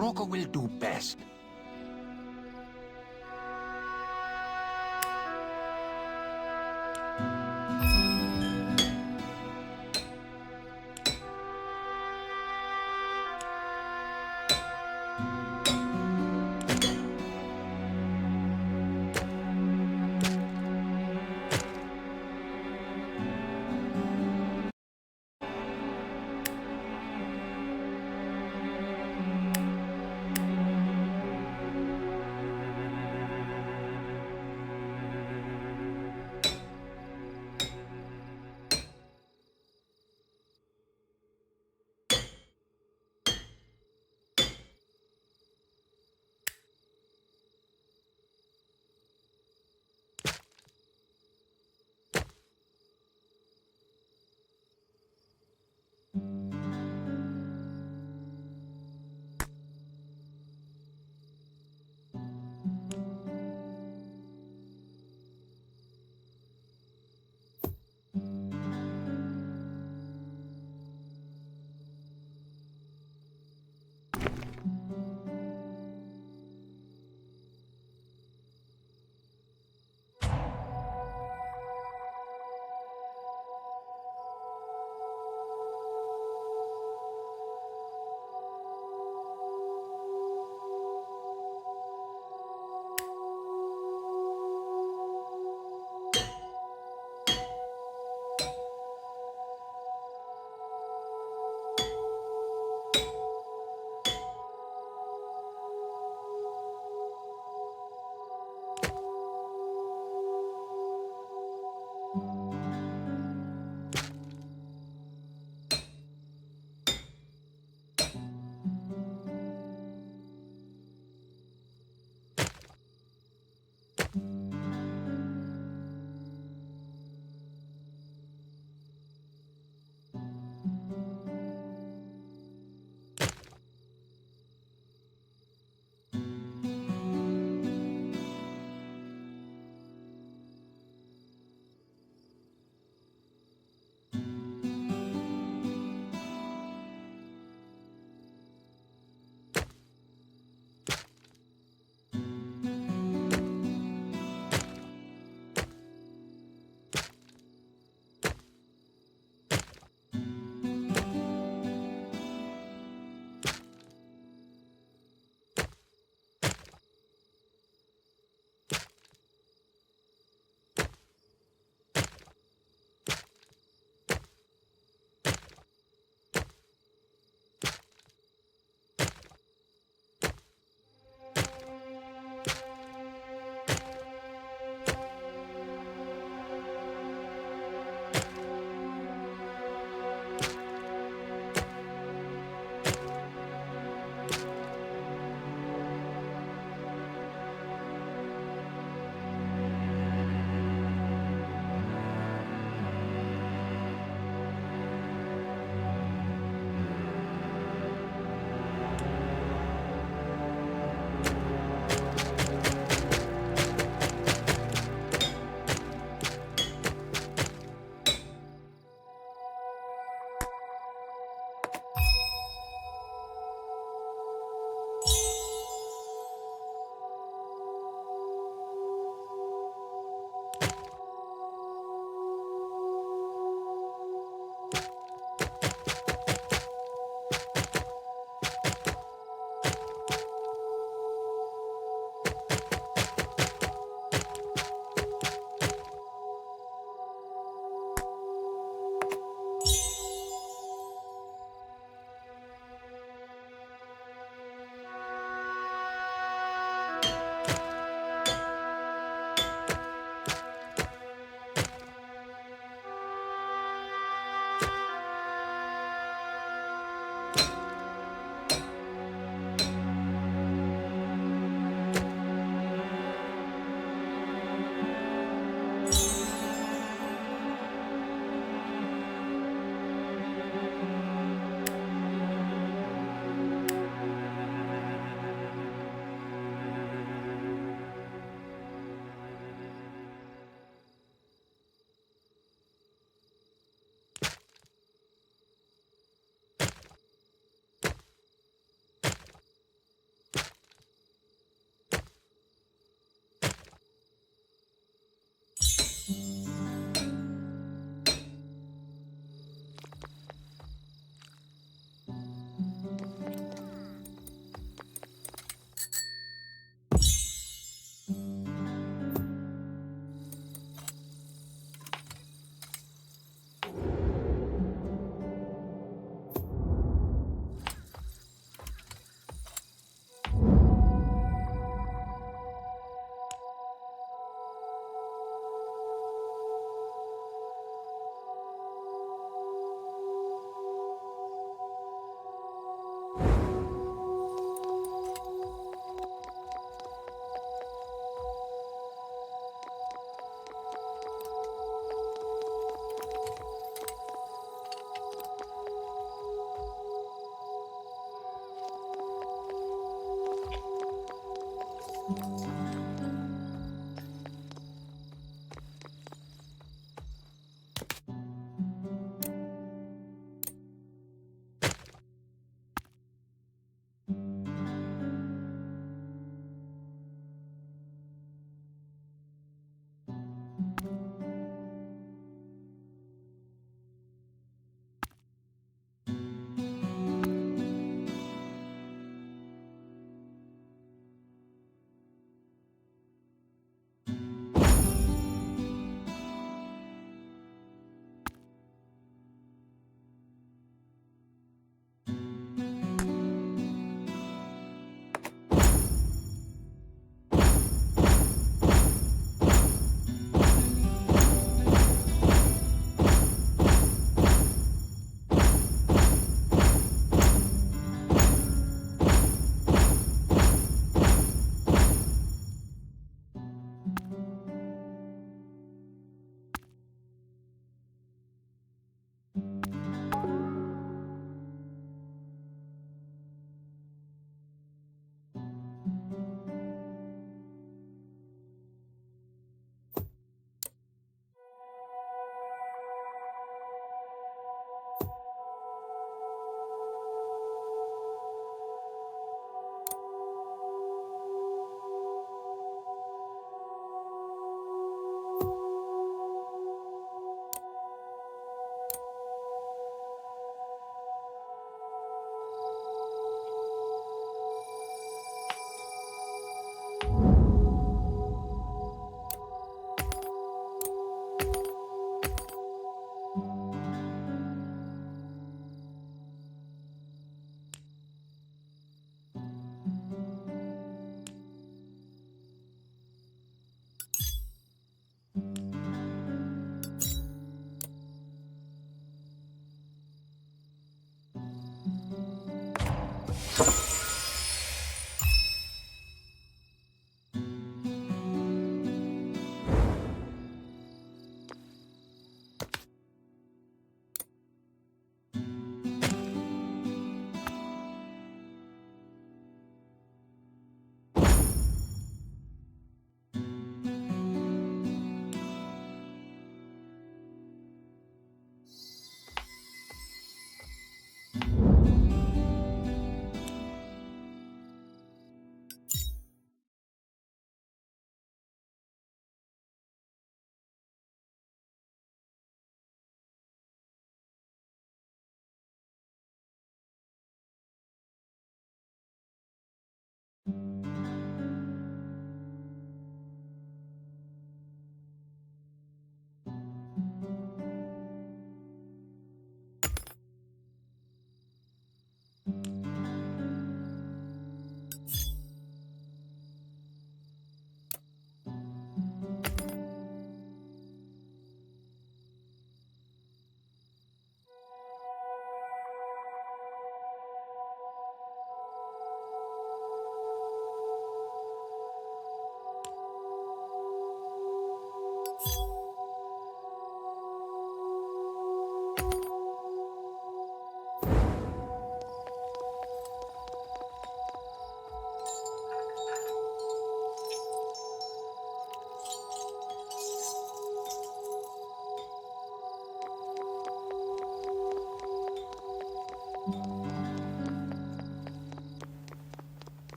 Rocco will do best.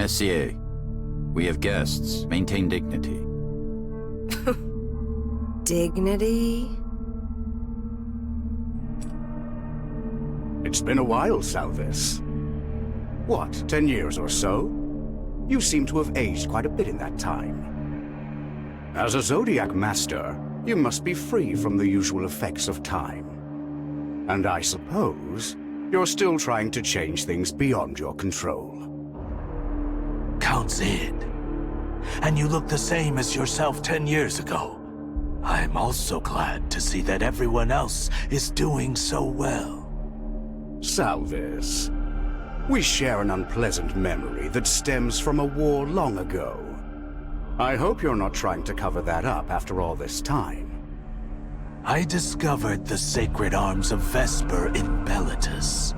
Messier, we have guests. Maintain dignity. Dignity? It's been a while, Salvis. What, 10 years or so? You seem to have aged quite a bit in that time. As a Zodiac Master, you must be free from the usual effects of time. And I suppose you're still trying to change things beyond your control. Count Zid. And you look the same as yourself 10 years ago. I'm also glad to see that everyone else is doing so well. Salvis, we share an unpleasant memory that stems from a war long ago. I hope you're not trying to cover that up after all this time. I discovered the sacred arms of Vesper in Bellatus.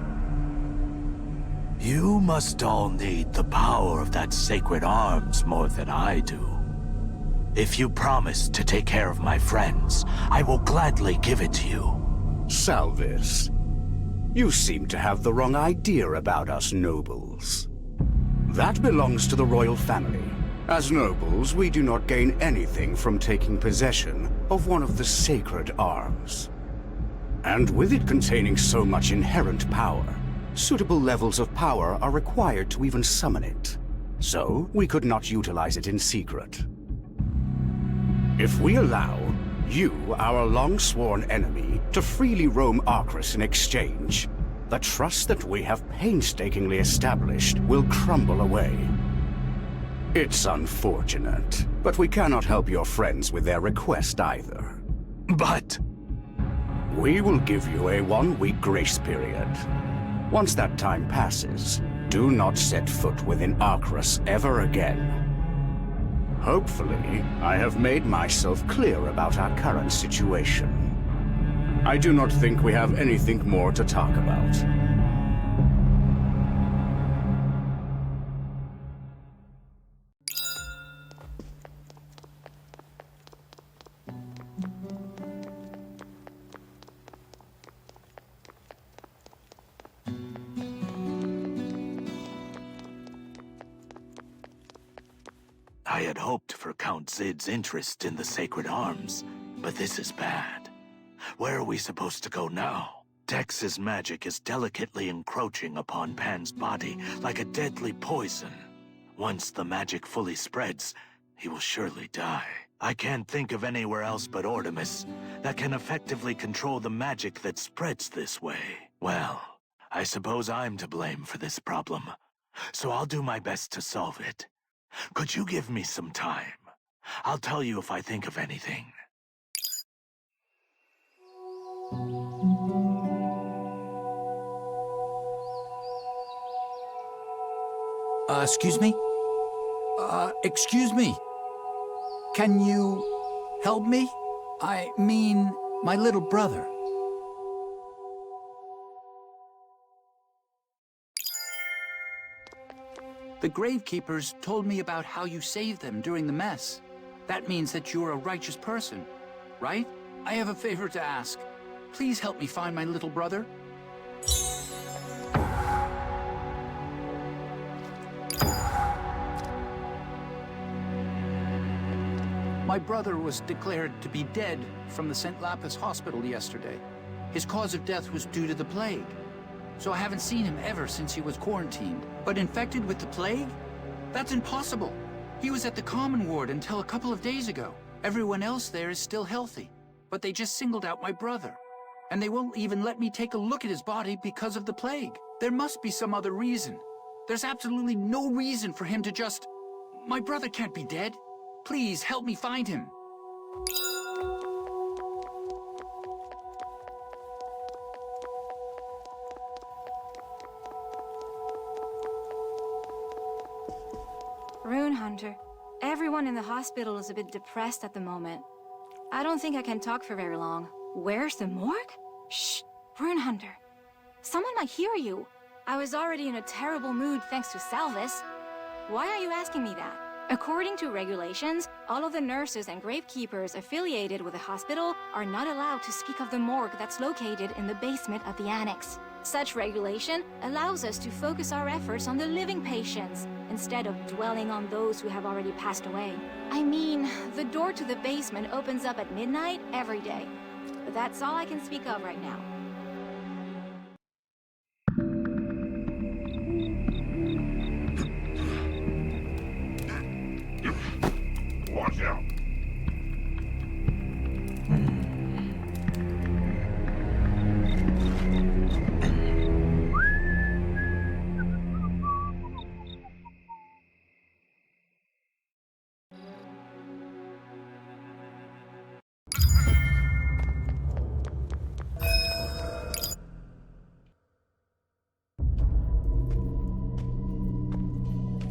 You must all need the power of that sacred arms more than I do. If you promise to take care of my friends, I will gladly give it to you. Salvis, you seem to have the wrong idea about us nobles. That belongs to the royal family. As nobles, we do not gain anything from taking possession of one of the sacred arms. And with it containing so much inherent power, suitable levels of power are required to even summon it. So, we could not utilize it in secret. If we allow you, our long-sworn enemy, to freely roam Arcris in exchange, the trust that we have painstakingly established will crumble away. It's unfortunate, but we cannot help your friends with their request either. But... we will give you a 1-week grace period. Once that time passes, do not set foot within Arcris ever again. Hopefully, I have made myself clear about our current situation. I do not think we have anything more to talk about. I had hoped for Count Zid's interest in the sacred arms, but this is bad. Where are we supposed to go now? Dex's magic is delicately encroaching upon Pan's body like a deadly poison. Once the magic fully spreads, he will surely die. I can't think of anywhere else but Ordemus that can effectively control the magic that spreads this way. Well, I suppose I'm to blame for this problem, so I'll do my best to solve it. Could you give me some time? I'll tell you if I think of anything. Excuse me? Excuse me. Can you help me? I mean, my little brother. The Gravekeepers told me about how you saved them during the mess. That means that you're a righteous person, right? I have a favor to ask. Please help me find my little brother. My brother was declared to be dead from the St. Lapis hospital yesterday. His cause of death was due to the plague. So I haven't seen him ever since he was quarantined. But infected with the plague? That's impossible. He was at the common ward until a couple of days ago. Everyone else there is still healthy. But they just singled out my brother. And they won't even let me take a look at his body because of the plague. There must be some other reason. There's absolutely no reason for him to just... My brother can't be dead. Please help me find him. Rune Hunter, everyone in the hospital is a bit depressed at the moment. I don't think I can talk for very long. Where's the morgue? Shh, Rune Hunter. Someone might hear you. I was already in a terrible mood thanks to Salvis. Why are you asking me that? According to regulations, all of the nurses and gravekeepers affiliated with the hospital are not allowed to speak of the morgue that's located in the basement of the annex. Such regulation allows us to focus our efforts on the living patients, instead of dwelling on those who have already passed away. I mean, the door to the basement opens up at midnight every day. But that's all I can speak of right now. Watch out!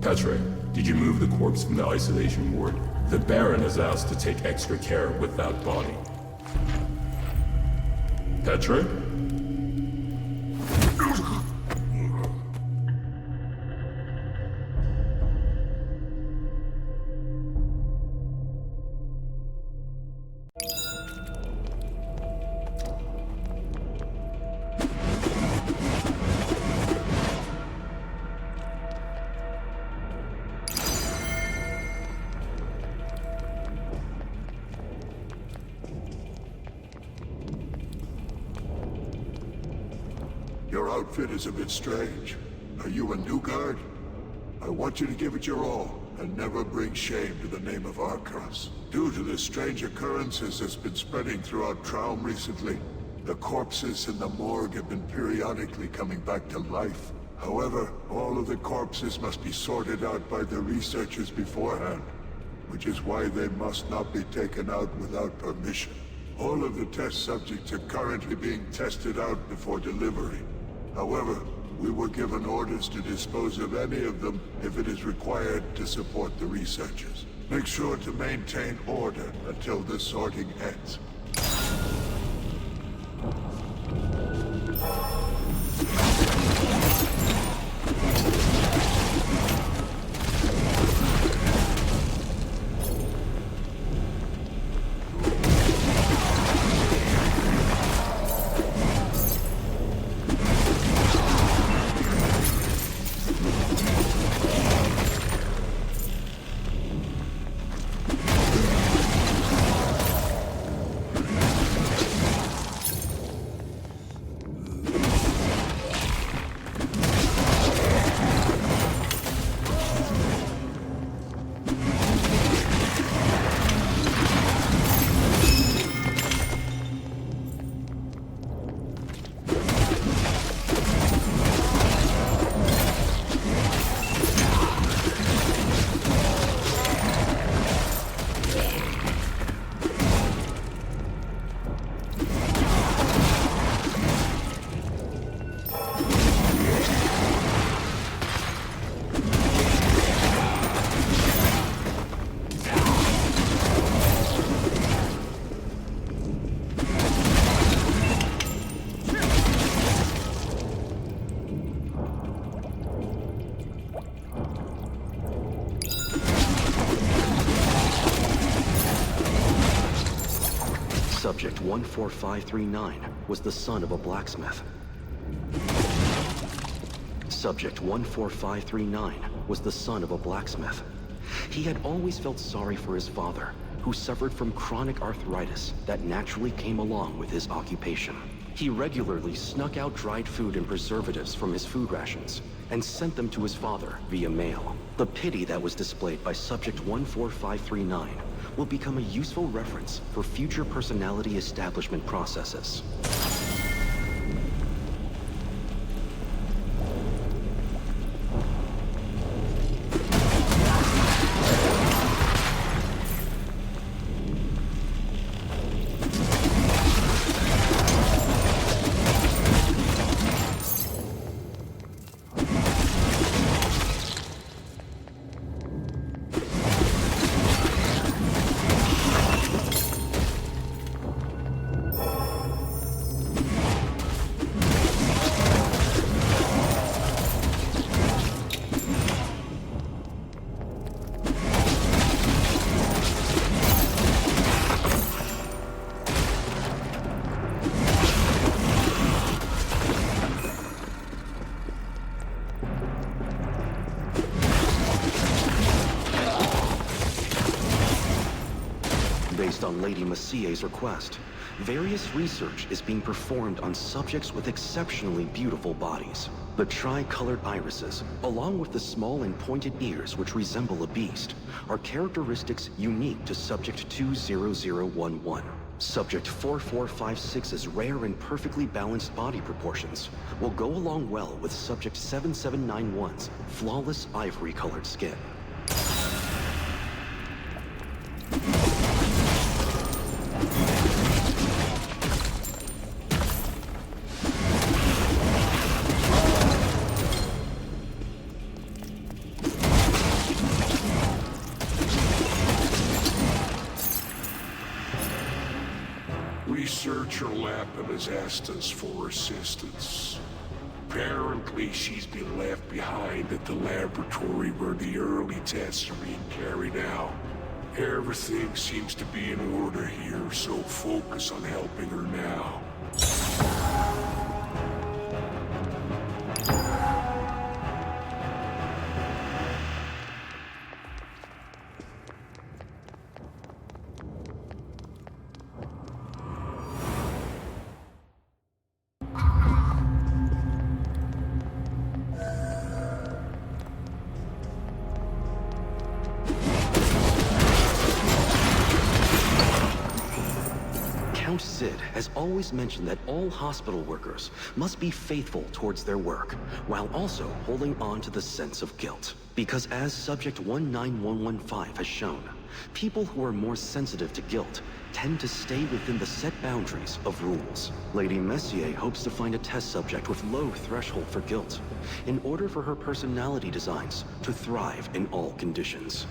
Petre, did you move the corpse from the isolation ward? The Baron has asked to take extra care with that body. Petre? Your outfit is a bit strange. Are you a new guard? I want you to give it your all, and never bring shame to the name of Arcos. Due to the strange occurrences that's been spreading throughout Traum recently, the corpses in the morgue have been periodically coming back to life. However, all of the corpses must be sorted out by the researchers beforehand, which is why they must not be taken out without permission. All of the test subjects are currently being tested out before delivery. However, we were given orders to dispose of any of them if it is required to support the researchers. Make sure to maintain order until the sorting ends. Subject 14539 was the son of a blacksmith. Subject 14539 was the son of a blacksmith. He had always felt sorry for his father, who suffered from chronic arthritis that naturally came along with his occupation. He regularly snuck out dried food and preservatives from his food rations and sent them to his father via mail. The pity that was displayed by Subject 14539 will become a useful reference for future personality establishment processes. Based on Lady Messier's request, various research is being performed on subjects with exceptionally beautiful bodies. The tri-colored irises, along with the small and pointed ears which resemble a beast, are characteristics unique to Subject 20011. Subject 4456's rare and perfectly balanced body proportions will go along well with Subject 7791's flawless ivory-colored skin. Researcher Lappin has asked us for assistance. Apparently, she's been left behind at the laboratory where the early tests are being carried out. Everything seems to be in order here, so focus on helping her now. Count Sid has always mentioned that all hospital workers must be faithful towards their work, while also holding on to the sense of guilt. Because as Subject 19115 has shown, people who are more sensitive to guilt tend to stay within the set boundaries of rules. Lady Messier hopes to find a test subject with low threshold for guilt, in order for her personality designs to thrive in all conditions.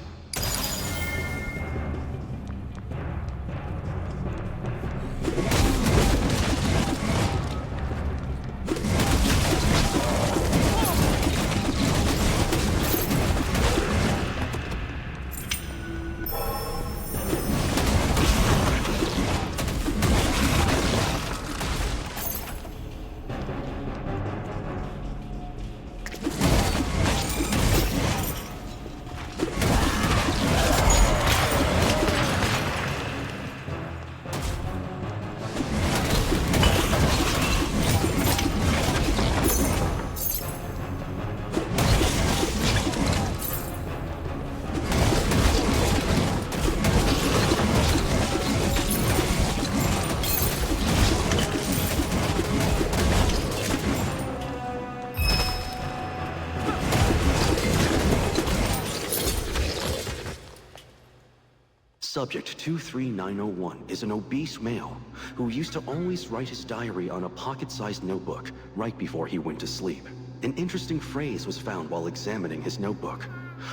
Subject 23901 is an obese male who used to always write his diary on a pocket-sized notebook right before he went to sleep. An interesting phrase was found while examining his notebook.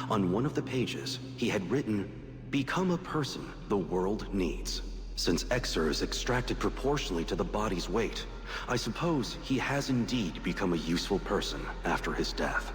On one of the pages, he had written, "Become a person the world needs." Since Exer is extracted proportionally to the body's weight, I suppose he has indeed become a useful person after his death.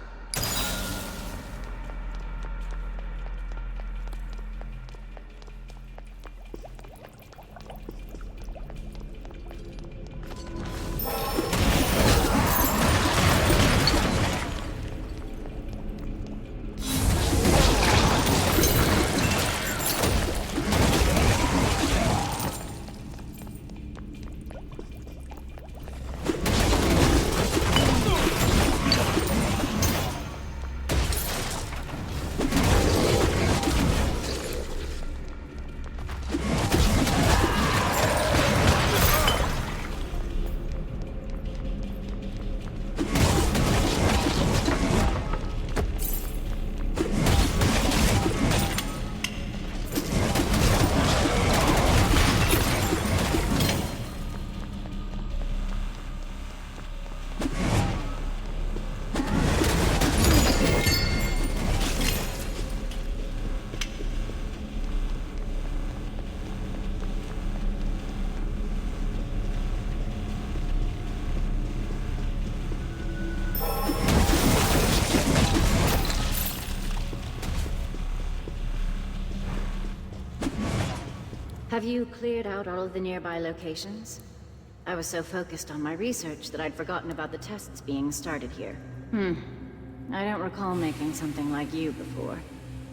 Have you cleared out all of the nearby locations? I was so focused on my research that I'd forgotten about the tests being started here. I don't recall making something like you before.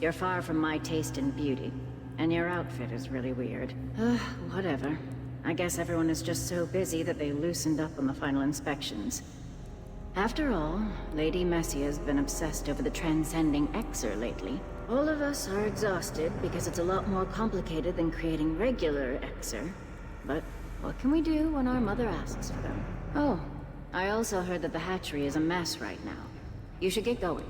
You're far from my taste in beauty. And your outfit is really weird. Whatever. I guess everyone is just so busy that they loosened up on the final inspections. After all, Lady Messia's been obsessed over the transcending Xer lately. All of us are exhausted because it's a lot more complicated than creating regular Xer. But what can we do when our mother asks for them? Oh, I also heard that the hatchery is a mess right now. You should get going.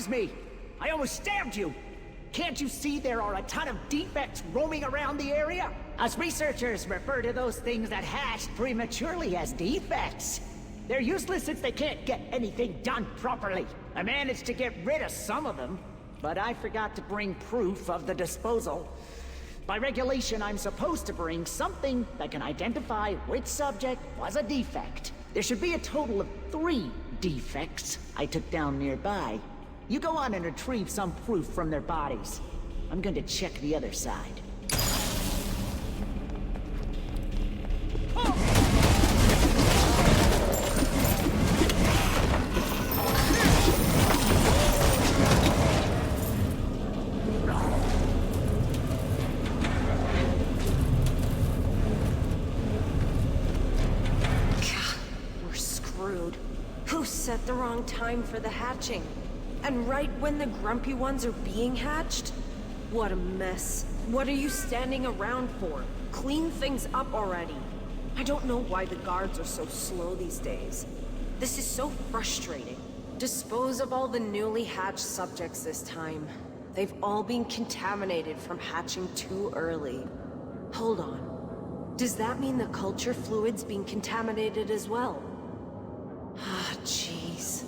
Me! I almost stabbed you! Can't you see there are a ton of defects roaming around the area? Us researchers refer to those things that hatched prematurely as defects. They're useless since they can't get anything done properly. I managed to get rid of some of them, but I forgot to bring proof of the disposal. By regulation, I'm supposed to bring something that can identify which subject was a defect. There should be a total of 3 defects I took down nearby. You go on and retrieve some proof from their bodies. I'm going to check the other side. We're screwed. Who set the wrong time for the hatching? And right when the grumpy ones are being hatched? What a mess. What are you standing around for? Clean things up already. I don't know why the guards are so slow these days. This is so frustrating. Dispose of all the newly hatched subjects this time. They've all been contaminated from hatching too early. Hold on. Does that mean the culture fluid's been contaminated as well? Ah, jeez.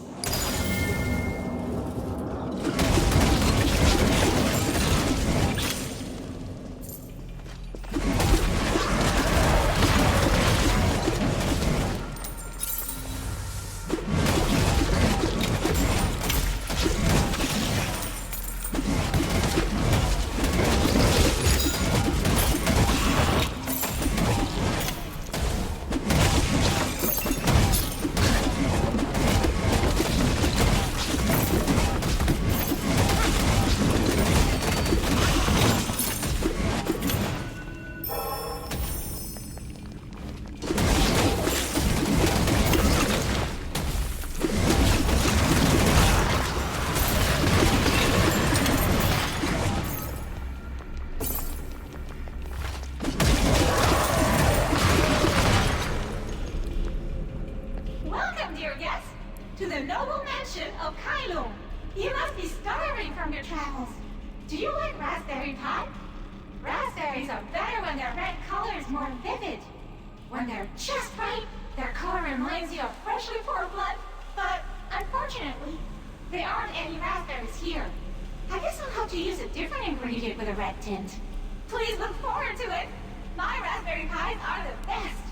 Please look forward to it. My raspberry pies are the best.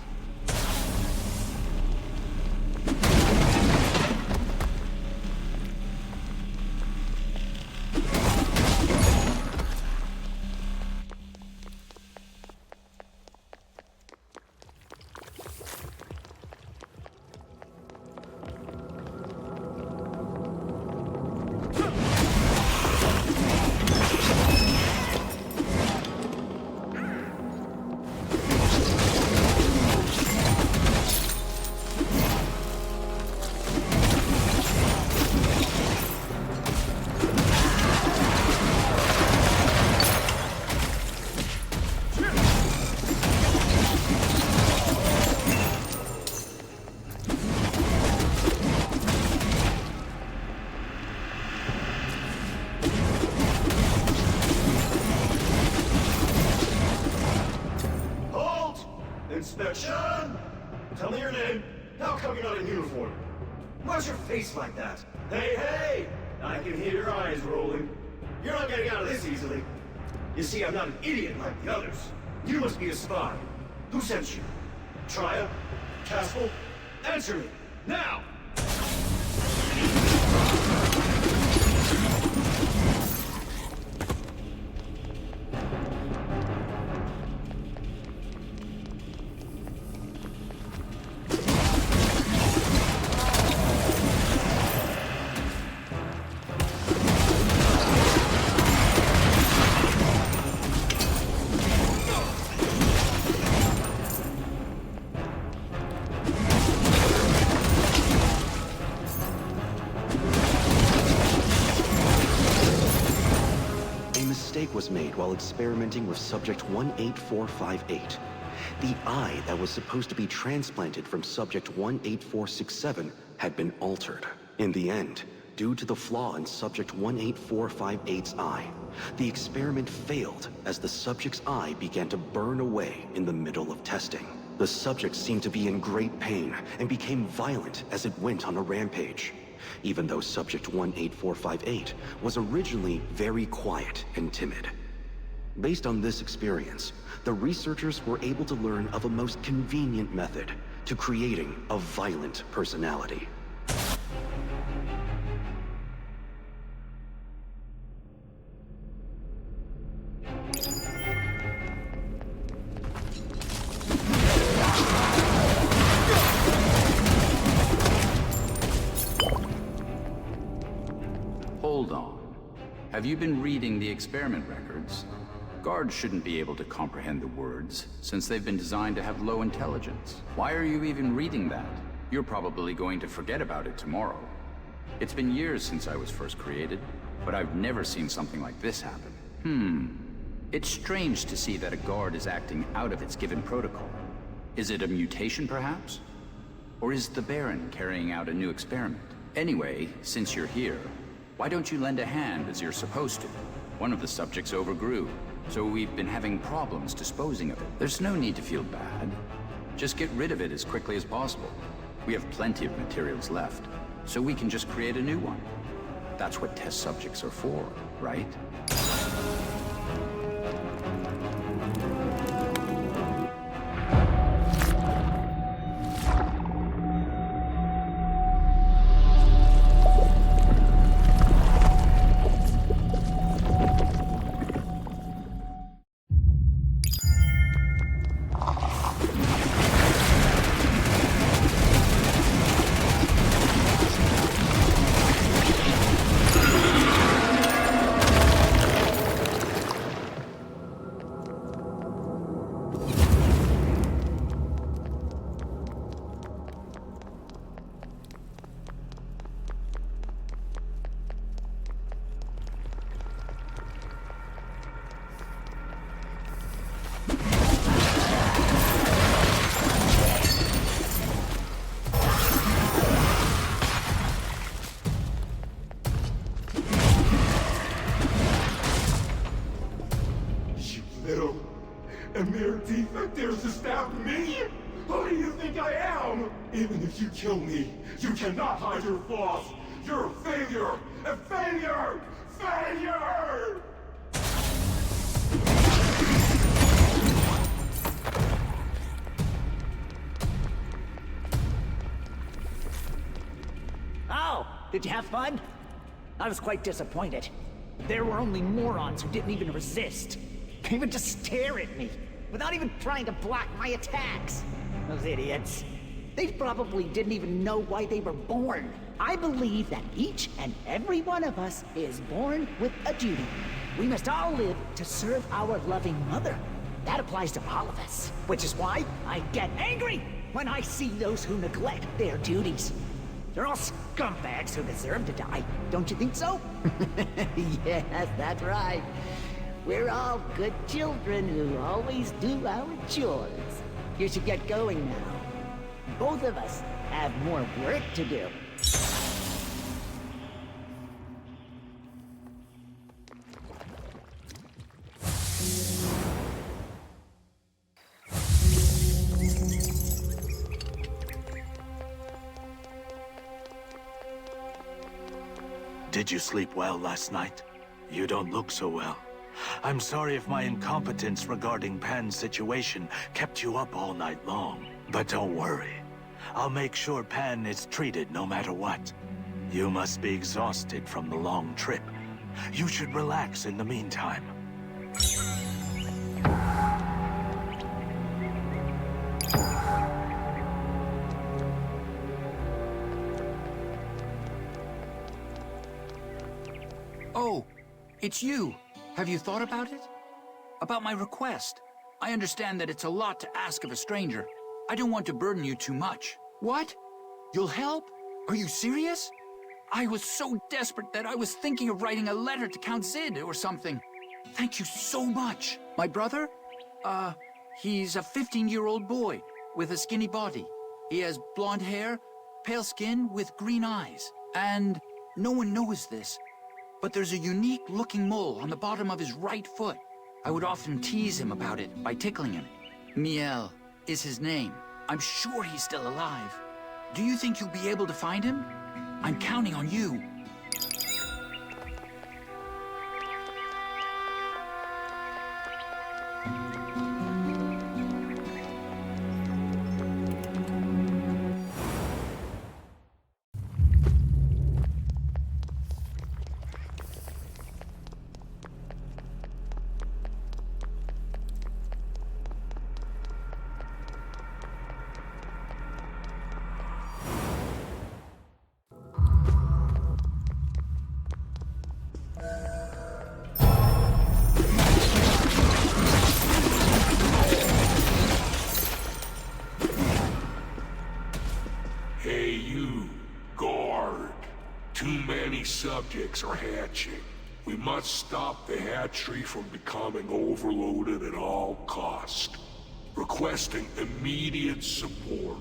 Inspection! Tell me your name. How come you're not in uniform? Why's your face like that? Hey, hey! I can hear your eyes rolling. You're not getting out of this easily. You see, I'm not an idiot like the others. You must be a spy. Who sent you? Trya? Caspel? Answer me, now! Was made while experimenting with Subject 18458. The eye that was supposed to be transplanted from Subject 18467 had been altered. In the end, due to the flaw in Subject 18458's eye, the experiment failed as the subject's eye began to burn away in the middle of testing. The subject seemed to be in great pain and became violent as it went on a rampage, even though Subject 18458 was originally very quiet and timid. Based on this experience, the researchers were able to learn of a most convenient method to creating a violent personality. Hold on. Have you been reading the experiment records? Guards shouldn't be able to comprehend the words, since they've been designed to have low intelligence. Why are you even reading that? You're probably going to forget about it tomorrow. It's been years since I was first created, but I've never seen something like this happen. It's strange to see that a guard is acting out of its given protocol. Is it a mutation, perhaps? Or is the Baron carrying out a new experiment? Anyway, since you're here, why don't you lend a hand as you're supposed to? One of the subjects overgrew, so we've been having problems disposing of it. There's no need to feel bad. Just get rid of it as quickly as possible. We have plenty of materials left, so we can just create a new one. That's what test subjects are for, right? A mere defect dares to stab me? Who do you think I am? Even if you kill me, you cannot hide your flaws. You're a failure! A failure! Failure! Oh, did you have fun? I was quite disappointed. There were only morons who didn't even resist. They would just stare at me, without even trying to block my attacks. Those idiots. They probably didn't even know why they were born. I believe that each and every one of us is born with a duty. We must all live to serve our loving mother. That applies to all of us. Which is why I get angry when I see those who neglect their duties. They're all scumbags who deserve to die. Don't you think so? Yes, that's right. We're all good children who always do our chores. You should get going now. Both of us have more work to do. Did you sleep well last night? You don't look so well. I'm sorry if my incompetence regarding Pan's situation kept you up all night long. But don't worry. I'll make sure Pan is treated no matter what. You must be exhausted from the long trip. You should relax in the meantime. Oh, it's you. Have you thought about it? About my request? I understand that it's a lot to ask of a stranger. I don't want to burden you too much. What? You'll help? Are you serious? I was so desperate that I was thinking of writing a letter to Count Zid or something. Thank you so much. My brother? He's a 15-year-old boy with a skinny body. He has blonde hair, pale skin with green eyes. And no one knows this, but there's a unique-looking mole on the bottom of his right foot. I would often tease him about it by tickling him. Miel is his name. I'm sure he's still alive. Do you think you'll be able to find him? I'm counting on you. Hey, you, guard. Too many subjects are hatching. We must stop the hatchery from becoming overloaded at all cost. Requesting immediate support.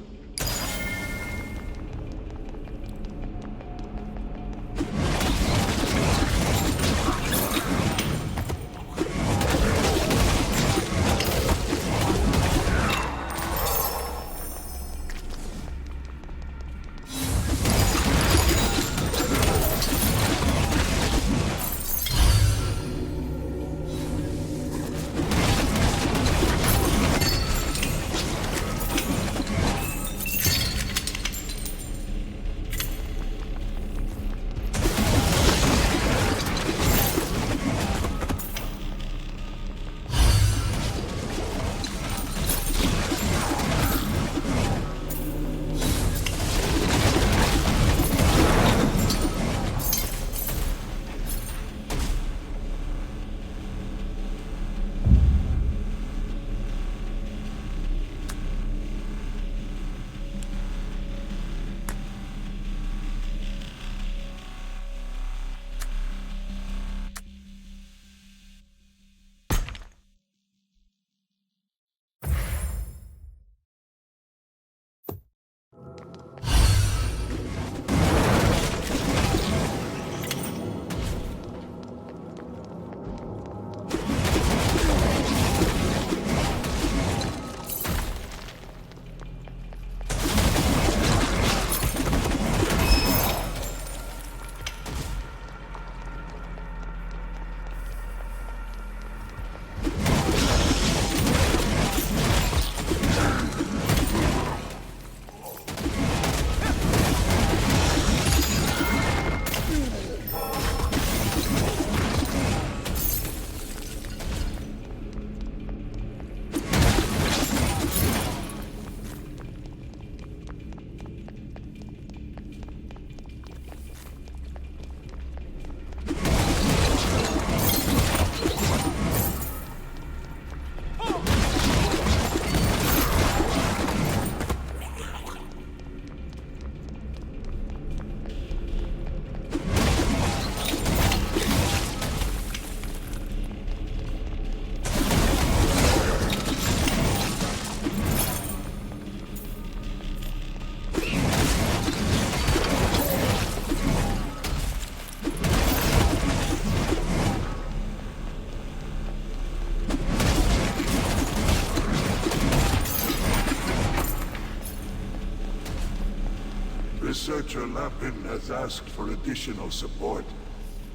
Researcher Lapin has asked for additional support.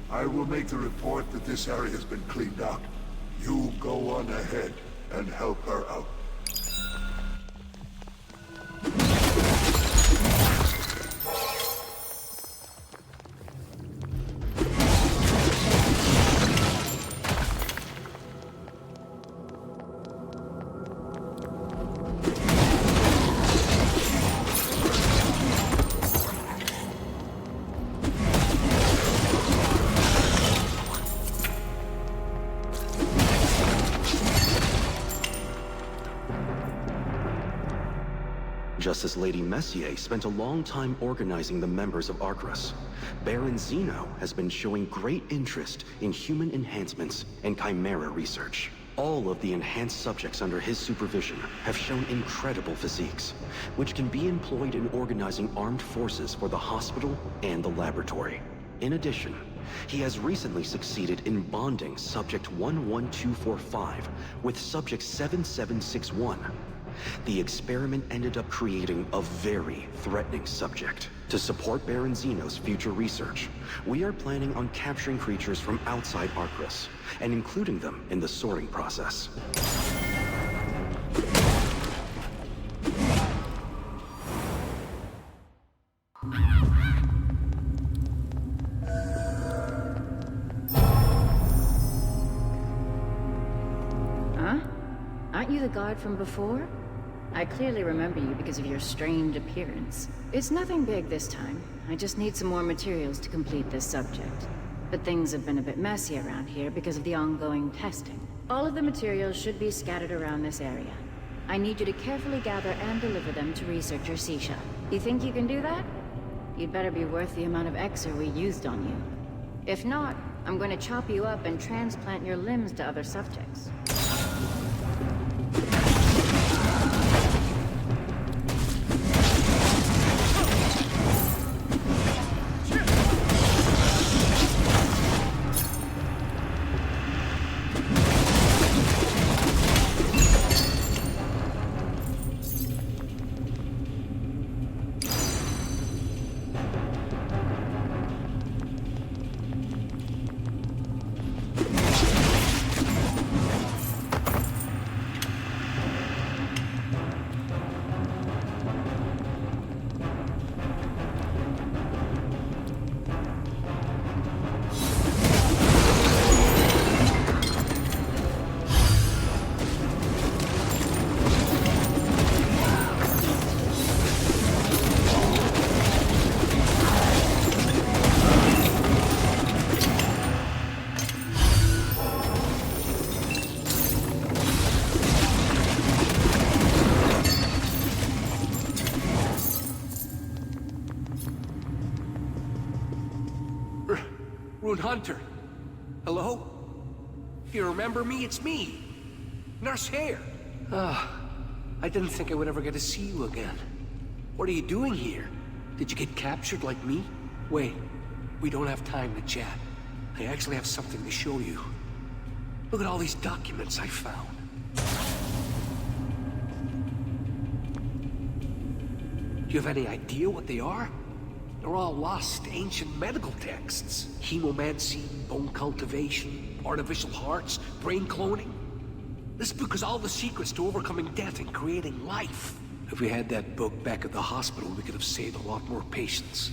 I will make the report that this area has been cleaned out. You go on ahead and help her out. Just as Lady Messier spent a long time organizing the members of Arcrus, Baron Zeno has been showing great interest in human enhancements and chimera research. All of the enhanced subjects under his supervision have shown incredible physiques, which can be employed in organizing armed forces for the hospital and the laboratory. In addition, he has recently succeeded in bonding Subject 11245 with Subject 7761. The experiment ended up creating a very threatening subject. To support Baron Zeno's future research, we are planning on capturing creatures from outside Arcrus, and including them in the sorting process. Huh? Aren't you the guard from before? I clearly remember you because of your strange appearance. It's nothing big this time. I just need some more materials to complete this subject. But things have been a bit messy around here because of the ongoing testing. All of the materials should be scattered around this area. I need you to carefully gather and deliver them to researcher Sisha. You think you can do that? You'd better be worth the amount of Exer we used on you. If not, I'm going to chop you up and transplant your limbs to other subjects. Hunter. Hello? You remember me? It's me. Nurse Hare. I didn't think I would ever get to see you again. What are you doing here? Did you get captured like me? Wait, we don't have time to chat. I actually have something to show you. Look at all these documents I found. Do you have any idea what they are? They're all lost ancient medical texts. Hemomancy, bone cultivation, artificial hearts, brain cloning. This book is all the secrets to overcoming death and creating life. If we had that book back at the hospital, we could have saved a lot more patients.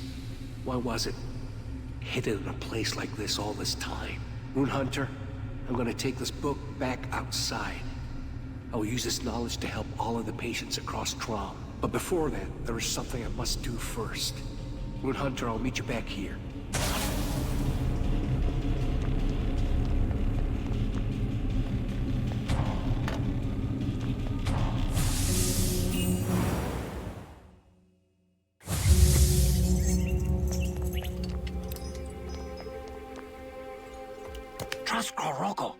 Why was it hidden in a place like this all this time? Rune Hunter, I'm gonna take this book back outside. I will use this knowledge to help all of the patients across Trom. But before that, there is something I must do first. Rune Hunter, I'll meet you back here. Trust Koroko.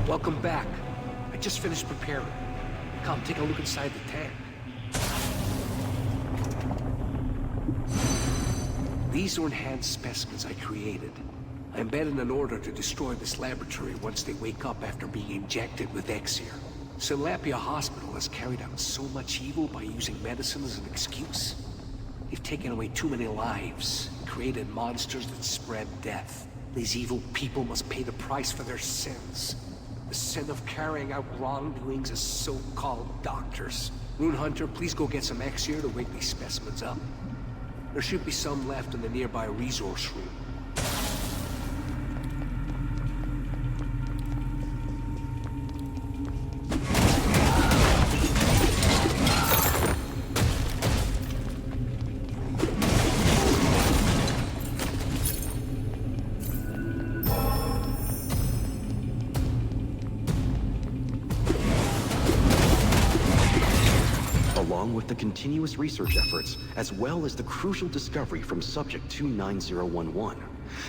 Welcome back. I just finished preparing. Come, take a look inside the tank. These are enhanced specimens I created. I embedded an order to destroy this laboratory once they wake up after being injected with Exir. Synlapia Hospital has carried out so much evil by using medicine as an excuse. They've taken away too many lives, created monsters that spread death. These evil people must pay the price for their sins. The sin of carrying out wrongdoings as so-called doctors. Rune Hunter, please go get some Exir to wake these specimens up. There should be some left in the nearby resource room. With the continuous research efforts, as well as the crucial discovery from Subject 29011,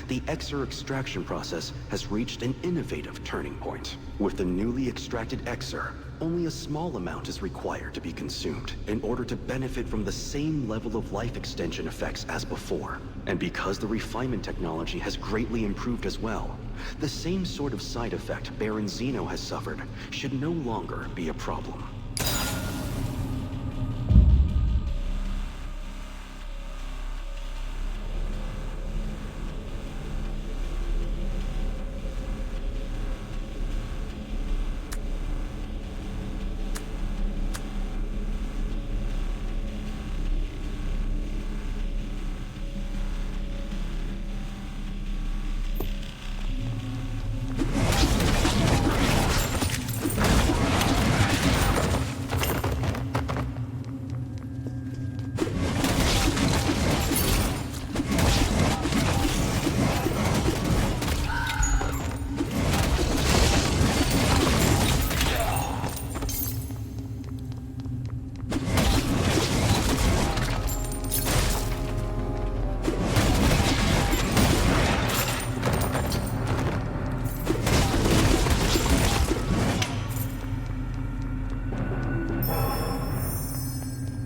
the Exir extraction process has reached an innovative turning point. With the newly extracted Exir, only a small amount is required to be consumed in order to benefit from the same level of life extension effects as before. And because the refinement technology has greatly improved as well, the same sort of side effect Baron Zeno has suffered should no longer be a problem.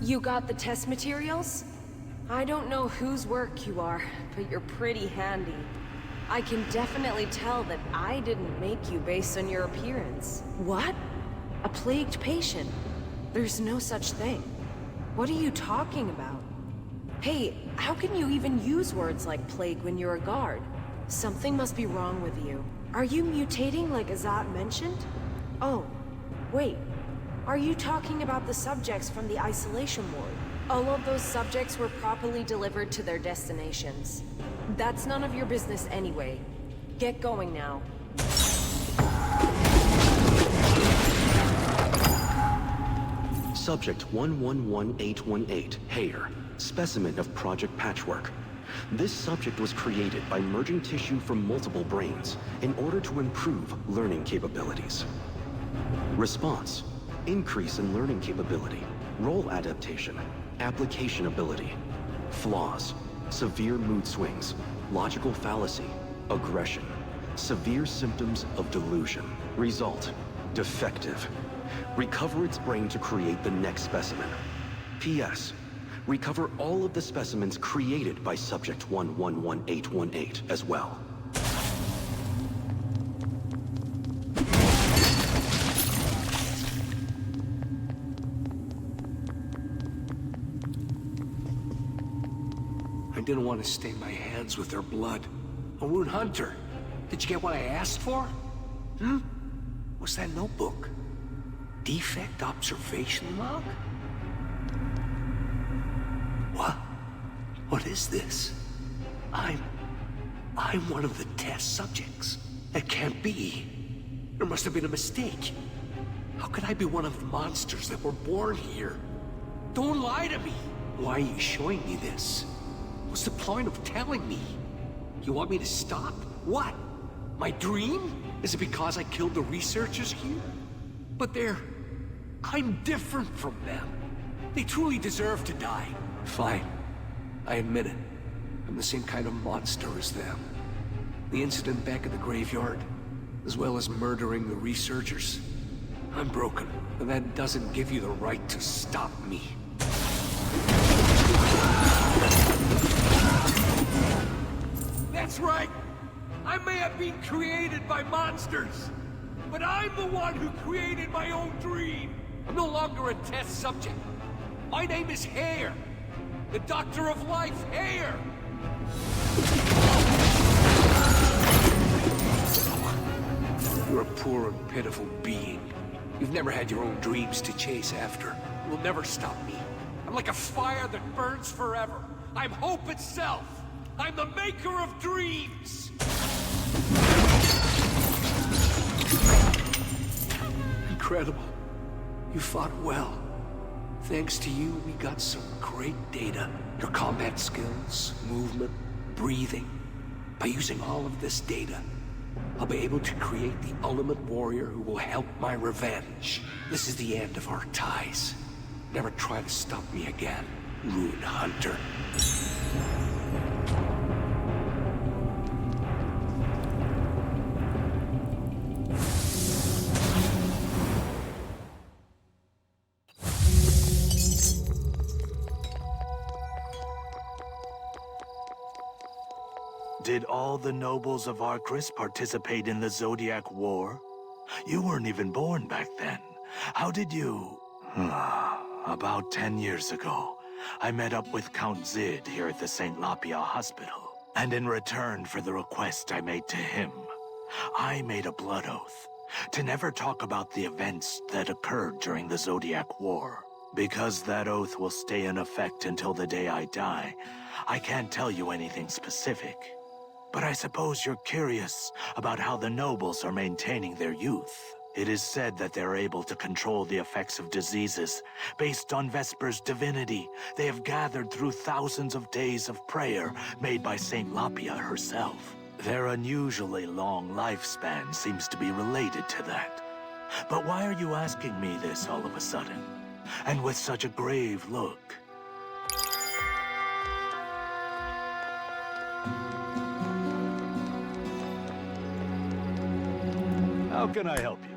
You got the test materials? I don't know whose work you are, but you're pretty handy. I can definitely tell that I didn't make you based on your appearance. What? A plagued patient? There's no such thing. What are you talking about? Hey, how can you even use words like plague when you're a guard? Something must be wrong with you. Are you mutating like Azat mentioned? Oh, wait. Are you talking about the subjects from the isolation ward? All of those subjects were properly delivered to their destinations. That's none of your business anyway. Get going now. Subject 111818, Hayer, specimen of Project Patchwork. This subject was created by merging tissue from multiple brains in order to improve learning capabilities. Response: increase in learning capability, role adaptation, application ability. Flaws: severe mood swings, logical fallacy, aggression, severe symptoms of delusion. Result: defective. Recover its brain to create the next specimen. P.S. Recover all of the specimens created by Subject 111818 as well. I didn't want to stain my hands with their blood. Rune Hunter, did you get what I asked for? What's that notebook? Defect observation log? What? What is this? I'm one of the test subjects. That can't be. There must have been a mistake. How could I be one of the monsters that were born here? Don't lie to me! Why are you showing me this? What's the point of telling me? You want me to stop? What? My dream? Is it because I killed the researchers here? But I'm different from them. They truly deserve to die. Fine. I admit it. I'm the same kind of monster as them. The incident back at the graveyard, as well as murdering the researchers. I'm broken, but that doesn't give you the right to stop me. That's right! I may have been created by monsters, but I'm the one who created my own dream! I'm no longer a test subject. My name is Hare. The Doctor of Life, Hare! You're a poor and pitiful being. You've never had your own dreams to chase after. You'll never stop me. I'm like a fire that burns forever. I'm hope itself. I'm the maker of dreams! Incredible. You fought well. Thanks to you, we got some great data. Your combat skills, movement, breathing. By using all of this data, I'll be able to create the ultimate warrior who will help my revenge. This is the end of our ties. Never try to stop me again, Rune Hunter. Did all the nobles of Arcris participate in the Zodiac War? You weren't even born back then. How did you... About 10 years ago, I met up with Count Zid here at the St. Lapia Hospital. And in return for the request I made to him, I made a blood oath to never talk about the events that occurred during the Zodiac War. Because that oath will stay in effect until the day I die, I can't tell you anything specific. But I suppose you're curious about how the nobles are maintaining their youth. It is said that they're able to control the effects of diseases based on Vesper's divinity they have gathered through thousands of days of prayer made by St. Lapia herself. Their unusually long lifespan seems to be related to that. But why are you asking me this all of a sudden? And with such a grave look? How can I help you?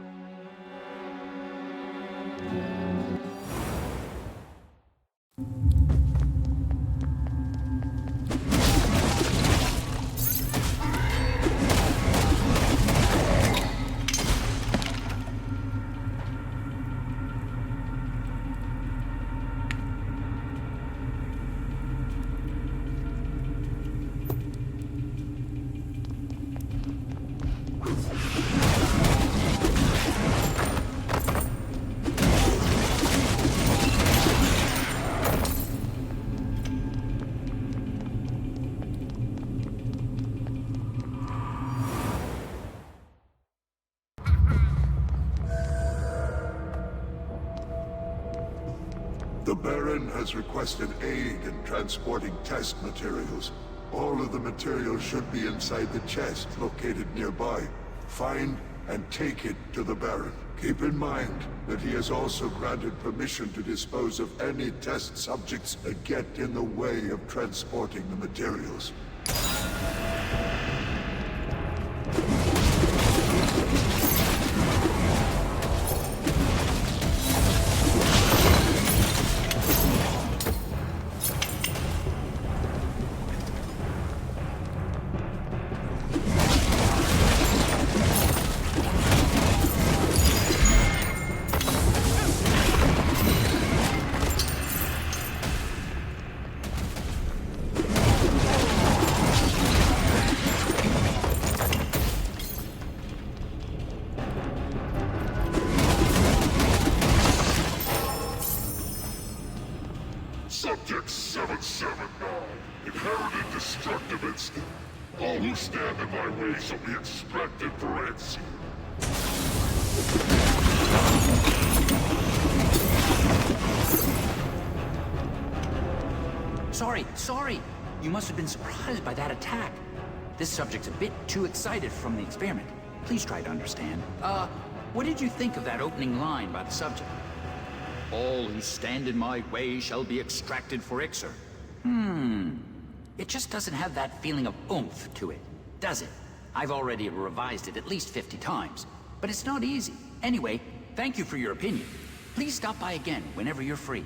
The Baron has requested aid in transporting test materials. All of the materials should be inside the chest located nearby. Find and take it to the Baron. Keep in mind that he has also granted permission to dispose of any test subjects that get in the way of transporting the materials. Subject 779, inherited destructive instinct. All who stand in my way shall be extracted for ransom. Sorry. You must have been surprised by that attack. This subject's a bit too excited from the experiment. Please try to understand. What did you think of that opening line by the subject? All who stand in my way shall be extracted for Ixer. It just doesn't have that feeling of oomph to it, does it? I've already revised it at least 50 times, but it's not easy. Anyway, thank you for your opinion. Please stop by again whenever you're free.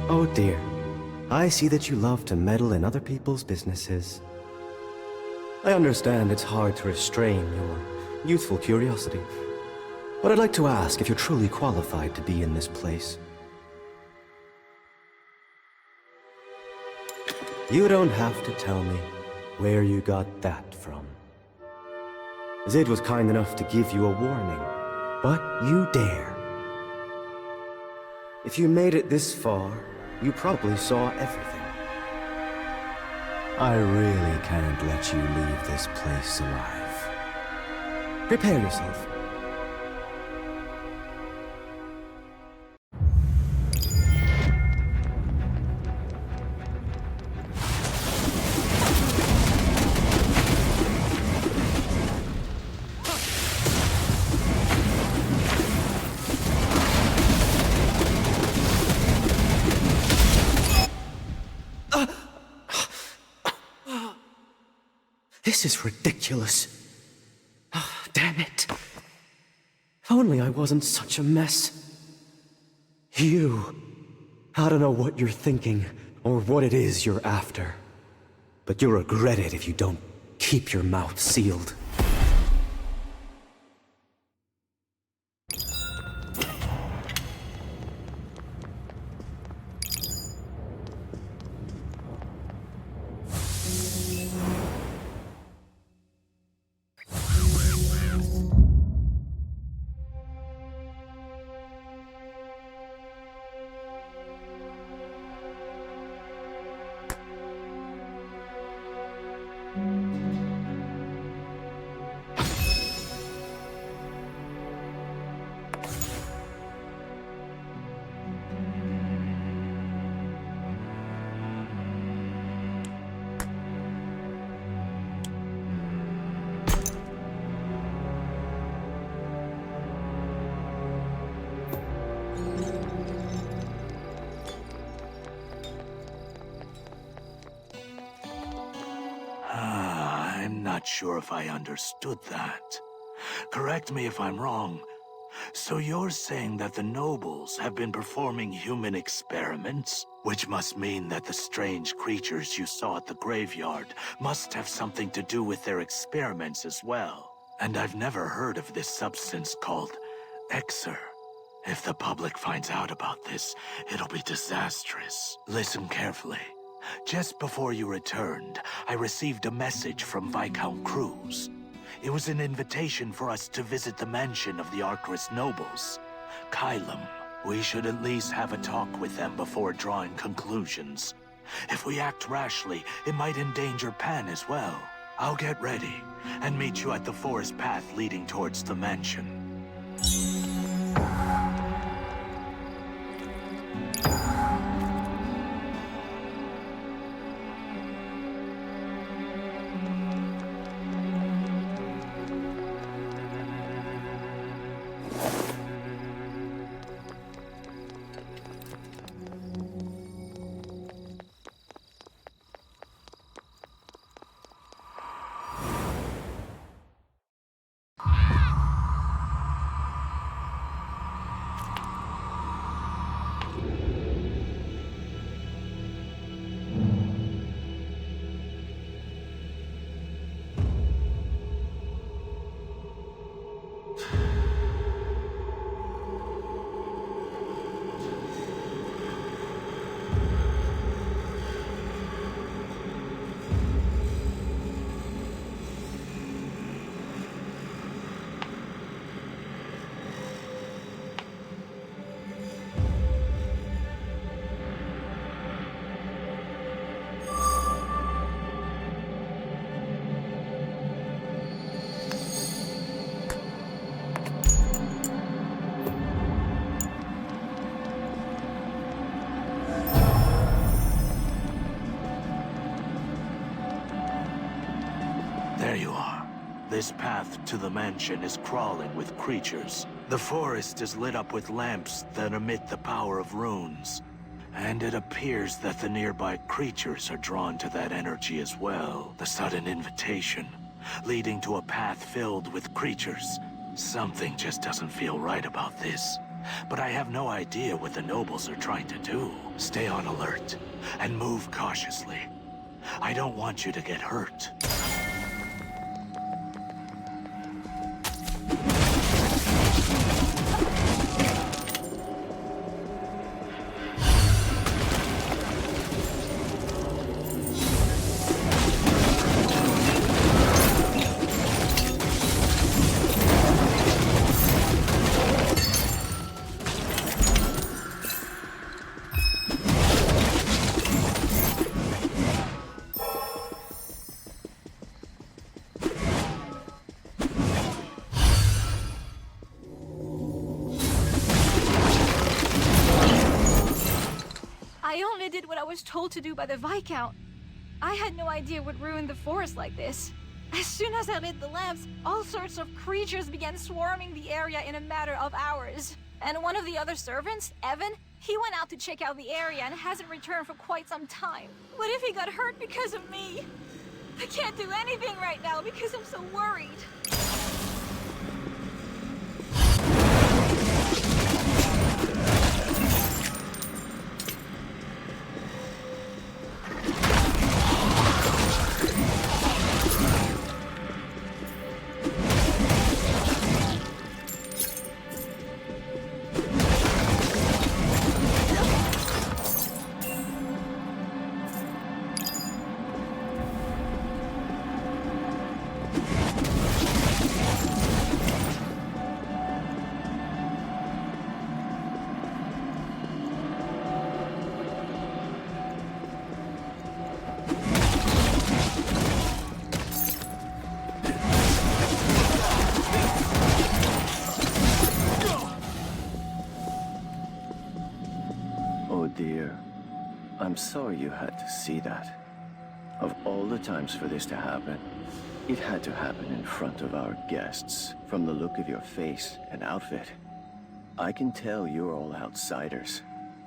Oh dear. I see that you love to meddle in other people's businesses. I understand it's hard to restrain your youthful curiosity, but I'd like to ask if you're truly qualified to be in this place. You don't have to tell me where you got that from. Zid was kind enough to give you a warning, but you dare. If you made it this far, you probably saw everything. I really can't let you leave this place alive. Prepare yourself. This is ridiculous. Oh, damn it. If only I wasn't such a mess. You. I don't know what you're thinking, or what it is you're after. But you'll regret it if you don't keep your mouth sealed. I'm not sure if I understood that. Correct me if I'm wrong. So you're saying that the nobles have been performing human experiments? Which must mean that the strange creatures you saw at the graveyard must have something to do with their experiments as well. And I've never heard of this substance called Exer. If the public finds out about this, it'll be disastrous. Listen carefully. Just before you returned, I received a message from Viscount Cruz. It was an invitation for us to visit the mansion of the Arcturus nobles. Kylum. We should at least have a talk with them before drawing conclusions. If we act rashly, it might endanger Pan as well. I'll get ready and meet you at the forest path leading towards the mansion. There you are. This path to the mansion is crawling with creatures. The forest is lit up with lamps that emit the power of runes. And it appears that the nearby creatures are drawn to that energy as well. The sudden invitation, leading to a path filled with creatures. Something just doesn't feel right about this. But I have no idea what the nobles are trying to do. Stay on alert, and move cautiously. I don't want you to get hurt. I only did what I was told to do by the Viscount. I had no idea what ruined the forest like this. As soon as I lit the lamps, all sorts of creatures began swarming the area in a matter of hours. And one of the other servants, Evan, he went out to check out the area and hasn't returned for quite some time. What if he got hurt because of me? I can't do anything right now because I'm so worried. Dear, I'm sorry you had to see that. Of all the times for this to happen, it had to happen in front of our guests. From the look of your face and outfit, I can tell you're all outsiders.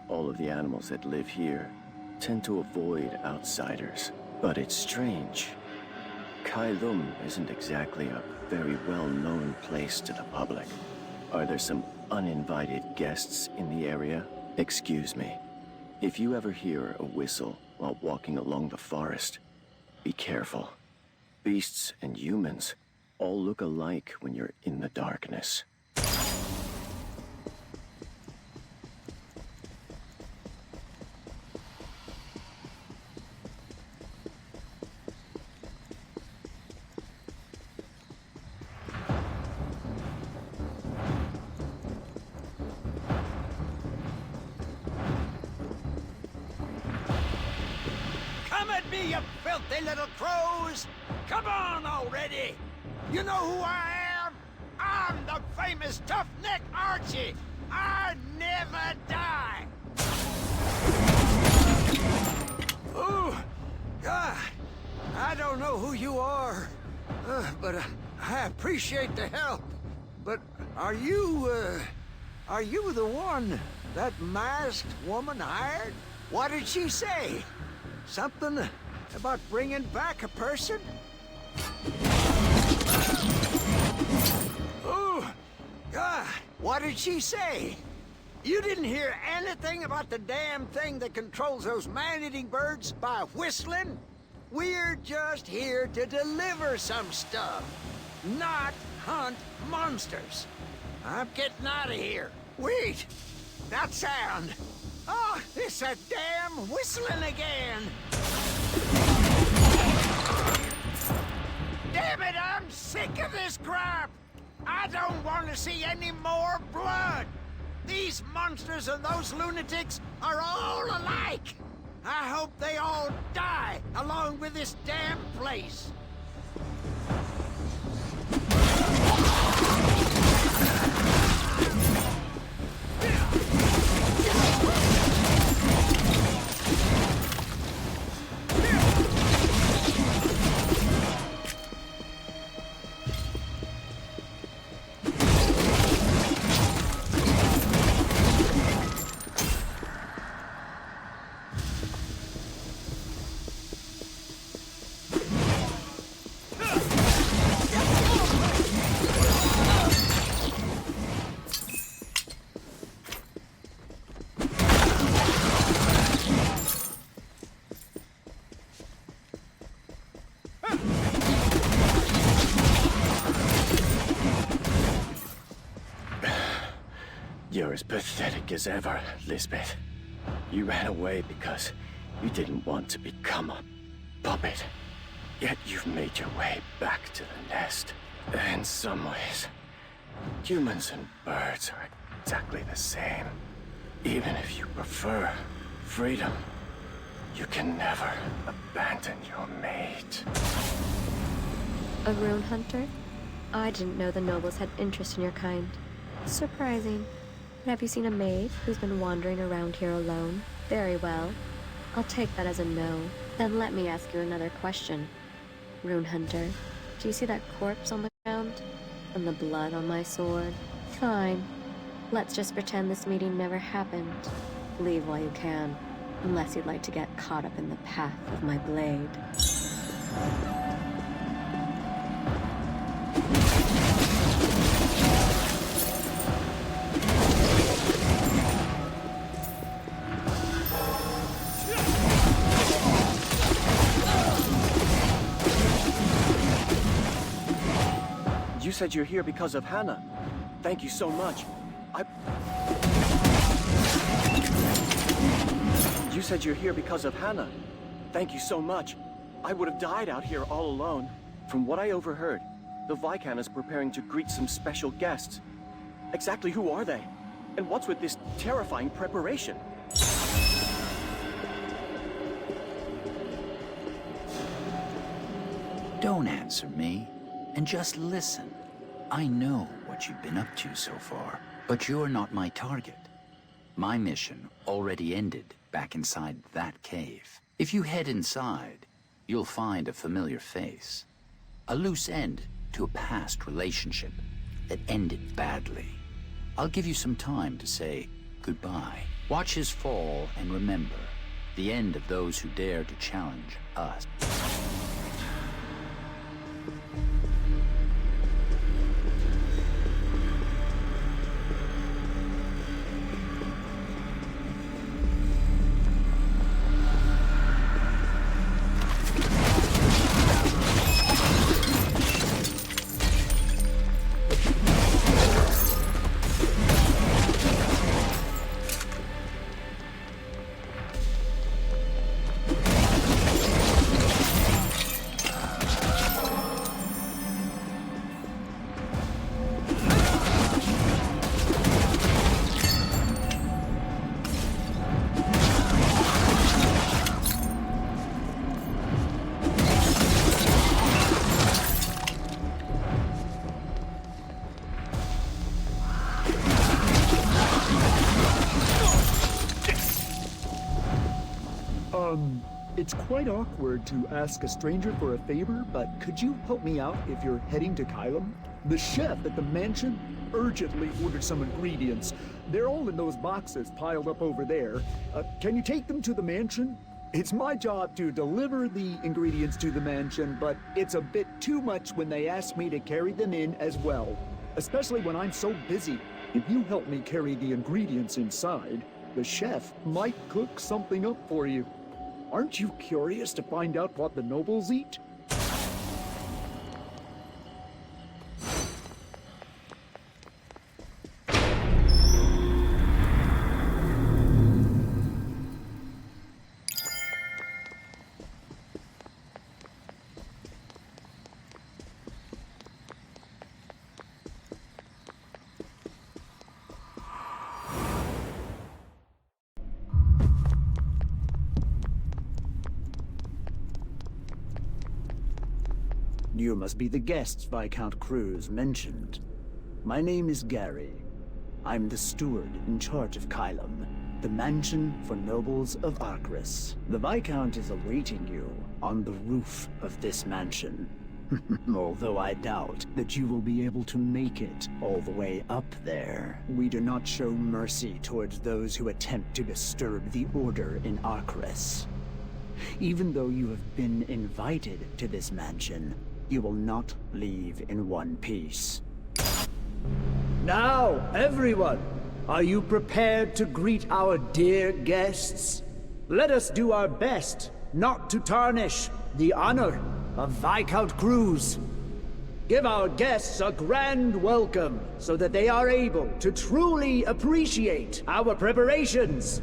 All of the animals that live here tend to avoid outsiders. But it's strange. Kylum isn't exactly a very well-known place to the public. Are there some uninvited guests in the area? Excuse me. If you ever hear a whistle while walking along the forest, be careful. Beasts and humans all look alike when you're in the darkness. me, you filthy little crows! Come on already! You know who I am? I'm the famous tough-neck Archie! I never die! Ooh, God, I don't know who you are, but I appreciate the help. But are you the one that masked woman hired? What did she say? Something about bringing back a person? Ooh, God, what did she say? You didn't hear anything about the damn thing that controls those man-eating birds by whistling? We're just here to deliver some stuff, not hunt monsters. I'm getting out of here. Wait, that sound. Oh, it's a damn whistling again. Damn it, I'm sick of this crap. I don't want to see any more blood. These monsters and those lunatics are all alike. I hope they all die along with this damn place. You're as pathetic as ever, Lisbeth. You ran away because you didn't want to become a puppet. Yet you've made your way back to the nest. In some ways, humans and birds are exactly the same. Even if you prefer freedom, you can never abandon your mate. A rune hunter? I didn't know the nobles had interest in your kind. Surprising. But have you seen a maid who's been wandering around here alone? Very well. I'll take that as a no. Then let me ask you another question. Rune hunter, do you see that corpse on the ground? And the blood on my sword? Fine. Let's just pretend this meeting never happened. Leave while you can. Unless you'd like to get caught up in the path of my blade. You said you're here because of Hannah. Thank you so much. You said you're here because of Hannah. Thank you so much. I would have died out here all alone. From what I overheard, the Viscount is preparing to greet some special guests. Exactly who are they? And what's with this terrifying preparation? Don't answer me, and just listen. I know what you've been up to so far, but you're not my target. My mission already ended back inside that cave. If you head inside, you'll find a familiar face. A loose end to a past relationship that ended badly. I'll give you some time to say goodbye. Watch his fall and remember, the end of those who dare to challenge us. It's quite awkward to ask a stranger for a favor, but could you help me out if you're heading to Kylum? The chef at the mansion urgently ordered some ingredients. They're all in those boxes piled up over there. Can you take them to the mansion? It's my job to deliver the ingredients to the mansion, but it's a bit too much when they ask me to carry them in as well. Especially when I'm so busy. If you help me carry the ingredients inside, the chef might cook something up for you. Aren't you curious to find out what the nobles eat? You must be the guests Viscount Cruz mentioned. My name is Gary. I'm the steward in charge of Kylum, the mansion for nobles of Arcris. The Viscount is awaiting you on the roof of this mansion. Although I doubt that you will be able to make it all the way up there. We do not show mercy towards those who attempt to disturb the order in Arcris. Even though you have been invited to this mansion, you will not leave in one piece. Now, everyone, are you prepared to greet our dear guests? Let us do our best not to tarnish the honor of Viscount Cruz. Give our guests a grand welcome so that they are able to truly appreciate our preparations.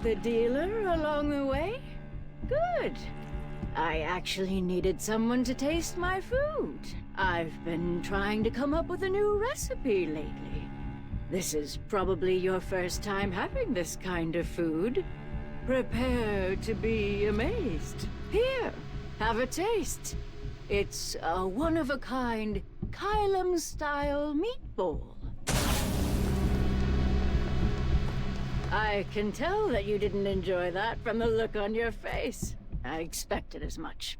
The dealer along the way? Good. I actually needed someone to taste my food. I've been trying to come up with a new recipe lately. This is probably your first time having this kind of food. Prepare to be amazed. Here, have a taste. It's a one-of-a-kind Kylum-style meatball. I can tell that you didn't enjoy that from the look on your face. I expected as much.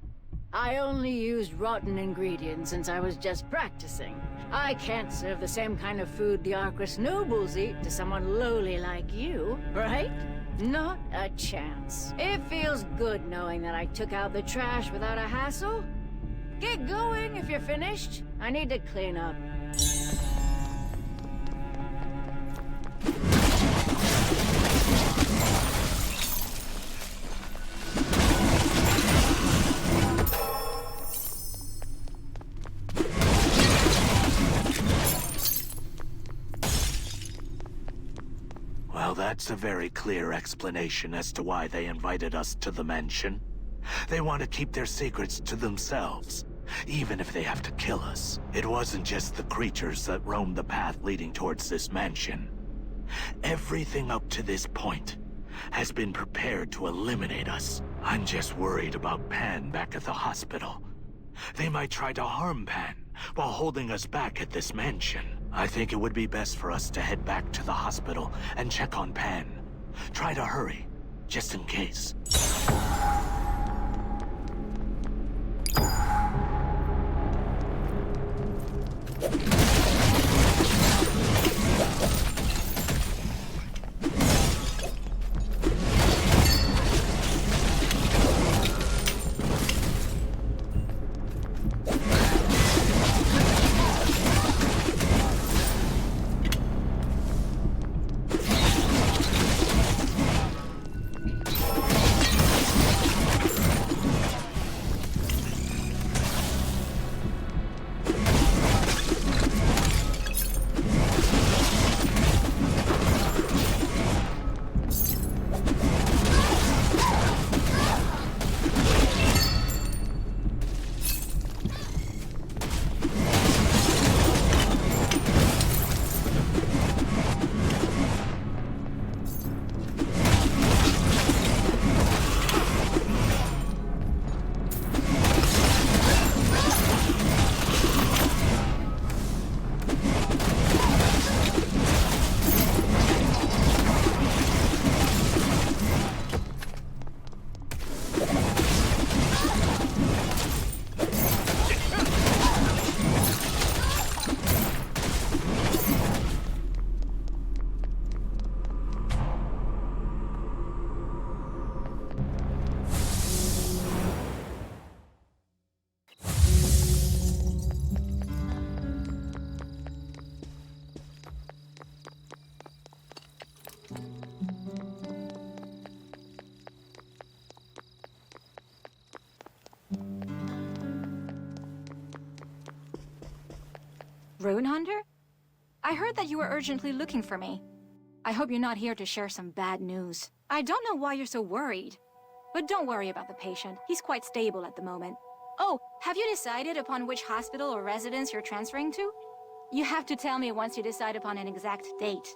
I only used rotten ingredients since I was just practicing. I can't serve the same kind of food the Arcris nobles eat to someone lowly like you, right? Not a chance. It feels good knowing that I took out the trash without a hassle. Get going if you're finished. I need to clean up. Well, that's a very clear explanation as to why they invited us to the mansion. They want to keep their secrets to themselves, even if they have to kill us. It wasn't just the creatures that roamed the path leading towards this mansion. Everything up to this point has been prepared to eliminate us. I'm just worried about Pan back at the hospital. They might try to harm Pan while holding us back at this mansion. I think it would be best for us to head back to the hospital and check on Pan. Try to hurry, just in case. Rune Hunter? I heard that you were urgently looking for me. I hope you're not here to share some bad news. I don't know why you're so worried. But don't worry about the patient. He's quite stable at the moment. Oh, have you decided upon which hospital or residence you're transferring to? You have to tell me once you decide upon an exact date.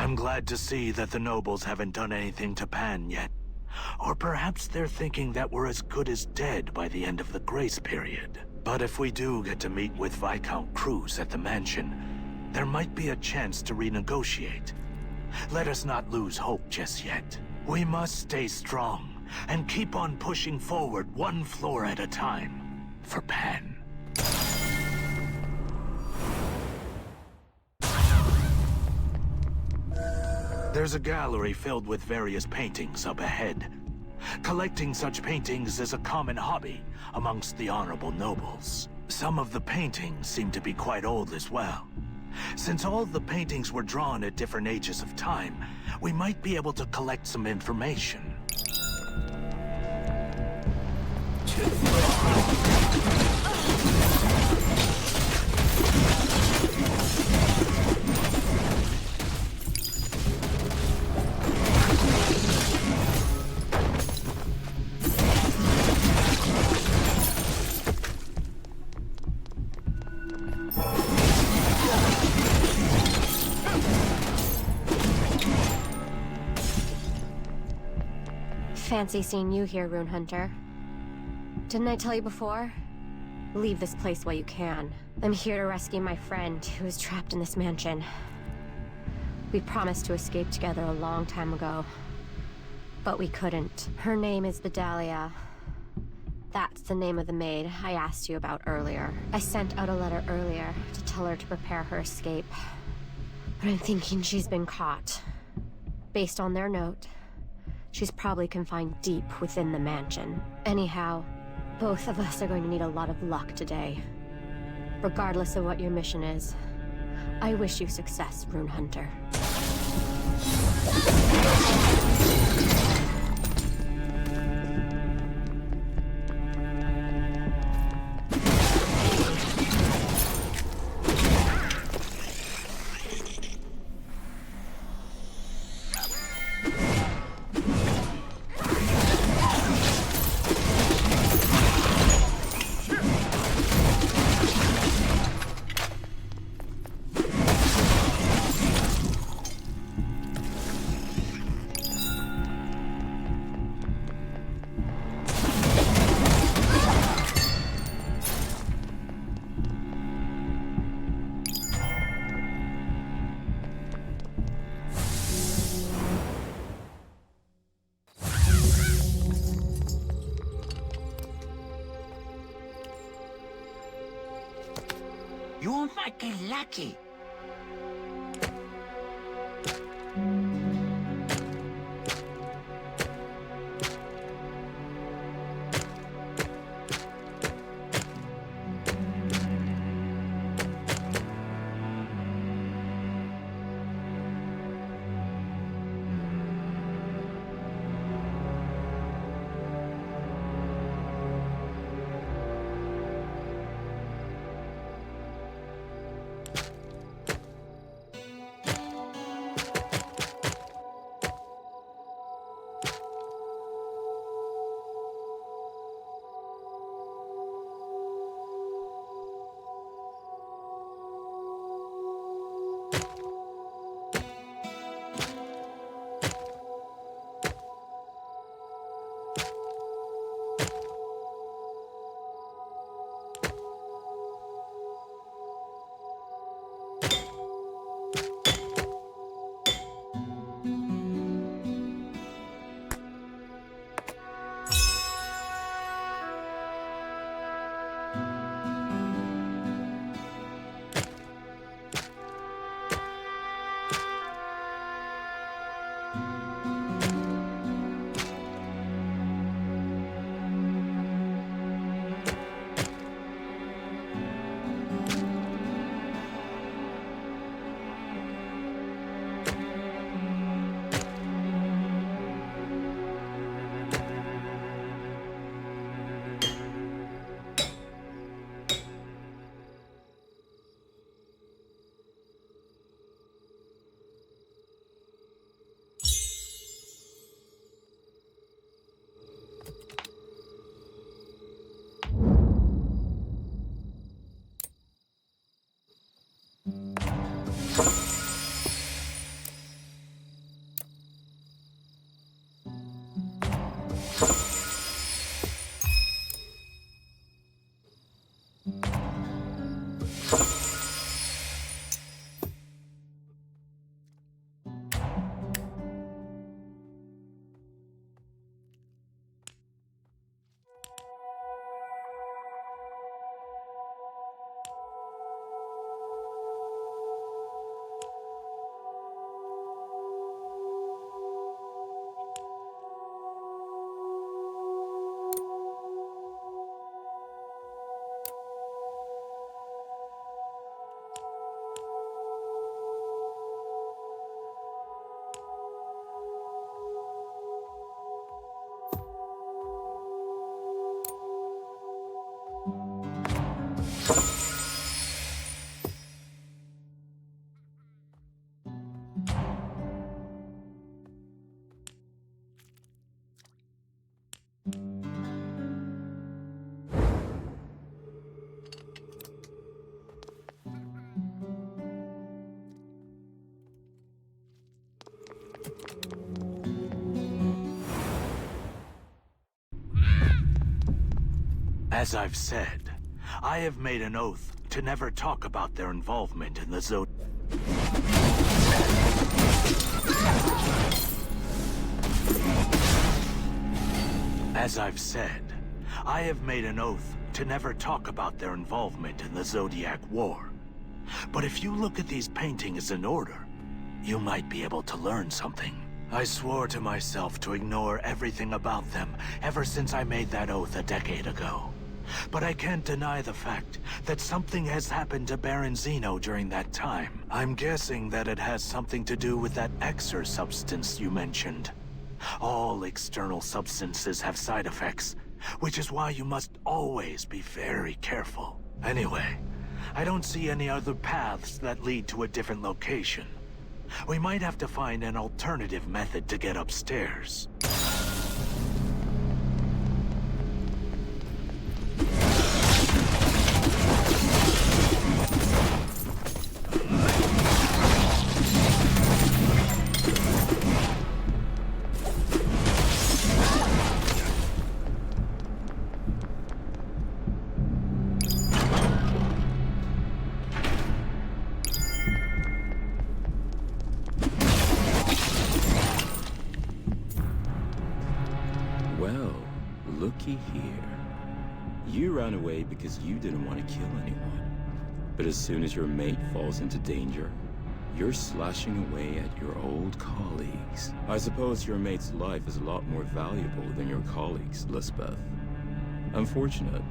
I'm glad to see that the nobles haven't done anything to Pan yet. Or perhaps they're thinking that we're as good as dead by the end of the grace period. But if we do get to meet with Viscount Cruz at the mansion, there might be a chance to renegotiate. Let us not lose hope just yet. We must stay strong and keep on pushing forward one floor at a time for Pan. There's a gallery filled with various paintings up ahead. Collecting such paintings is a common hobby amongst the honorable nobles. Some of the paintings seem to be quite old as well. Since all the paintings were drawn at different ages of time, we might be able to collect some information. Fancy seeing you here, Rune Hunter. Didn't I tell you before? Leave this place while you can. I'm here to rescue my friend, who is trapped in this mansion. We promised to escape together a long time ago, but we couldn't. Her name is Vidalia. That's the name of the maid I asked you about earlier. I sent out a letter earlier to tell her to prepare her escape, but I'm thinking she's been caught. Based on their note, she's probably confined deep within the mansion. Anyhow, both of us are going to need a lot of luck today. Regardless of what your mission is, I wish you success, Rune Hunter. You might be lucky. As I've said, I have made an oath to never talk about their involvement in the Zod... As I've said, I have made an oath to never talk about their involvement in the Zodiac War. But if you look at these paintings in order, you might be able to learn something. I swore to myself to ignore everything about them ever since I made that oath a decade ago. but I can't deny the fact that something has happened to Baron Zeno during that time. I'm guessing that it has something to do with that Exer substance you mentioned. All external substances have side effects, which is why you must always be very careful. Anyway, I don't see any other paths that lead to a different location. We might have to find an alternative method to get upstairs. Well, looky here. You ran away because you didn't want to kill anyone. But as soon as your mate falls into danger, you're slashing away at your old colleagues. I suppose your mate's life is a lot more valuable than your colleagues, Lisbeth. Unfortunate.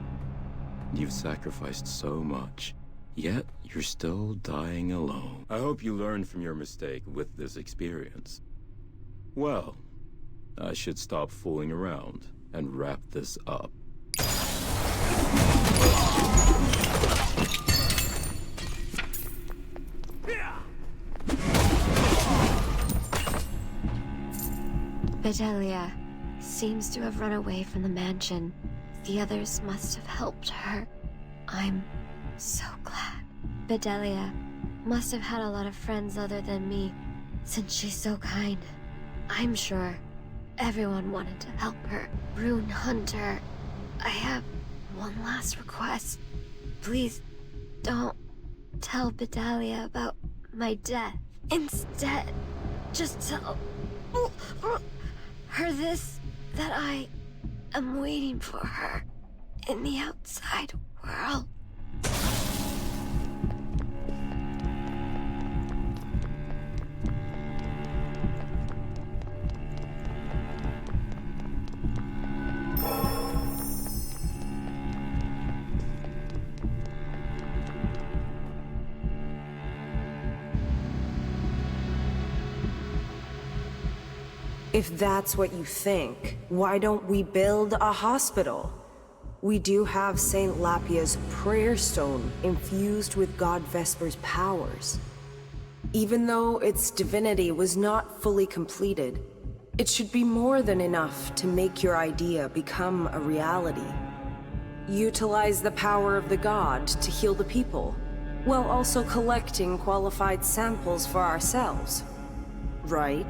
You've sacrificed so much, yet you're still dying alone. I hope you learned from your mistake with this experience. Well, I should stop fooling around and wrap this up. Bedelia seems to have run away from the mansion. The others must have helped her. I'm so glad. Bedelia must have had a lot of friends other than me, since she's so kind. I'm sure everyone wanted to help her. Rune Hunter, I have one last request. Please don't tell Bedelia about my death. Instead, just tell her this, that I am waiting for her in the outside world. If that's what you think, why don't we build a hospital? We do have Saint Lapia's prayer stone infused with God Vesper's powers. Even though its divinity was not fully completed, it should be more than enough to make your idea become a reality. Utilize the power of the god to heal the people, while also collecting qualified samples for ourselves. Right?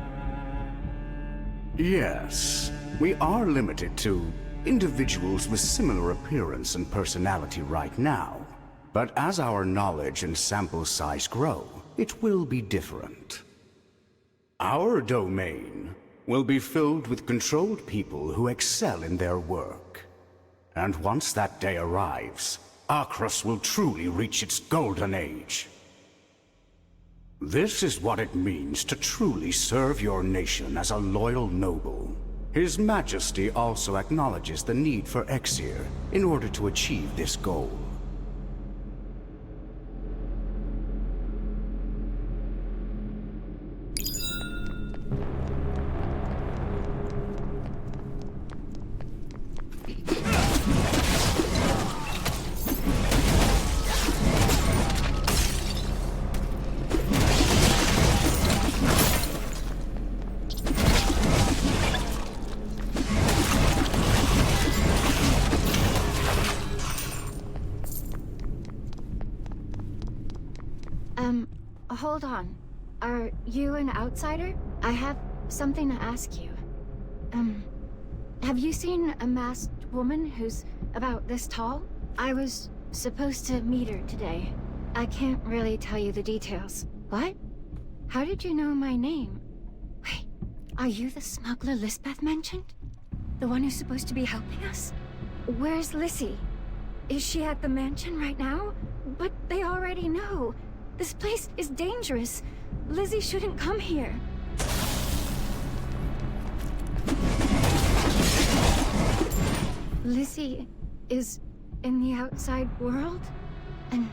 Yes, we are limited to individuals with similar appearance and personality right now. But as our knowledge and sample size grow, it will be different. Our domain will be filled with controlled people who excel in their work. And once that day arrives, Archrus will truly reach its golden age. This is what it means to truly serve your nation as a loyal noble. His Majesty also acknowledges the need for Exir in order to achieve this goal. Hold on. Are you an outsider? I have something to ask you. Have you seen a masked woman who's about this tall? I was supposed to meet her today. I can't really tell you the details. What? How did you know my name? Wait, are you the smuggler Lisbeth mentioned? The one who's supposed to be helping us? Where's Lissy? Is she at the mansion right now? But they already know. This place is dangerous. Lizzie shouldn't come here. Lizzie is in the outside world? And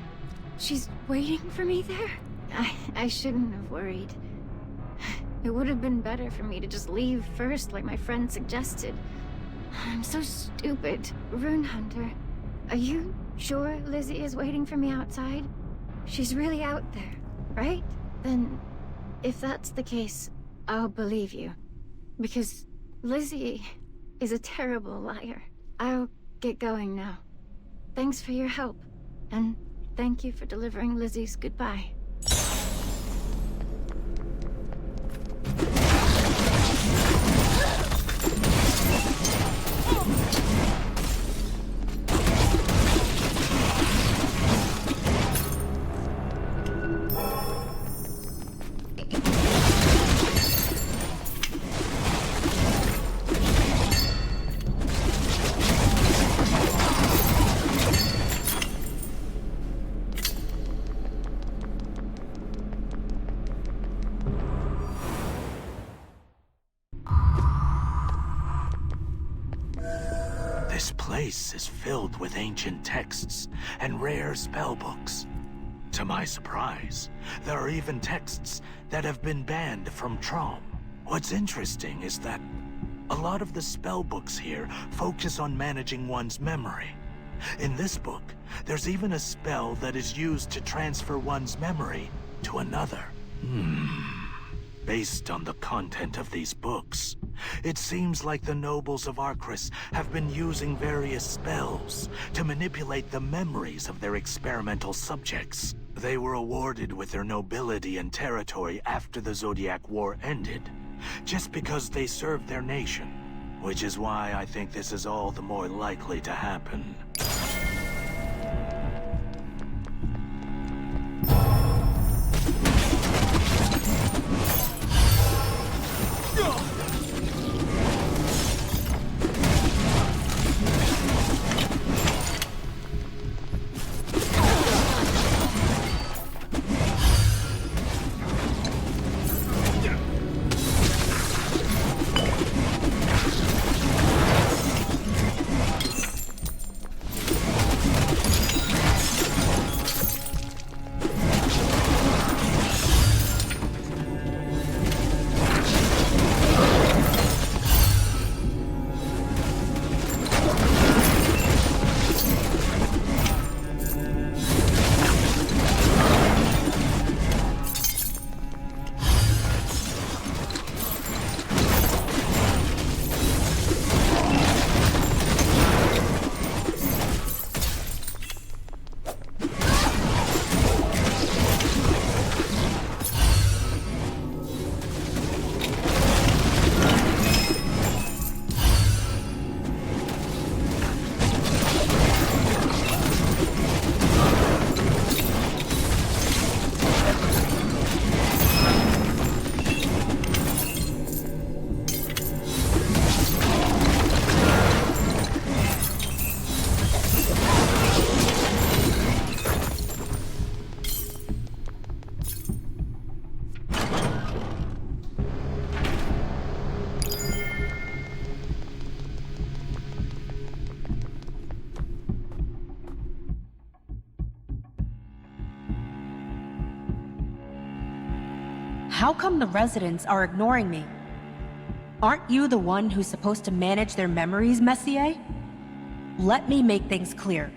she's waiting for me there? I shouldn't have worried. It would have been better for me to just leave first, like my friend suggested. I'm so stupid. Rune Hunter, are you sure Lizzie is waiting for me outside? She's really out there, right? Then, if that's the case, I'll believe you. Because Lizzie is a terrible liar. I'll get going now. Thanks for your help, and thank you for delivering Lizzie's goodbye. This place is filled with ancient texts and rare spellbooks. To my surprise, there are even texts that have been banned from Trom. What's interesting is that a lot of the spellbooks here focus on managing one's memory. In this book, there's even a spell that is used to transfer one's memory to another. Based on the content of these books, it seems like the nobles of Arcris have been using various spells to manipulate the memories of their experimental subjects. They were awarded with their nobility and territory after the Zodiac War ended, just because they served their nation, which is why I think this is all the more likely to happen. How come the residents are ignoring me? Aren't you the one who's supposed to manage their memories, Messier? Let me make things clear.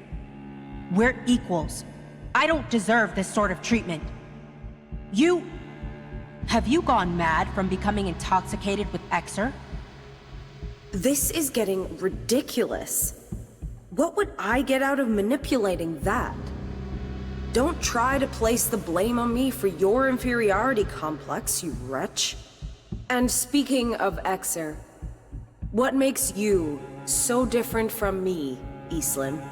We're equals. I don't deserve this sort of treatment. Have you gone mad from becoming intoxicated with Exer? This is getting ridiculous. What would I get out of manipulating that? Don't try to place the blame on me for your inferiority complex, you wretch. And speaking of Exer, what makes you so different from me, Eastland?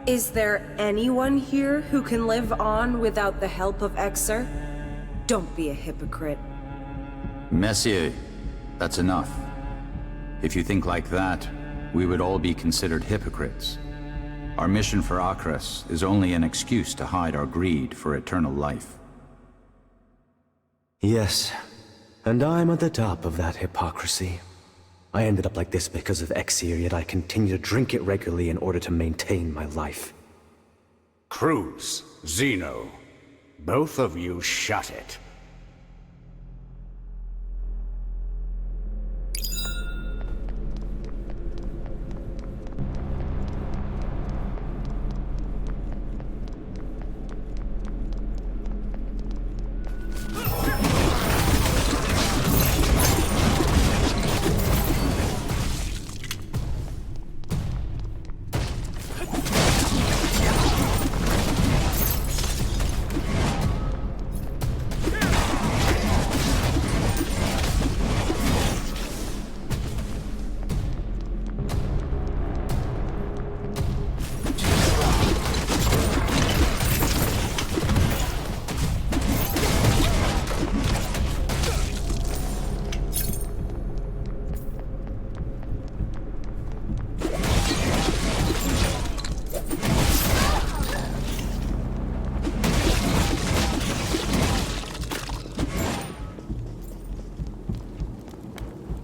Is there anyone here who can live on without the help of Exer? Don't be a hypocrite. Messier, that's enough. If you think like that, we would all be considered hypocrites. Our mission for Arcris is only an excuse to hide our greed for eternal life. Yes, and I'm at the top of that hypocrisy. I ended up like this because of Exir, yet I continue to drink it regularly in order to maintain my life. Cruz, Zeno, both of you shut it.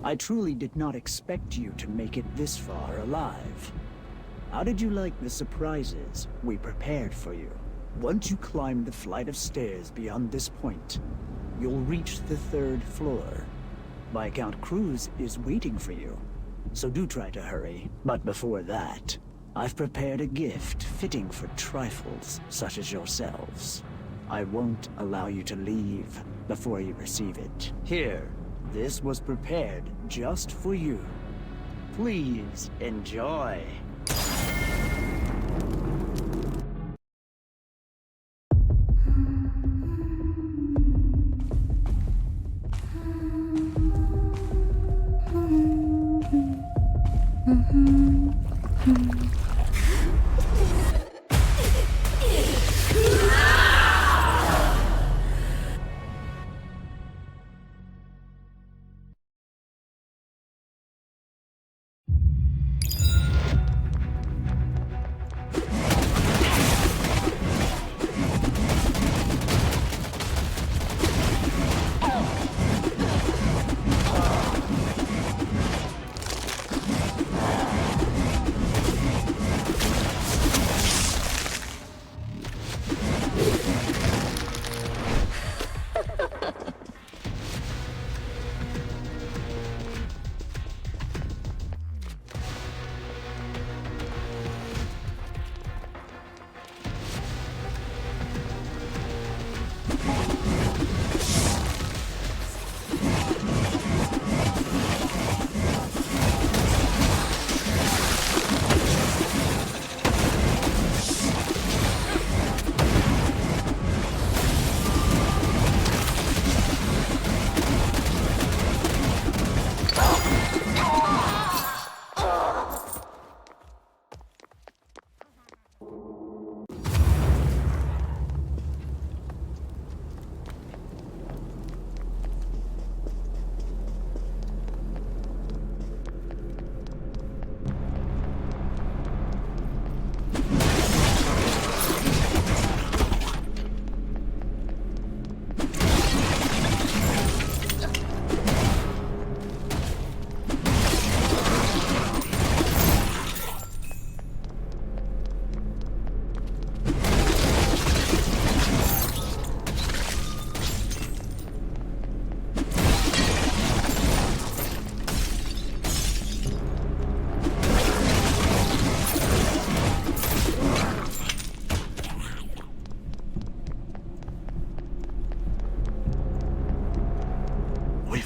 I truly did not expect you to make it this far alive. How did you like the surprises we prepared for you? Once you climb the flight of stairs beyond this point, you'll reach the 3rd floor. Viscount Cruz is waiting for you, so do try to hurry. But before that, I've prepared a gift fitting for trifles such as yourselves. I won't allow you to leave before you receive it. Here, this was prepared just for you. Please enjoy.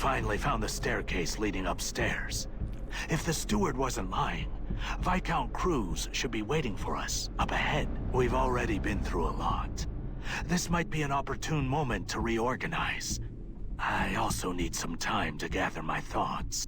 Finally found the staircase leading upstairs. If the steward wasn't lying, Viscount Cruz should be waiting for us up ahead. We've already been through a lot. This might be an opportune moment to reorganize. I also need some time to gather my thoughts.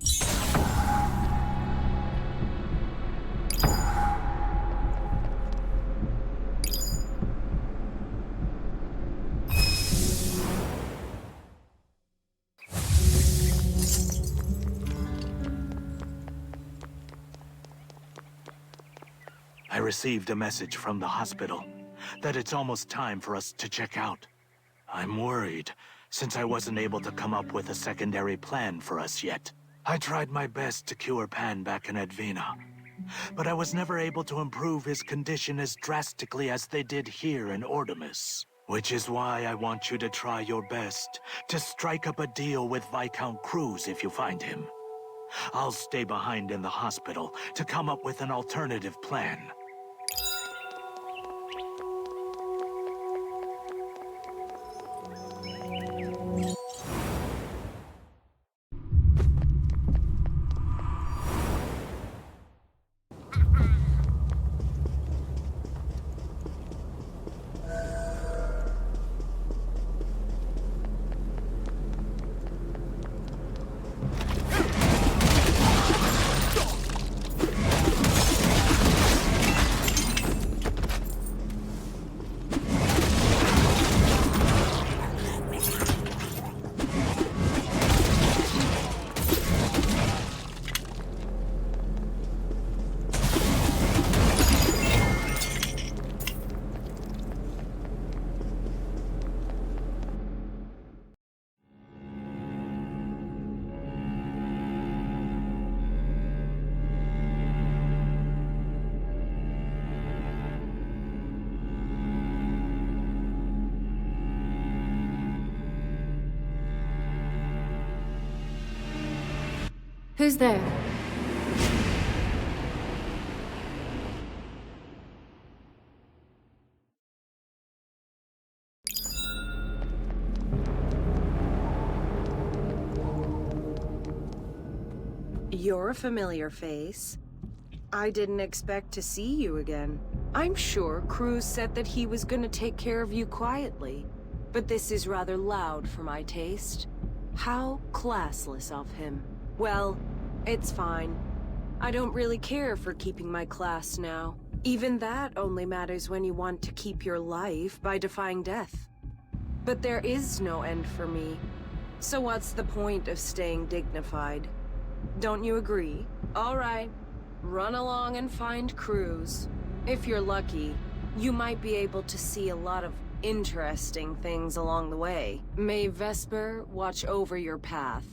I received a message from the hospital that it's almost time for us to check out. I'm worried, since I wasn't able to come up with a secondary plan for us yet. I tried my best to cure Pan back in Advena, but I was never able to improve his condition as drastically as they did here in Ordemus. Which is why I want you to try your best to strike up a deal with Viscount Cruz if you find him. I'll stay behind in the hospital to come up with an alternative plan. Who's there? You're a familiar face. I didn't expect to see you again. I'm sure Cruz said that he was gonna take care of you quietly, but this is rather loud for my taste. How classless of him. Well, it's fine. I don't really care for keeping my class now. Even that only matters when you want to keep your life by defying death. But there is no end for me. So what's the point of staying dignified? Don't you agree? All right. Run along and find Cruz. If you're lucky, you might be able to see a lot of interesting things along the way. May Vesper watch over your path.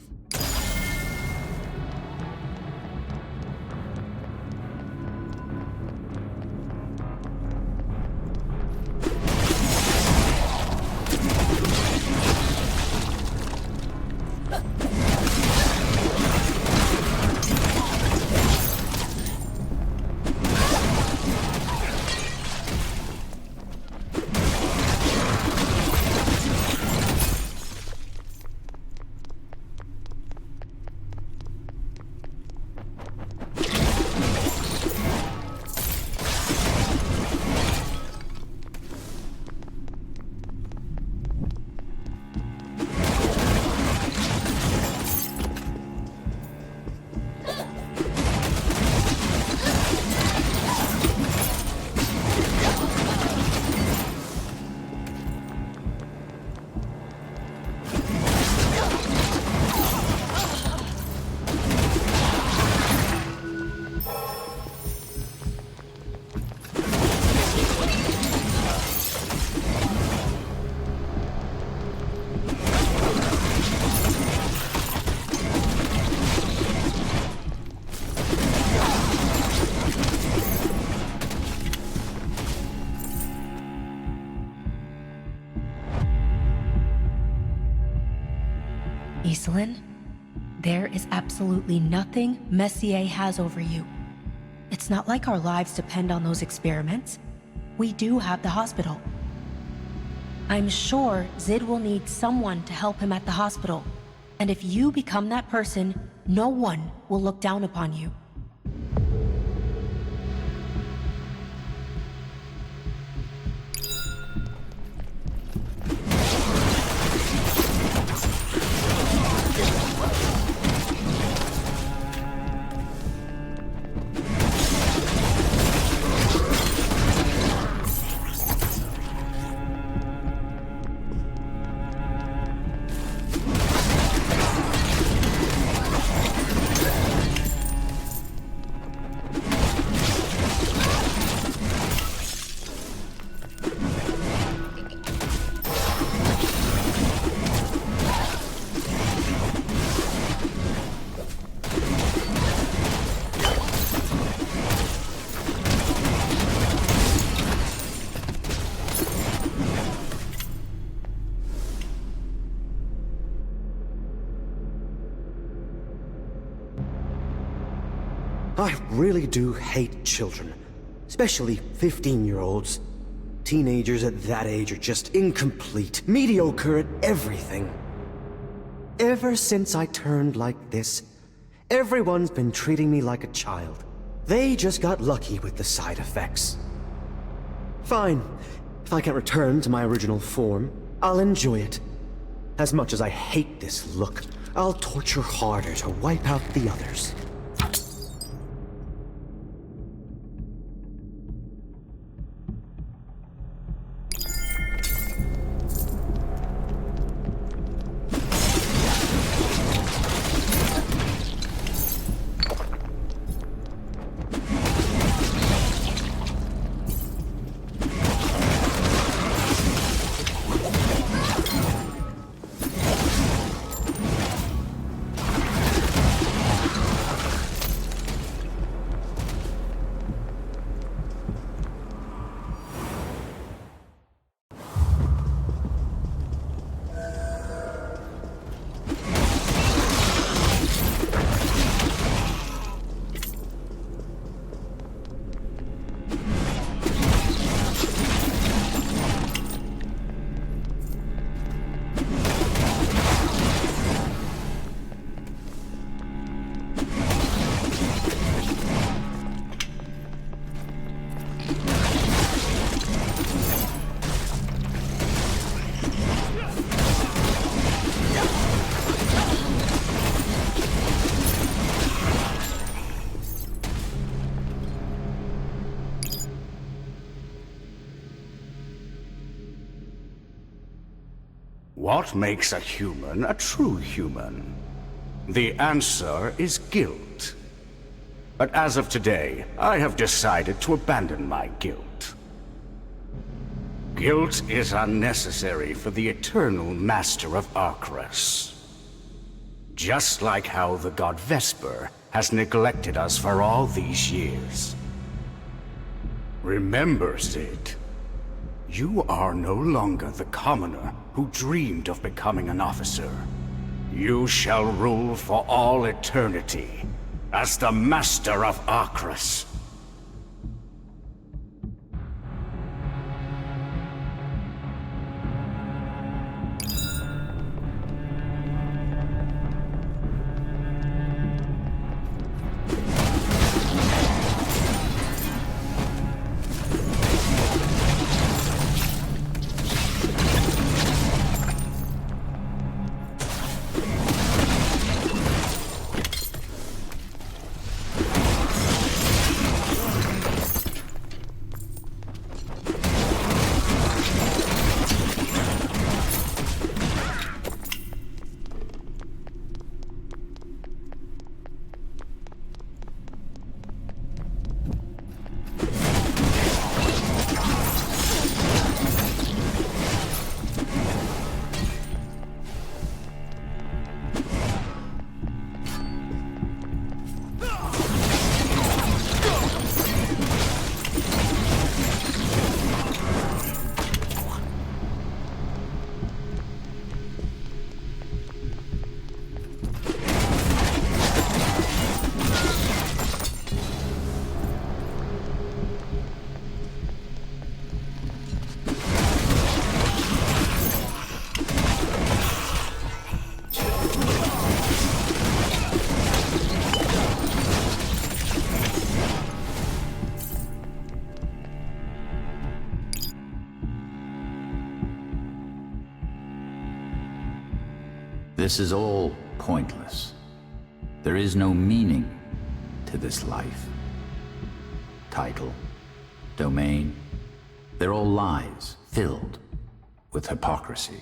Iselin, there is absolutely nothing Messier has over you. It's not like our lives depend on those experiments. We do have the hospital. I'm sure Zid will need someone to help him at the hospital. And if you become that person, no one will look down upon you. I really do hate children. Especially 15-year-olds. Teenagers at that age are just incomplete, mediocre at everything. Ever since I turned like this, everyone's been treating me like a child. They just got lucky with the side effects. Fine. If I can return to my original form, I'll enjoy it. As much as I hate this look, I'll torture harder to wipe out the others. What makes a human a true human? The answer is guilt. But as of today, I have decided to abandon my guilt. Guilt is unnecessary for the eternal master of Arcrus. Just like how the god Vesper has neglected us for all these years. Remember, Sid, you are no longer the commoner who dreamed of becoming an officer. You shall rule for all eternity as the master of Arcrus. This is all pointless. There is no meaning to this life. Title, domain, they're all lies filled with hypocrisy.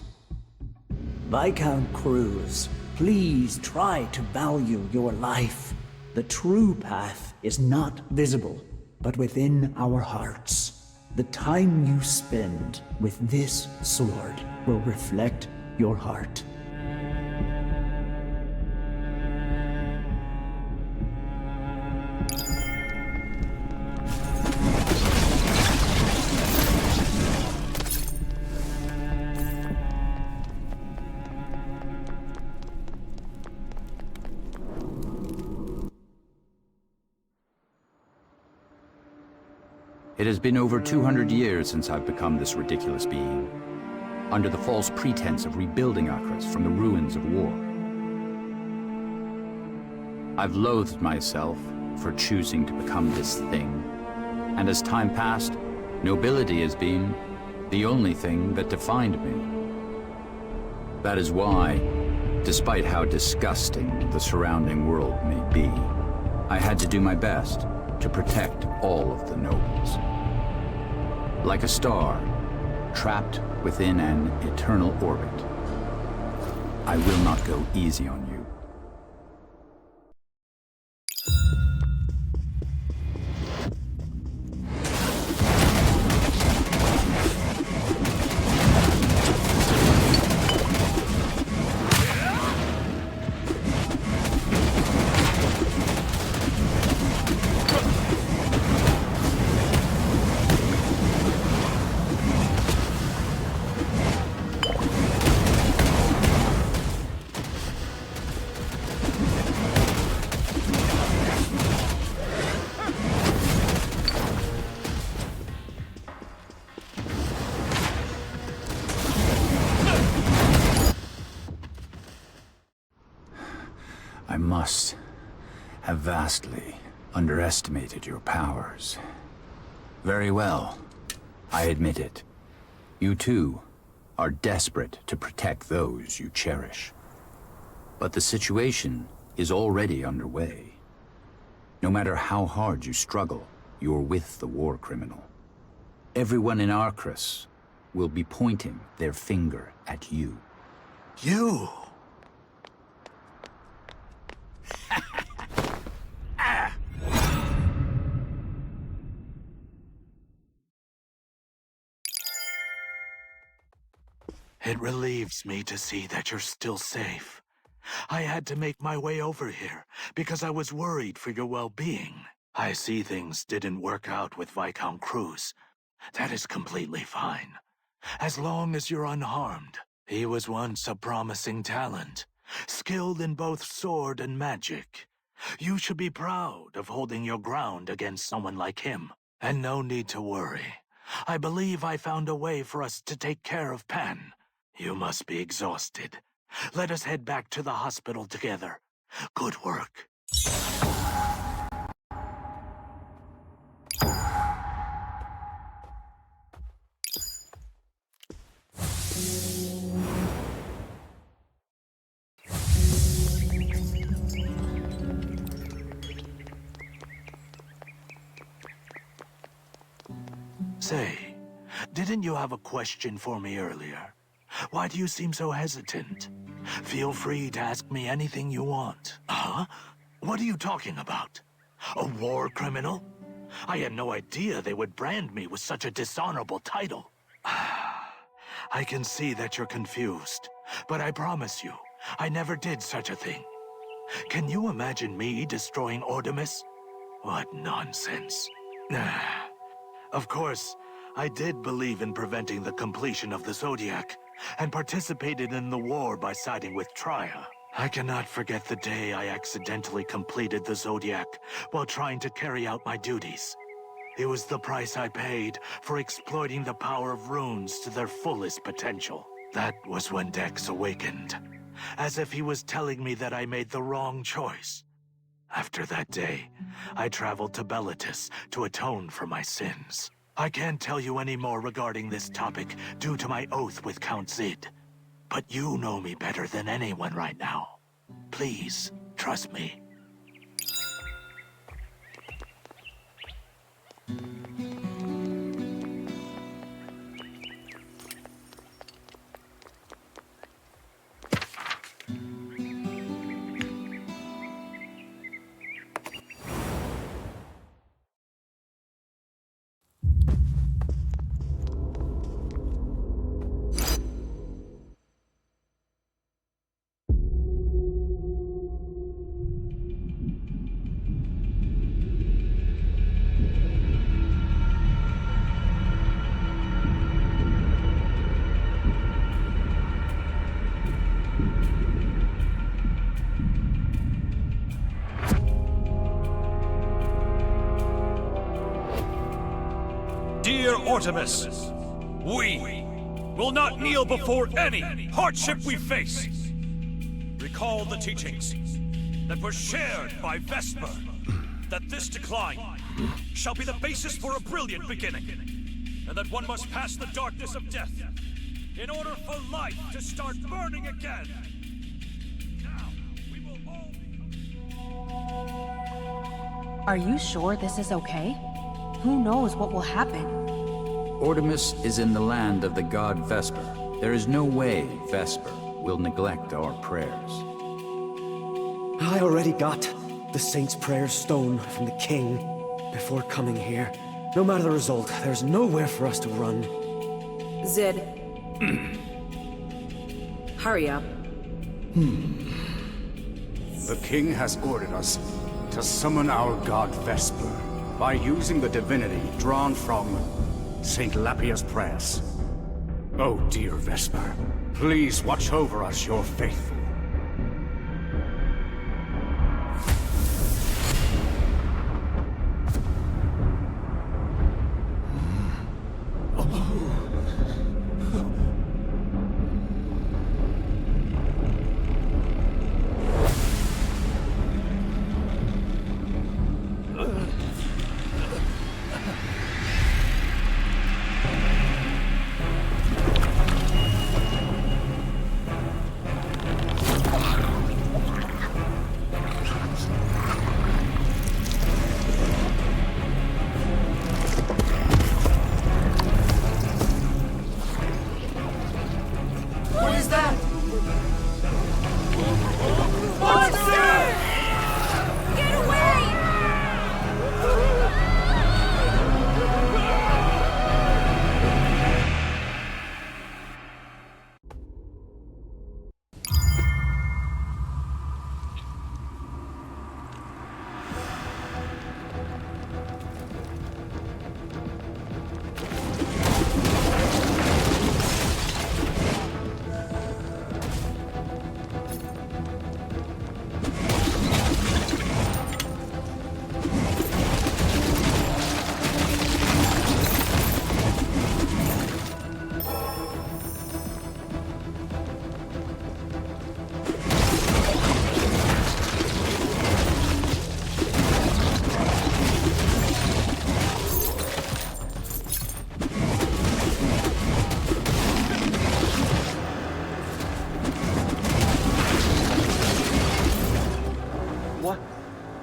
Viscount Cruz, please try to value your life. The true path is not visible, but within our hearts. The time you spend with this sword will reflect your heart. It has been over 200 years since I've become this ridiculous being, under the false pretense of rebuilding Akras from the ruins of war. I've loathed myself for choosing to become this thing, and as time passed, nobility has been the only thing that defined me. That is why, despite how disgusting the surrounding world may be, I had to do my best to protect all of the nobles. Like a star, trapped within an eternal orbit, I will not go easy on you. I must have vastly underestimated your powers. Very well, I admit it. You too are desperate to protect those you cherish. But the situation is already underway. No matter how hard you struggle, you're with the war criminal. Everyone in Akras will be pointing their finger at you. You! It relieves me to see that you're still safe. I had to make my way over here because I was worried for your well-being. I see things didn't work out with Viscount Cruz. That is completely fine, as long as you're unharmed. He was once a promising talent, skilled in both sword and magic. You should be proud of holding your ground against someone like him. And no need to worry. I believe I found a way for us to take care of Pan. You must be exhausted. Let us head back to the hospital together. Good work. Say, didn't you have a question for me earlier? Why do you seem so hesitant? Feel free to ask me anything you want. Huh? What are you talking about? A war criminal? I had no idea they would brand me with such a dishonorable title. I can see that you're confused, but I promise you, I never did such a thing. Can you imagine me destroying Ordemis? What nonsense. Of course, I did believe in preventing the completion of the Zodiac, and participated in the war by siding with Traya. I cannot forget the day I accidentally completed the Zodiac while trying to carry out my duties. It was the price I paid for exploiting the power of runes to their fullest potential. That was when Dex awakened, as if he was telling me that I made the wrong choice. After that day, I traveled to Bellatus to atone for my sins. I can't tell you any more regarding this topic due to my oath with Count Zid. But you know me better than anyone right now. Please, trust me. Artemis. We will not kneel before any hardship we face. Recall the teachings that were shared by Vesper, that this decline shall be the basis for a brilliant beginning, and that one must pass the darkness of death in order for life to start burning again. Now, we will all Are you sure this is okay? Who knows what will happen? Artemis is in the land of the god Vesper. There is no way Vesper will neglect our prayers. I already got the Saint's Prayer Stone from the King before coming here. No matter the result, there's nowhere for us to run. Zed. Hurry up. The king has ordered us to summon our god Vesper by using the divinity drawn from St. Lapia's prayers. Oh dear Vesper, please watch over us, your faithful.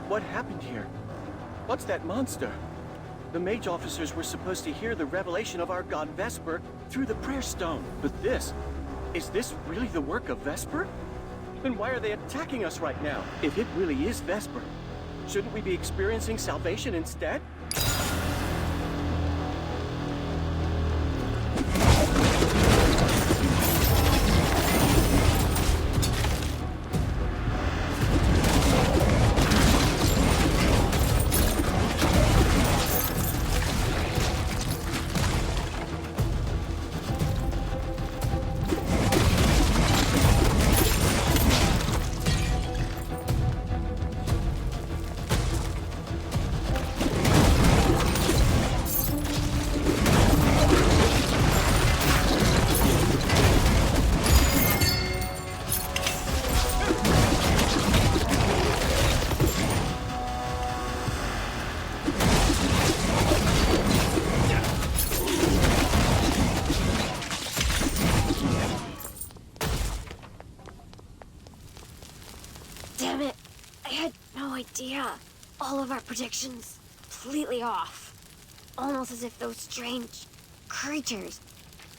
What happened here? What's that monster? The mage officers were supposed to hear the revelation of our god Vesper through the prayer stone. But is this really the work of Vesper? Then why are they attacking us right now? If it really is Vesper, shouldn't we be experiencing salvation instead? All of our predictions completely off. Almost as if those strange creatures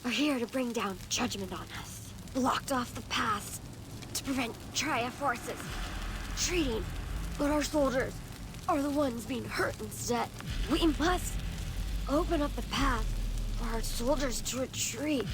are here to bring down judgment on us. Blocked off the paths to prevent Triad forces treating, but our soldiers are the ones being hurt instead. We must open up the path for our soldiers to retreat.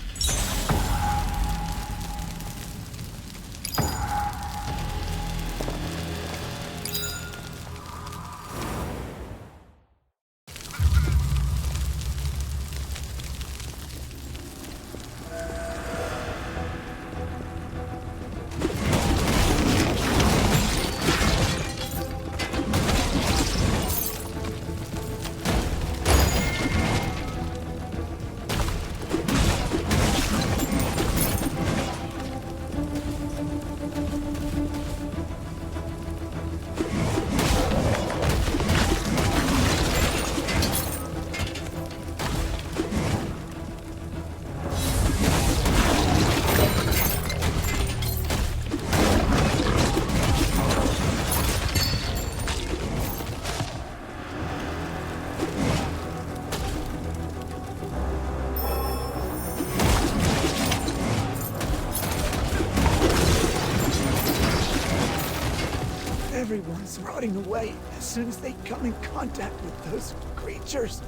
Everyone's rotting away as soon as they come in contact with those creatures.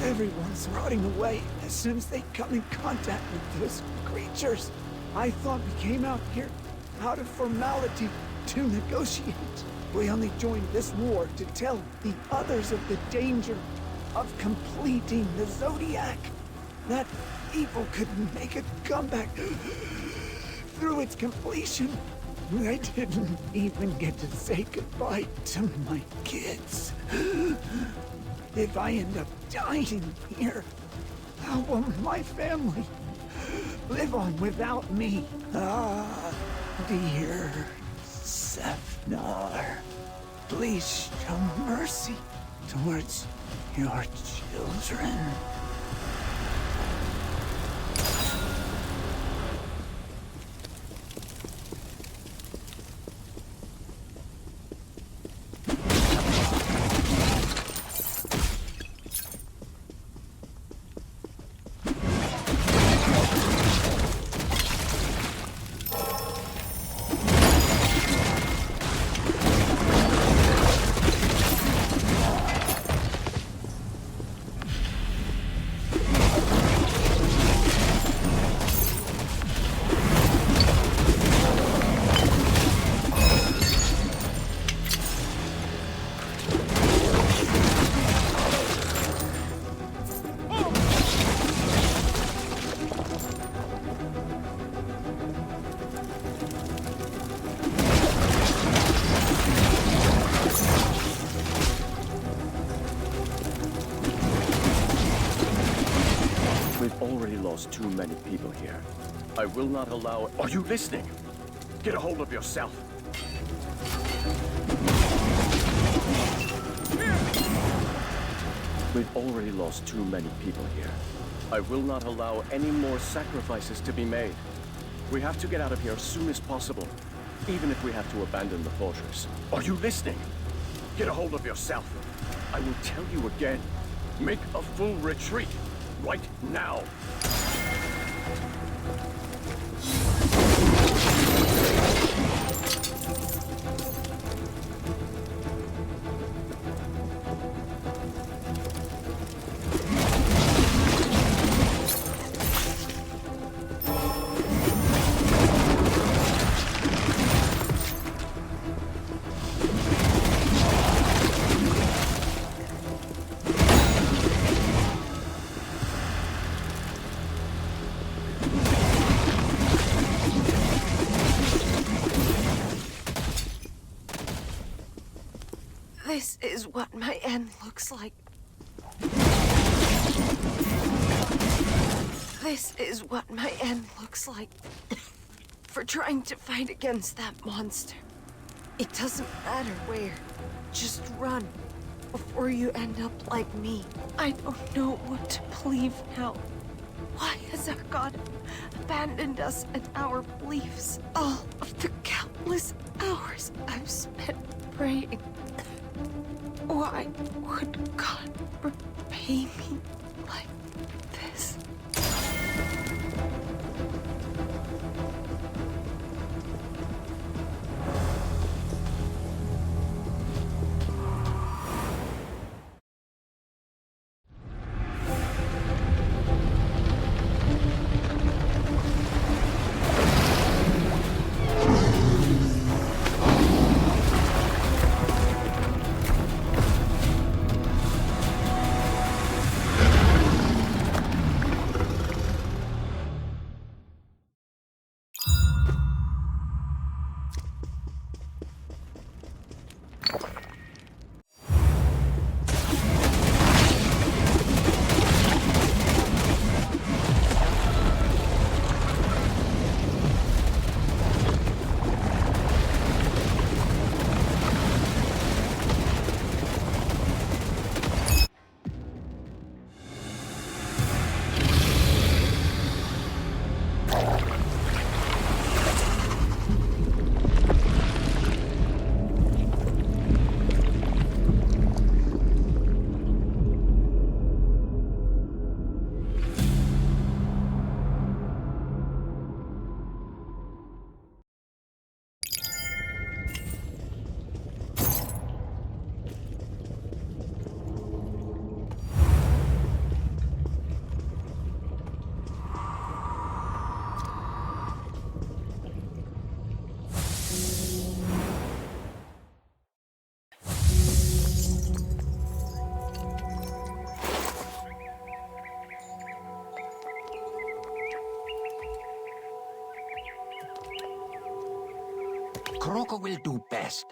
Everyone's rotting away as soon as they come in contact with those creatures. I thought we came out here out of formality to negotiate. We only joined this war to tell the others of the danger of completing the Zodiac. That evil could make a comeback through its completion. I didn't even get to say goodbye to my kids. If I end up dying here, how will my family live on without me? Ah, dear Sefnar, please show mercy towards your children. Too many people here. I will not allow... Are you listening? Get a hold of yourself. We've already lost too many people here. I will not allow any more sacrifices to be made. We have to get out of here as soon as possible, even if we have to abandon the fortress. Are you listening? Get a hold of yourself. I will tell you again. Make a full retreat. Right now. This is what my end looks like. This is what my end looks like. For trying to fight against that monster. It doesn't matter where. Just run. Before you end up like me. I don't know what to believe now. Why has our God abandoned us and our beliefs? All of the countless hours I've spent praying. Why would God repay me like this? Kroko will do best.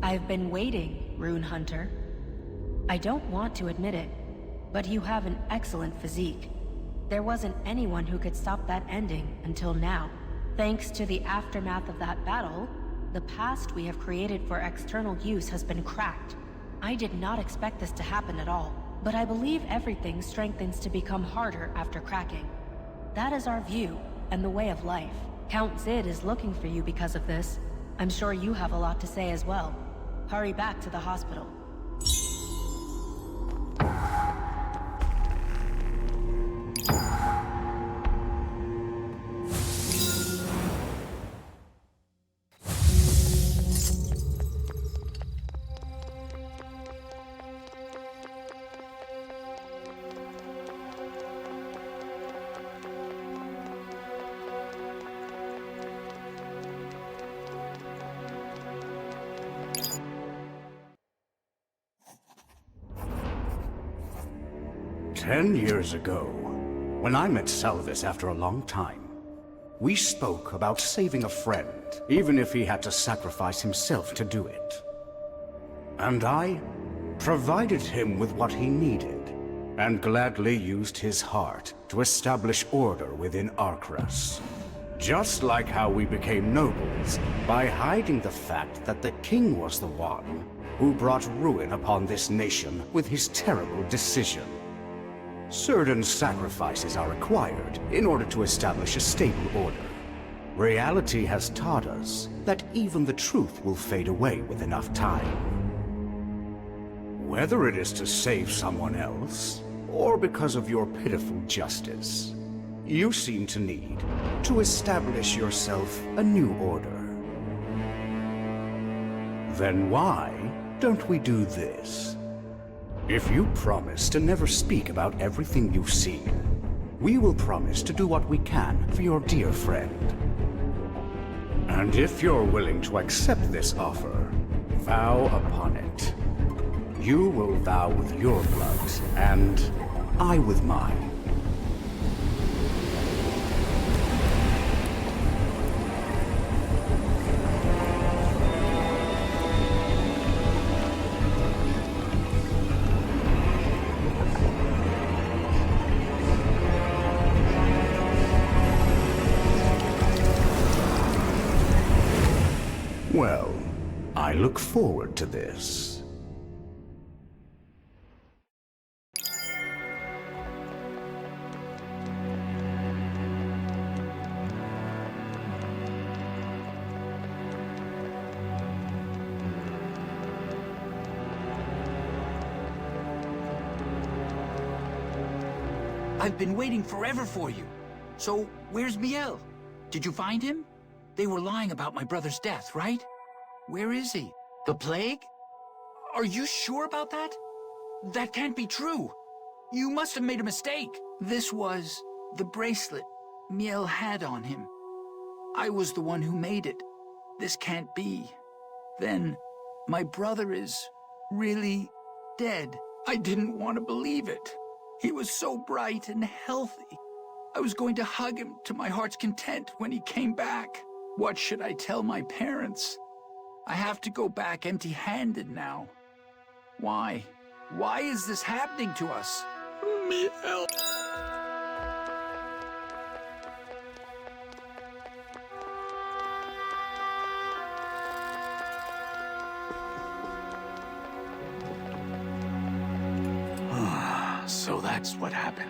I've been waiting, Rune Hunter. I don't want to admit it, but you have an excellent physique. There wasn't anyone who could stop that ending until now. Thanks to the aftermath of that battle, the past we have created for external use has been cracked. I did not expect this to happen at all, but I believe everything strengthens to become harder after cracking. That is our view, and the way of life. Count Zid is looking for you because of this. I'm sure you have a lot to say as well. Hurry back to the hospital. 10 years ago, when I met Salvis after a long time, we spoke about saving a friend, even if he had to sacrifice himself to do it. And I provided him with what he needed, and gladly used his heart to establish order within Arcras. Just like how we became nobles, by hiding the fact that the king was the one who brought ruin upon this nation with his terrible decision. Certain sacrifices are required in order to establish a stable order. Reality has taught us that even the truth will fade away with enough time. Whether it is to save someone else, or because of your pitiful justice, you seem to need to establish yourself a new order. Then why don't we do this? If you promise to never speak about everything you've seen, we will promise to do what we can for your dear friend. And if you're willing to accept this offer, vow upon it. You will vow with your blood, and I with mine. Well, I look forward to this. I've been waiting forever for you. So, where's Miel? Did you find him? They were lying about my brother's death, right? Where is he? The plague? Are you sure about that? That can't be true. You must have made a mistake. This was the bracelet Miel had on him. I was the one who made it. This can't be. Then, my brother is really dead. I didn't want to believe it. He was so bright and healthy. I was going to hug him to my heart's content when he came back. What should I tell my parents? I have to go back empty-handed now. Why? Why is this happening to us? Miel. So that's what happened.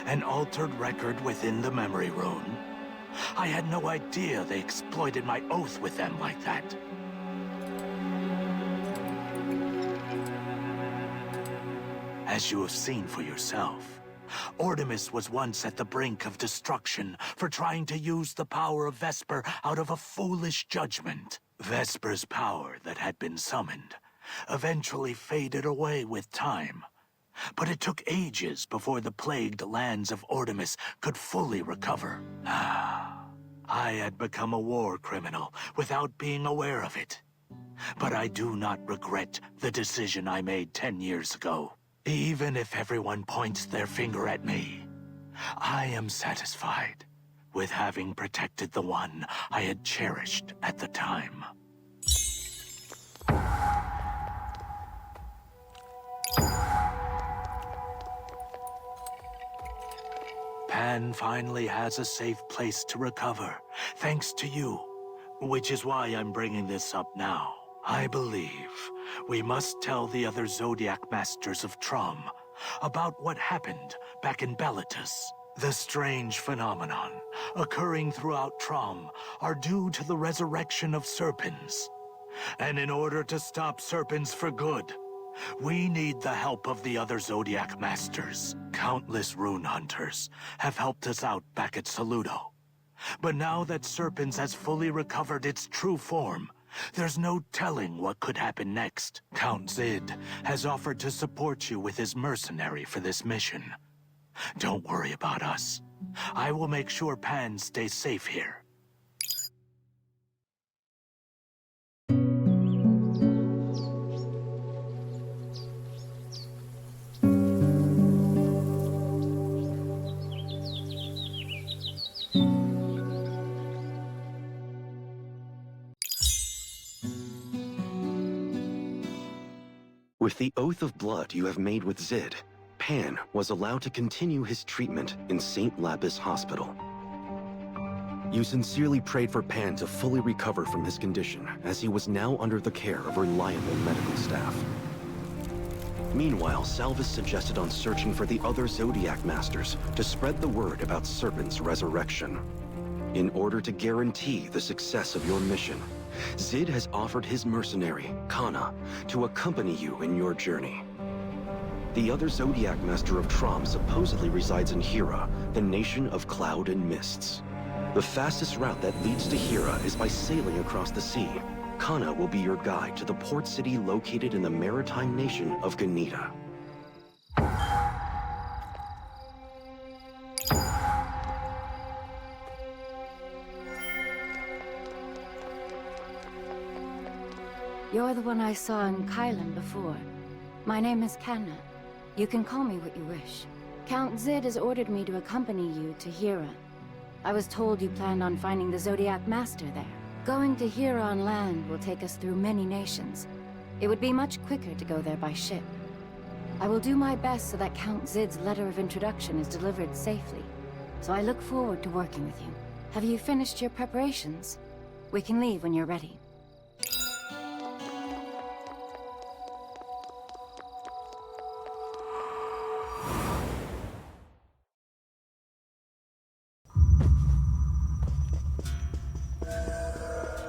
An altered record within the memory rune? I had no idea they exploited my oath with them like that. As you have seen for yourself, Artemis was once at the brink of destruction for trying to use the power of Vesper out of a foolish judgment. Vesper's power that had been summoned eventually faded away with time. But it took ages before the plagued lands of Artemis could fully recover. I had become a war criminal without being aware of it. But I do not regret the decision I made 10 years ago. Even if everyone points their finger at me, I am satisfied with having protected the one I had cherished at the time. Pan finally has a safe place to recover, thanks to you, which is why I'm bringing this up now. I believe we must tell the other Zodiac Masters of Trom about what happened back in Bellatus. The strange phenomenon occurring throughout Trom are due to the resurrection of serpents. And in order to stop serpents for good, we need the help of the other Zodiac Masters. Countless rune hunters have helped us out back at Saludo. But now that Serpents has fully recovered its true form, there's no telling what could happen next. Count Zid has offered to support you with his mercenary for this mission. Don't worry about us. I will make sure Pan stays safe here. With the oath of blood you have made with Zid, Pan was allowed to continue his treatment in St. Lapis Hospital. You sincerely prayed for Pan to fully recover from his condition, as he was now under the care of reliable medical staff. Meanwhile, Salvis suggested on searching for the other Zodiac Masters to spread the word about Serpent's resurrection. In order to guarantee the success of your mission, Zid has offered his mercenary, Kana, to accompany you in your journey. The other Zodiac Master of Trom supposedly resides in Hira, the nation of cloud and mists. The fastest route that leads to Hira is by sailing across the sea. Kana will be your guide to the port city located in the maritime nation of Ganita. You're the one I saw in Kylan before. My name is Kanna. You can call me what you wish. Count Zid has ordered me to accompany you to Hira. I was told you planned on finding the Zodiac Master there. Going to Hira on land will take us through many nations. It would be much quicker to go there by ship. I will do my best so that Count Zid's letter of introduction is delivered safely. So I look forward to working with you. Have you finished your preparations? We can leave when you're ready.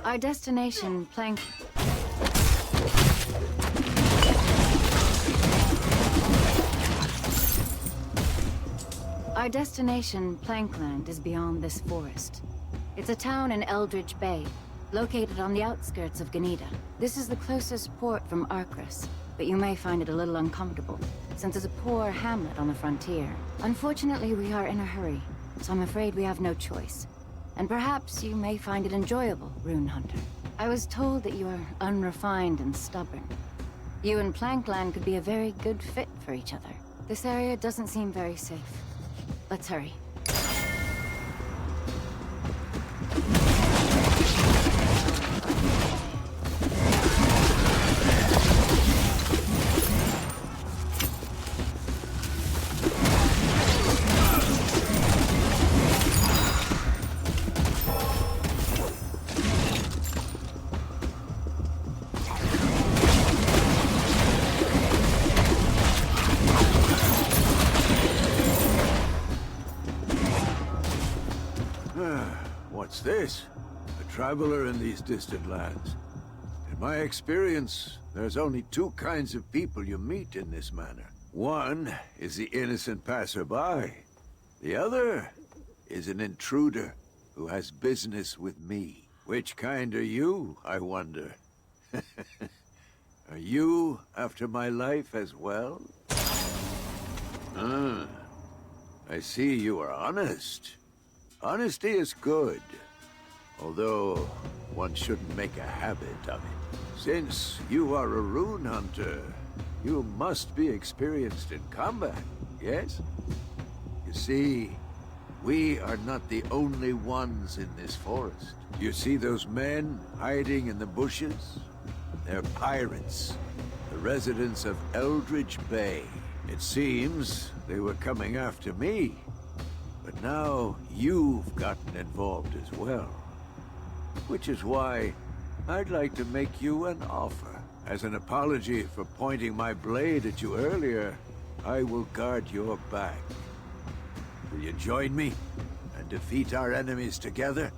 Our destination, Plankland, is beyond this forest. It's a town in Eldridge Bay, located on the outskirts of Ganita. This is the closest port from Arcris, but you may find it a little uncomfortable, since it's a poor hamlet on the frontier. Unfortunately, we are in a hurry, so I'm afraid we have no choice. And perhaps you may find it enjoyable, Rune Hunter. I was told that you are unrefined and stubborn. You and Plankland could be a very good fit for each other. This area doesn't seem very safe. Let's hurry. What's this? A traveler in these distant lands. In my experience, there's only two kinds of people you meet in this manner. One is the innocent passerby. The other is an intruder who has business with me. Which kind are you, I wonder? Are you after my life as well? I see you are honest. Honesty is good, although one shouldn't make a habit of it. Since you are a rune hunter, you must be experienced in combat, yes? You see, we are not the only ones in this forest. You see those men hiding in the bushes? They're pirates, the residents of Eldridge Bay. It seems they were coming after me, but now you've gotten involved as well. Which is why I'd like to make you an offer. As an apology for pointing my blade at you earlier, I will guard your back. Will you join me and defeat our enemies together?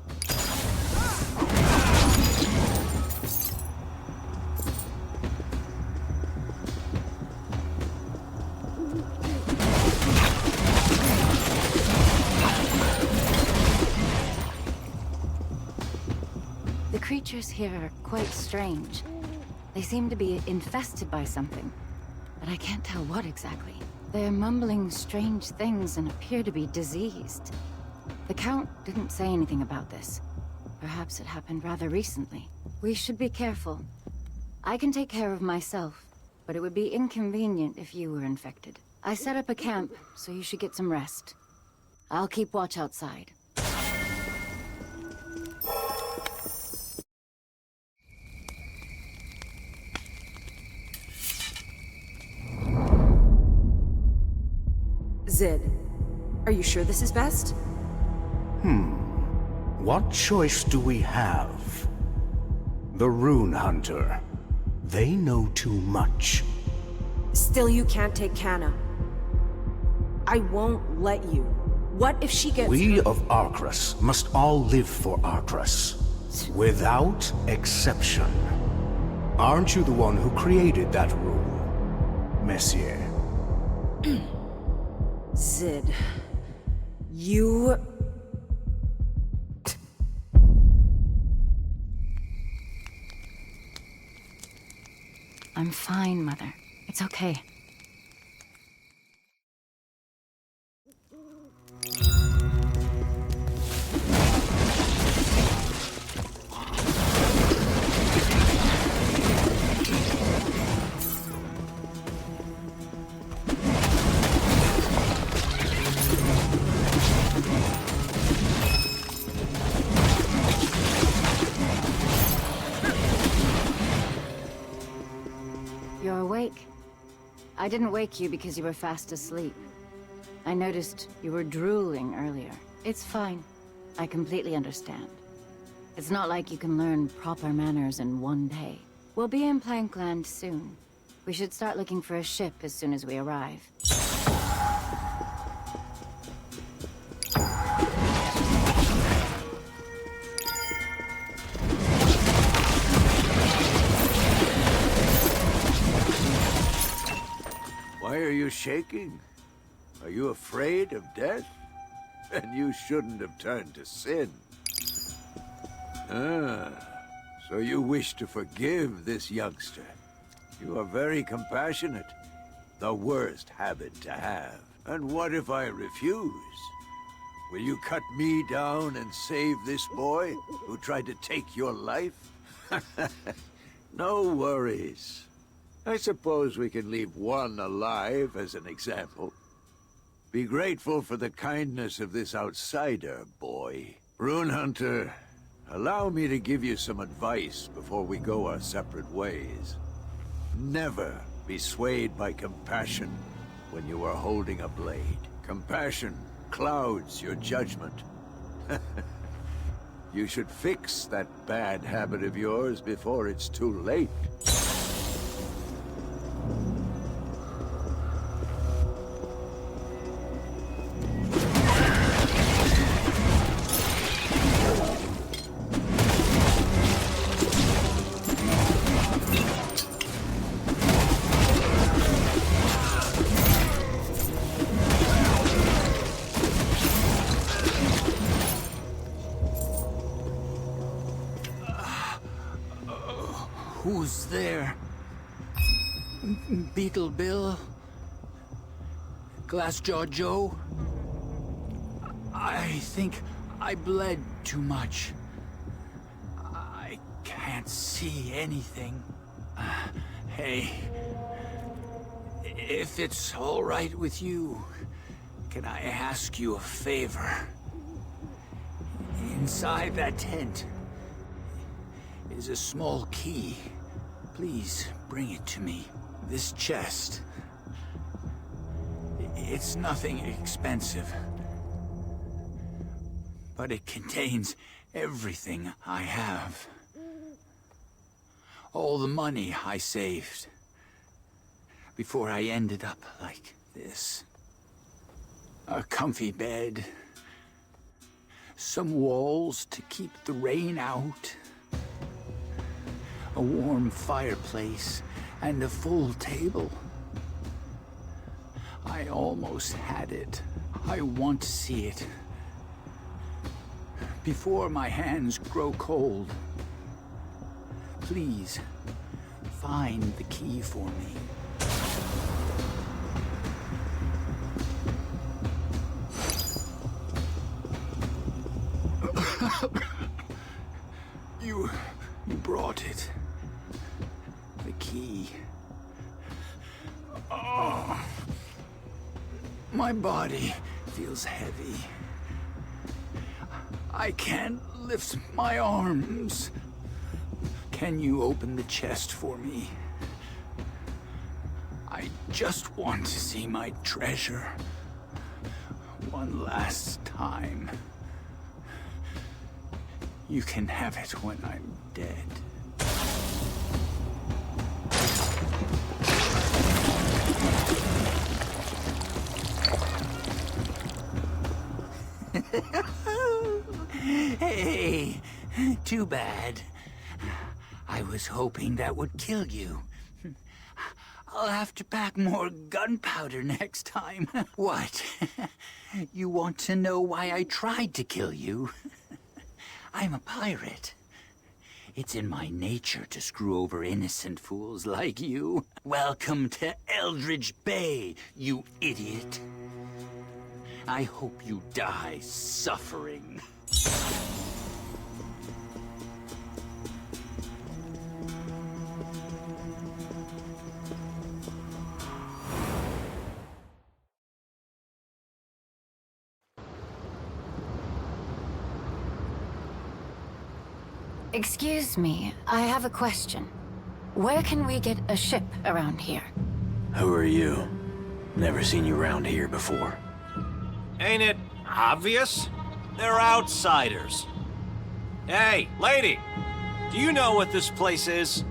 The creatures here are quite strange. They seem to be infested by something, but I can't tell what exactly. They're mumbling strange things and appear to be diseased. The Count didn't say anything about this. Perhaps it happened rather recently. We should be careful. I can take care of myself, but it would be inconvenient if you were infected. I set up a camp, so you should get some rest. I'll keep watch outside. Zid, are you sure this is best? What choice do we have? The Rune Hunter. They know too much. Still, you can't take Canna. I won't let you. What if she gets... We of Arcrus must all live for Arcrus. Without exception. Aren't you the one who created that rule, Messier? Zid... You... I'm fine, Mother. It's okay. You're awake. I didn't wake you because you were fast asleep. I noticed you were drooling earlier. It's fine. I completely understand. It's not like you can learn proper manners in one day. We'll be in Plankland soon. We should start looking for a ship as soon as we arrive. Why are you shaking? Are you afraid of death? Then you shouldn't have turned to sin. So you wish to forgive this youngster. You are very compassionate. The worst habit to have. And what if I refuse? Will you cut me down and save this boy who tried to take your life? No worries. I suppose we can leave one alive as an example. Be grateful for the kindness of this outsider, boy. Rune Hunter, allow me to give you some advice before we go our separate ways. Never be swayed by compassion when you are holding a blade. Compassion clouds your judgment. You should fix that bad habit of yours before it's too late. Who's there? Beetle Bill? Glassjaw Joe? I think I bled too much. I can't see anything. Hey, if it's all right with you, can I ask you a favor? Inside that tent is a small key. Please bring it to me. This chest. It's nothing expensive, but it contains everything I have. All the money I saved before I ended up like this. A comfy bed, some walls to keep the rain out, a warm fireplace, and a full table. I almost had it. I want to see it before my hands grow cold. Please, find the key for me. You brought it. The key. Oh. My body feels heavy. I can't lift my arms. Can you open the chest for me? I just want to see my treasure one last time. You can have it when I'm dead. Hey, too bad. I was hoping that would kill you. I'll have to pack more gunpowder next time. What? You want to know why I tried to kill you? I'm a pirate. It's in my nature to screw over innocent fools like you. Welcome to Eldridge Bay, you idiot. I hope you die suffering. Excuse me, I have a question. Where can we get a ship around here? Who are you? Never seen you around here before. Ain't it obvious? They're outsiders. Hey, lady! Do you know what this place is?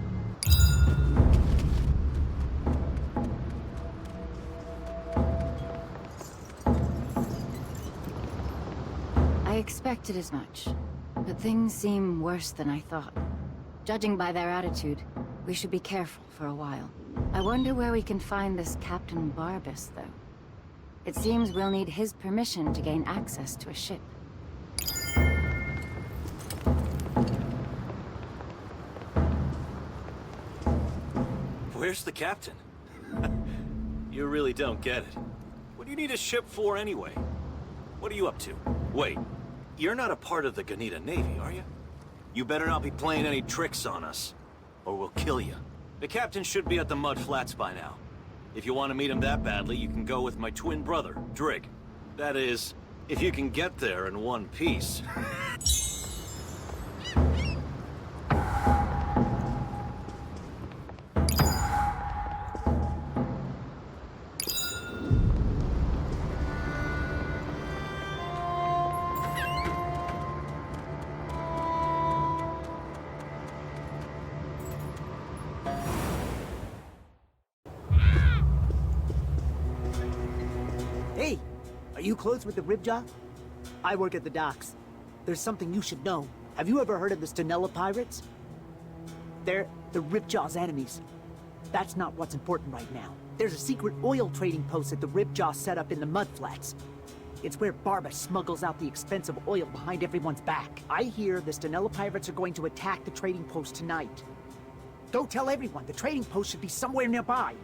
I expected as much, but things seem worse than I thought. Judging by their attitude, we should be careful for a while. I wonder where we can find this Captain Barbas, though. It seems we'll need his permission to gain access to a ship. Where's the captain? You really don't get it. What do you need a ship for anyway? What are you up to? Wait, you're not a part of the Ganita Navy, are you? You better not be playing any tricks on us, or we'll kill you. The captain should be at the Mud Flats by now. If you want to meet him that badly, you can go with my twin brother, Drig. That is, if you can get there in one piece. Hey, are you close with the Ribjaw? I work at the docks. There's something you should know. Have you ever heard of the Stanella pirates? They're the Ribjaw's enemies. That's not what's important right now. There's a secret oil trading post that the Ribjaw set up in the Mudflats. It's where Barbas smuggles out the expensive oil behind everyone's back. I hear the Stanella pirates are going to attack the trading post tonight. Go tell everyone the trading post should be somewhere nearby.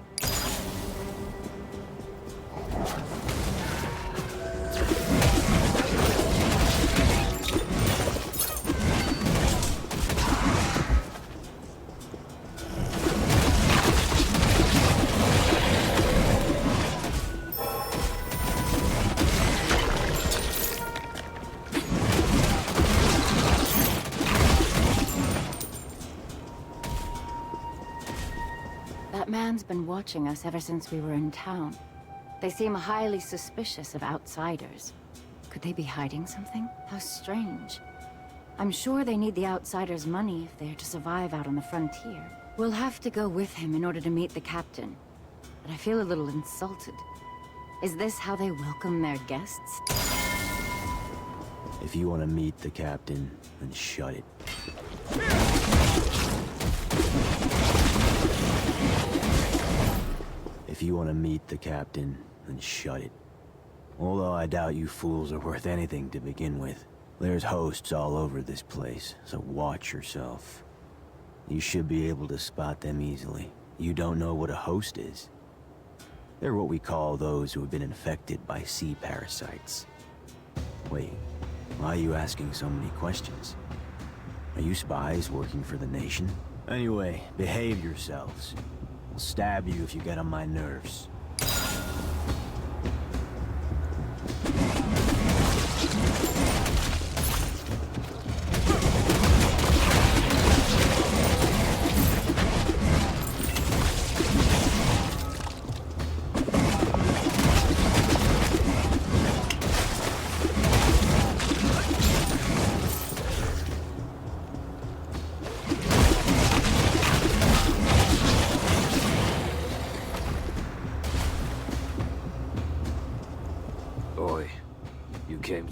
That man's been watching us ever since we were in town. They seem highly suspicious of outsiders. Could they be hiding something? How strange. I'm sure they need the outsiders' money if they're to survive out on the frontier. We'll have to go with him in order to meet the captain. But I feel a little insulted. Is this how they welcome their guests? If you want to meet the captain, then shut it. If you want to meet the captain, then shut it. Although I doubt you fools are worth anything to begin with. There's hosts all over this place, so watch yourself. You should be able to spot them easily. You don't know what a host is? They're what we call those who have been infected by sea parasites. Wait, why are you asking so many questions? Are you spies working for the nation? Anyway, behave yourselves. I'll stab you if you get on my nerves.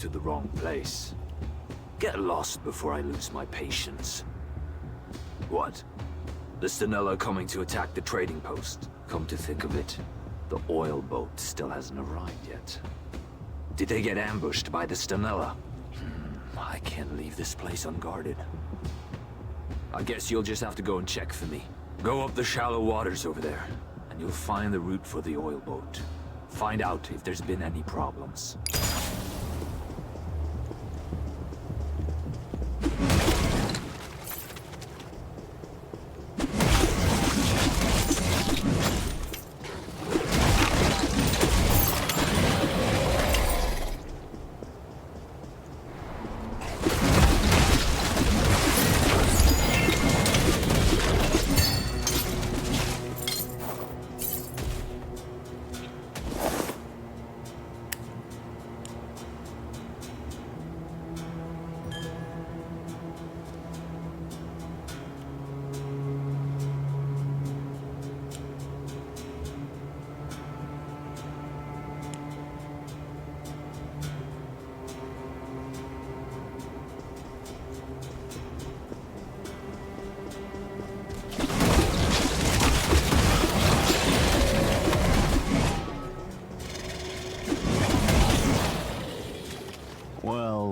To the wrong place. Get lost before I lose my patience. What? The Stanella coming to attack the trading post. Come to think of it, the oil boat still hasn't arrived yet. Did they get ambushed by the Stanella? I can't leave this place unguarded. I guess you'll just have to go and check for me. Go up the shallow waters over there, and you'll find the route for the oil boat. Find out if there's been any problems.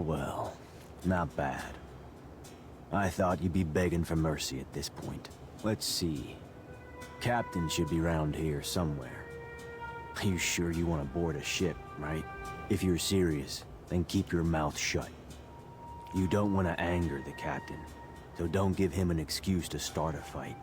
Well, not bad. I thought you'd be begging for mercy at this point. Let's see. Captain should be around here somewhere. Are you sure you want to board a ship, right? If you're serious, then keep your mouth shut. You don't want to anger the captain, so don't give him an excuse to start a fight.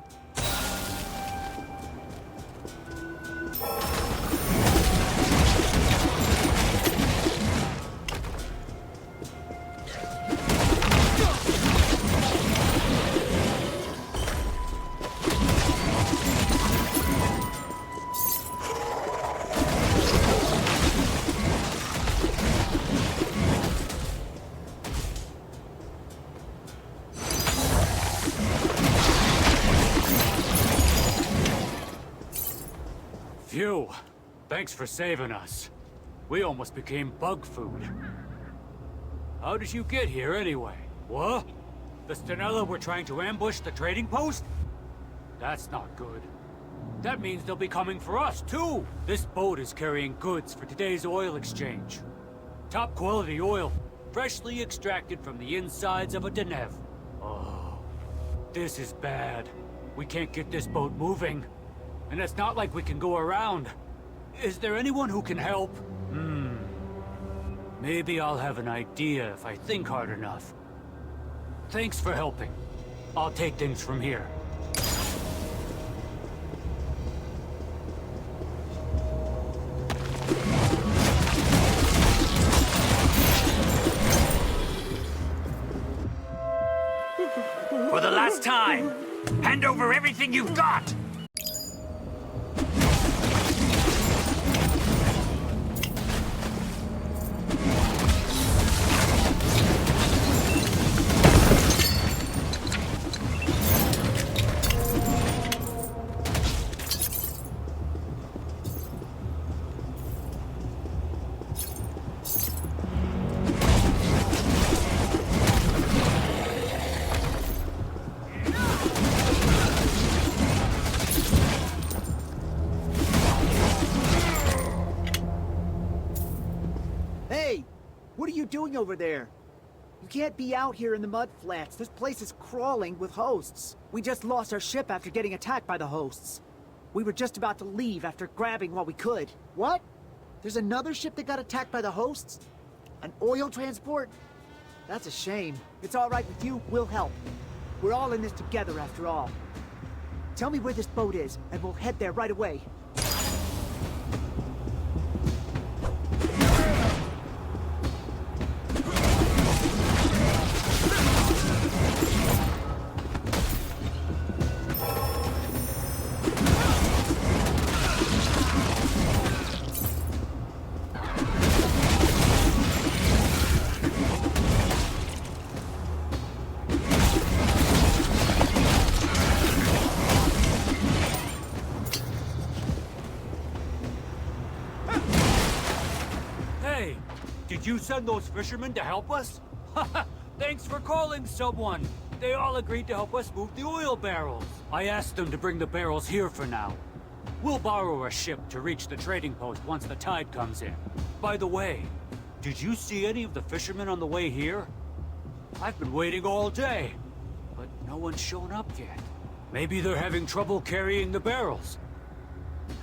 Phew. Thanks for saving us. We almost became bug food. How did you get here anyway? What? The Stanella were trying to ambush the trading post? That's not good. That means they'll be coming for us, too! This boat is carrying goods for today's oil exchange. Top quality oil, freshly extracted from the insides of a Denev. Oh, this is bad. We can't get this boat moving. And it's not like we can go around. Is there anyone who can help? Maybe I'll have an idea if I think hard enough. Thanks for helping. I'll take things from here. For the last time, hand over everything you've got! Doing over there? You can't be out here in the mud flats. This place is crawling with hosts. We just lost our ship after getting attacked by the hosts. We were just about to leave after grabbing what we could. What? There's another ship that got attacked by the hosts? An oil transport? That's a shame. It's all right with you, we'll help. We're all in this together after all. Tell me where this boat is, and we'll head there right away. Did you send those fishermen to help us? Thanks for calling someone. They all agreed to help us move the oil barrels. I asked them to bring the barrels here for now. We'll borrow a ship to reach the trading post once the tide comes in. By the way, did you see any of the fishermen on the way here? I've been waiting all day, but no one's shown up yet. Maybe they're having trouble carrying the barrels.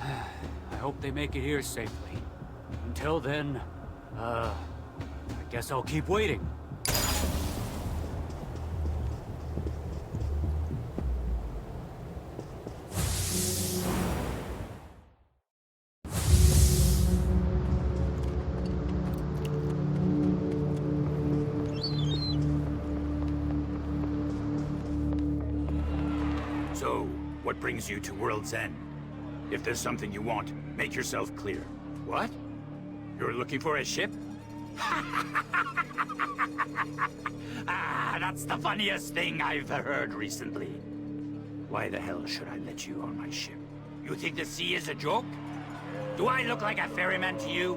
I hope they make it here safely. Until then, I guess I'll keep waiting. So, what brings you to World's End? If there's something you want, make yourself clear. What? You're looking for a ship? That's the funniest thing I've heard recently. Why the hell should I let you on my ship? You think the sea is a joke? Do I look like a ferryman to you?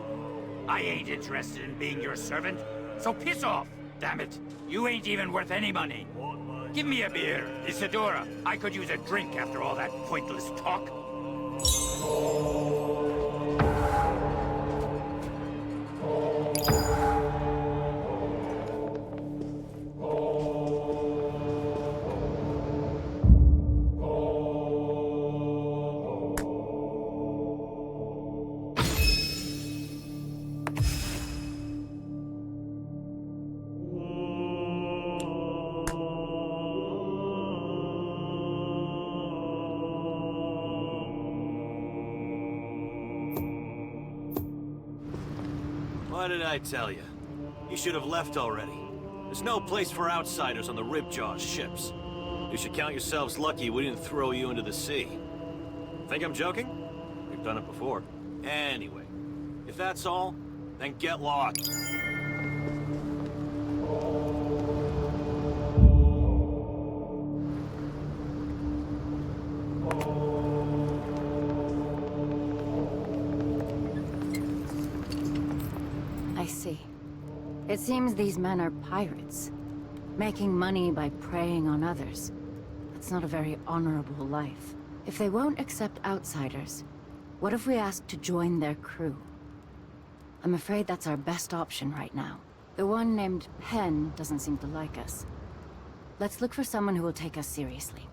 I ain't interested in being your servant, so piss off, damn it. You ain't even worth any money. Give me a beer, Isadora. I could use a drink after all that pointless talk. What did I tell you? You should have left already. There's no place for outsiders on the Ribjaw ships. You should count yourselves lucky we didn't throw you into the sea. Think I'm joking? We've done it before. Anyway, if that's all, then get lost. I see. It seems these men are pirates, making money by preying on others. That's not a very honorable life. If they won't accept outsiders, what if we ask to join their crew? I'm afraid that's our best option right now. The one named Penn doesn't seem to like us. Let's look for someone who will take us seriously.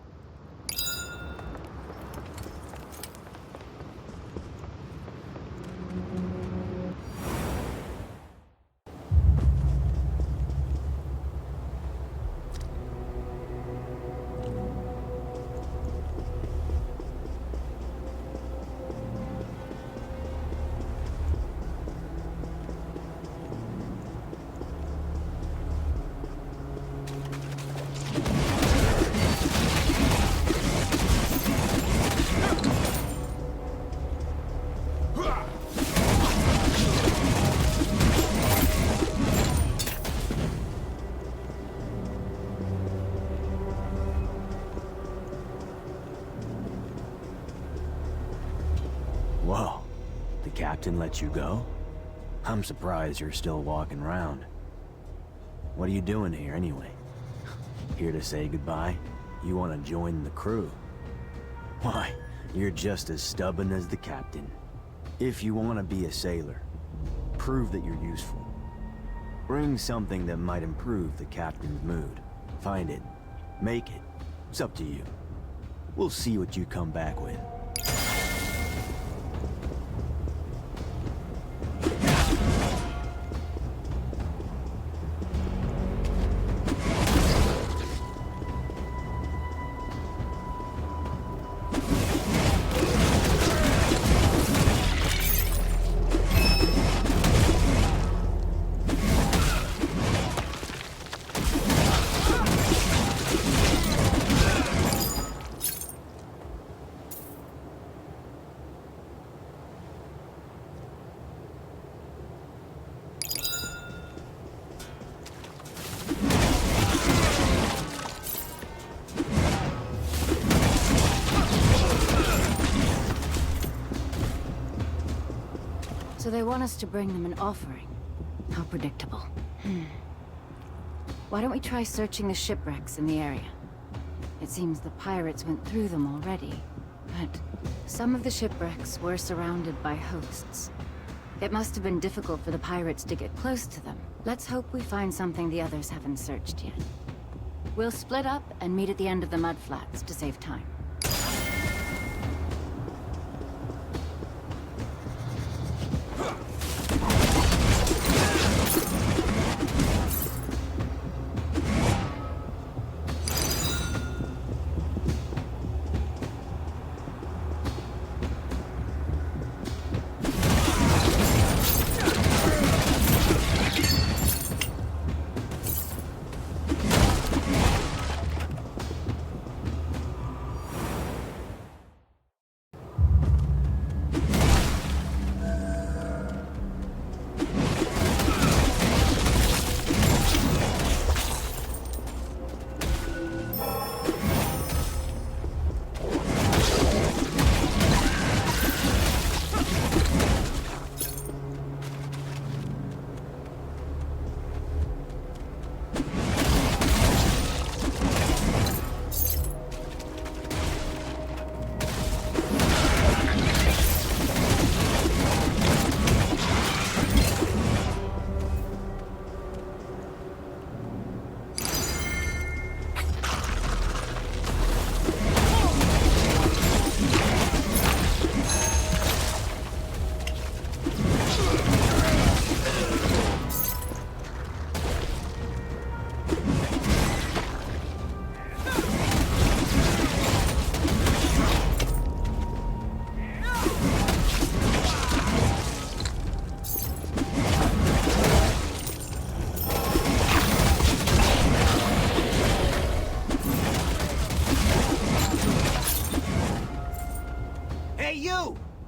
Whoa. The captain let you go? I'm surprised you're still walking around. What are you doing here, anyway? Here to say goodbye? You want to join the crew? Why, you're just as stubborn as the captain. If you want to be a sailor, prove that you're useful. Bring something that might improve the captain's mood. Find it. Make it. It's up to you. We'll see what you come back with. So they want us to bring them an offering. How predictable. Why don't we try searching the shipwrecks in the area? It seems the pirates went through them already, but some of the shipwrecks were surrounded by hosts. It must have been difficult for the pirates to get close to them. Let's hope we find something the others haven't searched yet. We'll split up and meet at the end of the mudflats to save time.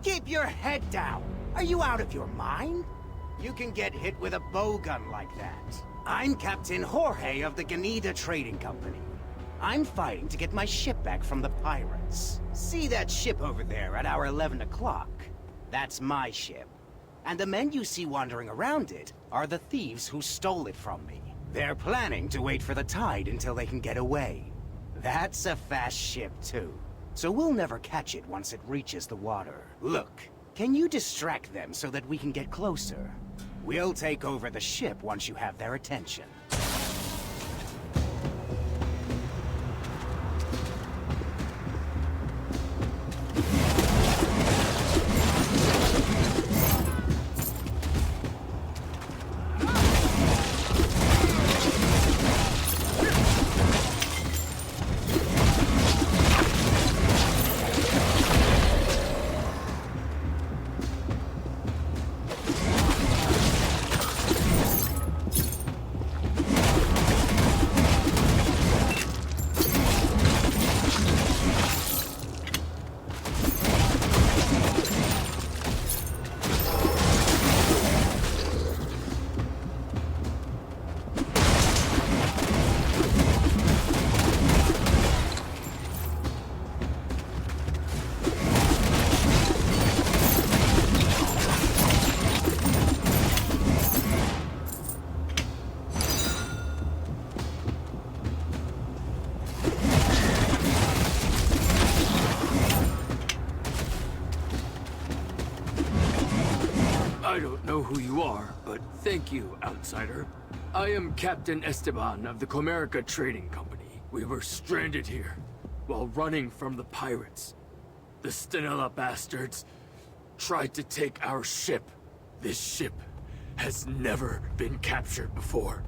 Keep your head down! Are you out of your mind? You can get hit with a bowgun like that. I'm Captain Jorge of the Ganida Trading Company. I'm fighting to get my ship back from the pirates. See that ship over there at our 11 o'clock? That's my ship. And the men you see wandering around it are the thieves who stole it from me. They're planning to wait for the tide until they can get away. That's a fast ship, too. So we'll never catch it once it reaches the water. Look, can you distract them so that we can get closer? We'll take over the ship once you have their attention. who you are, but thank you, outsider. I am Captain Esteban of the Comerica Trading Company. We were stranded here while running from the pirates. The Stenella bastards tried to take our ship. This ship has never been captured before.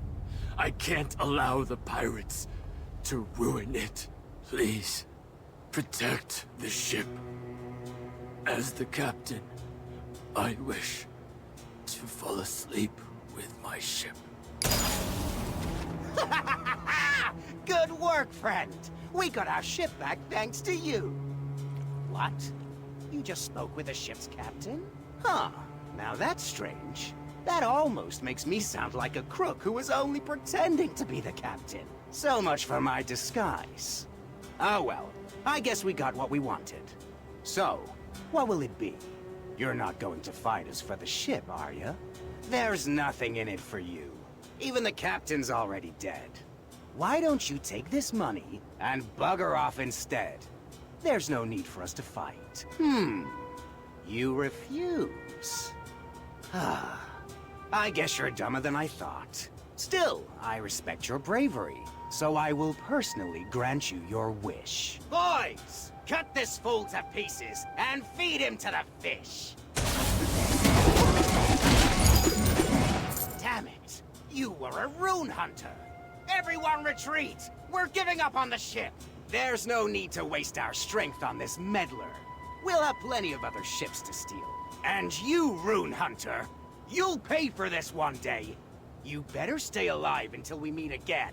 I can't allow the pirates to ruin it. Please, protect the ship. As the captain, I wish to fall asleep with my ship. Good work, friend. We got our ship back thanks to you. What? You just spoke with the ship's captain? Huh. Now that's strange. That almost makes me sound like a crook who was only pretending to be the captain. So much for my disguise. Oh well, I guess we got what we wanted. So, what will it be? You're not going to fight us for the ship, are you? There's nothing in it for you. Even the captain's already dead. Why don't you take this money and bugger off instead? There's no need for us to fight. You refuse. I guess you're dumber than I thought. Still, I respect your bravery, so I will personally grant you your wish. Boys, cut this fool to pieces and feed him to the fish. Damn it, you were a rune hunter. Everyone retreat! We're giving up on the ship! There's no need to waste our strength on this meddler. We'll have plenty of other ships to steal. And you, rune hunter, you'll pay for this one day. You better stay alive until we meet again.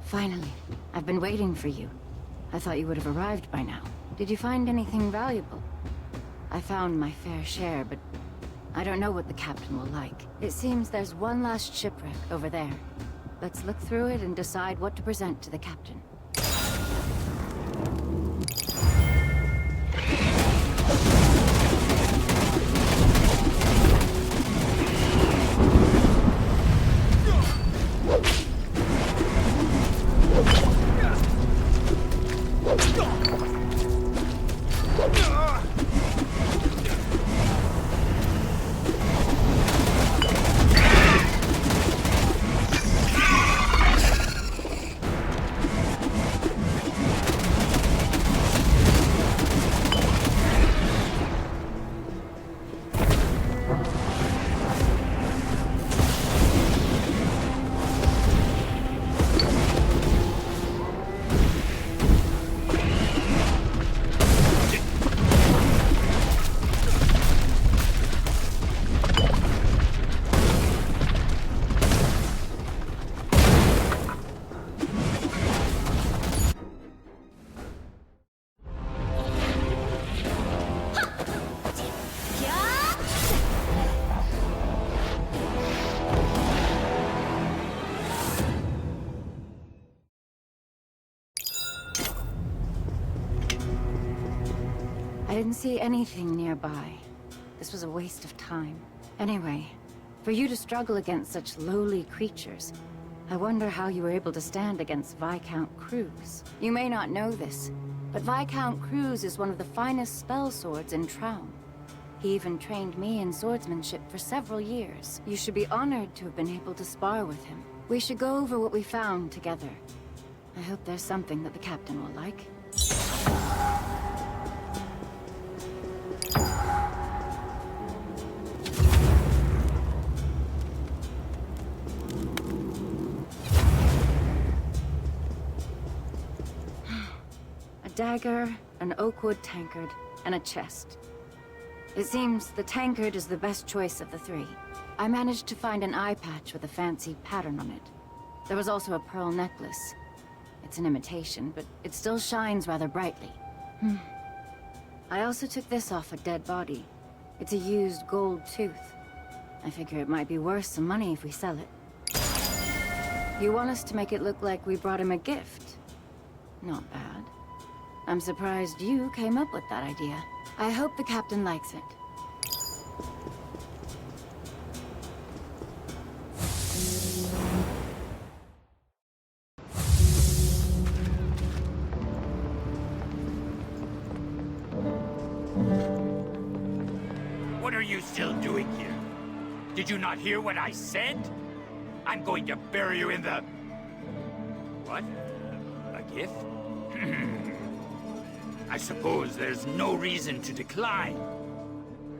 Finally. I've been waiting for you. I thought you would have arrived by now. Did you find anything valuable? I found my fair share, but I don't know what the captain will like. It seems there's one last shipwreck over there. Let's look through it and decide what to present to the captain. I didn't see anything nearby. This was a waste of time. Anyway, for you to struggle against such lowly creatures, I wonder how you were able to stand against Viscount Cruz. You may not know this, but Viscount Cruz is one of the finest spell swords in Traum. He even trained me in swordsmanship for several years. You should be honored to have been able to spar with him. We should go over what we found together. I hope there's something that the captain will like. A dagger, an oakwood tankard, and a chest. It seems the tankard is the best choice of the three. I managed to find an eye patch with a fancy pattern on it. There was also a pearl necklace. It's an imitation, but it still shines rather brightly. I also took this off a dead body. It's a used gold tooth. I figure it might be worth some money if we sell it. You want us to make it look like we brought him a gift? Not bad. I'm surprised you came up with that idea. I hope the captain likes it. What are you still doing here? Did you not hear what I said? I'm going to bury you in the... What? A gift? I suppose there's no reason to decline.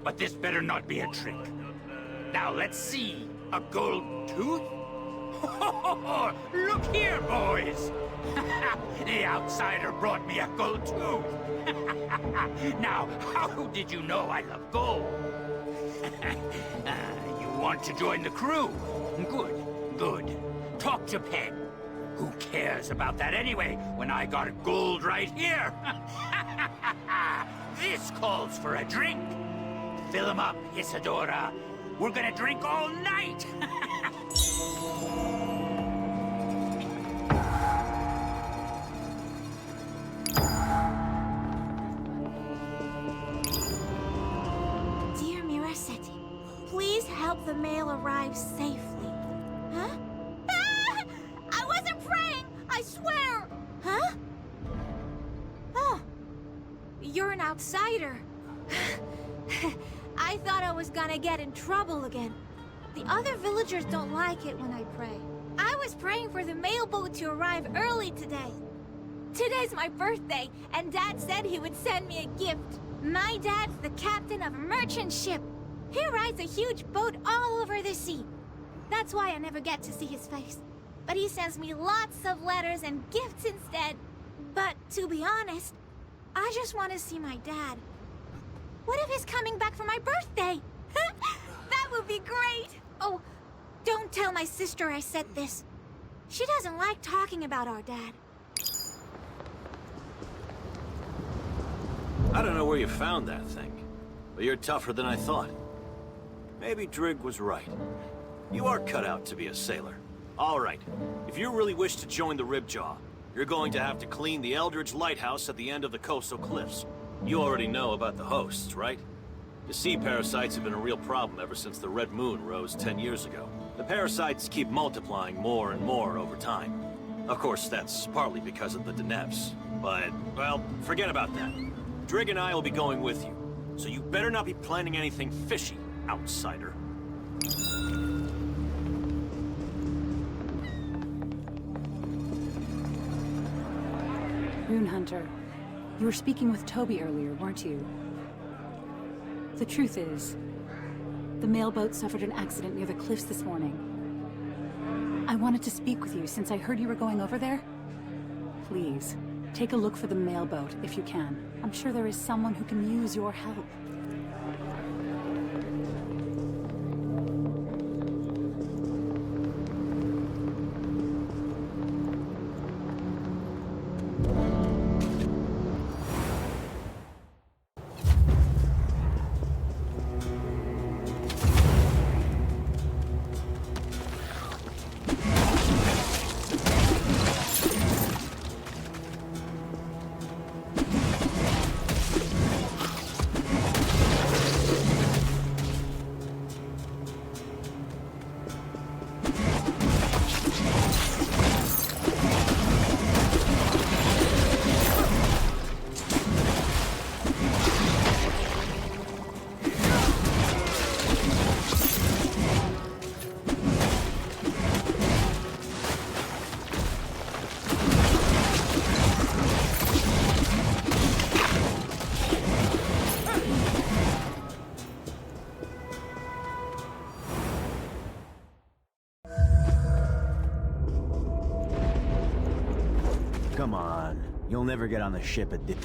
But this better not be a trick. Now let's see. A gold tooth? Look here, boys! The outsider brought me a gold tooth. Now, how did you know I love gold? You want to join the crew? Good, good. Talk to Penn. Who cares about that anyway, when I got gold right here? This calls for a drink. Fill 'em up, Isadora. We're gonna drink all night. Dear Miracetti, please help the mail arrive safely. Huh? Ah! I wasn't praying! I swear! Huh? Oh. You're an outsider. I thought I was gonna get in trouble again. The other villagers don't like it when I pray. I was praying for the mailboat to arrive early today. Today's my birthday, and Dad said he would send me a gift. My dad's the captain of a merchant ship. He rides a huge boat all over the sea. That's why I never get to see his face. But he sends me lots of letters and gifts instead. But to be honest, I just want to see my dad. What if he's coming back for my birthday? That would be great! Oh, don't tell my sister I said this. She doesn't like talking about our dad. I don't know where you found that thing, but you're tougher than I thought. Maybe Drig was right. You are cut out to be a sailor. All right, if you really wish to join the Ribjaw, you're going to have to clean the Eldridge Lighthouse at the end of the coastal cliffs. You already know about the hosts, right? The sea parasites have been a real problem ever since the Red Moon rose 10 years ago. The parasites keep multiplying more and more over time. Of course, that's partly because of the Denevs. But, well, forget about that. Drig and I will be going with you, so you better not be planning anything fishy, outsider. Rune Hunter, you were speaking with Toby earlier, weren't you? The truth is, the mailboat suffered an accident near the cliffs this morning. I wanted to speak with you since I heard you were going over there. Please, take a look for the mailboat if you can. I'm sure there is someone who can use your help. never get on the ship at this...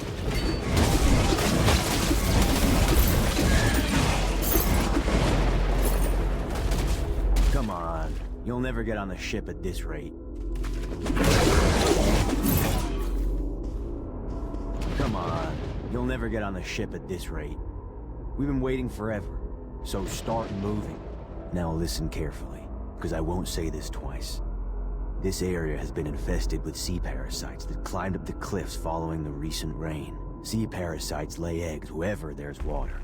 Come on. You'll never get on the ship at this rate. Come on. You'll never get on the ship at this rate. We've been waiting forever, so start moving. Now listen carefully, because I won't say this twice. This area has been infested with sea parasites that climbed up the cliffs following the recent rain. Sea parasites lay eggs wherever there's water.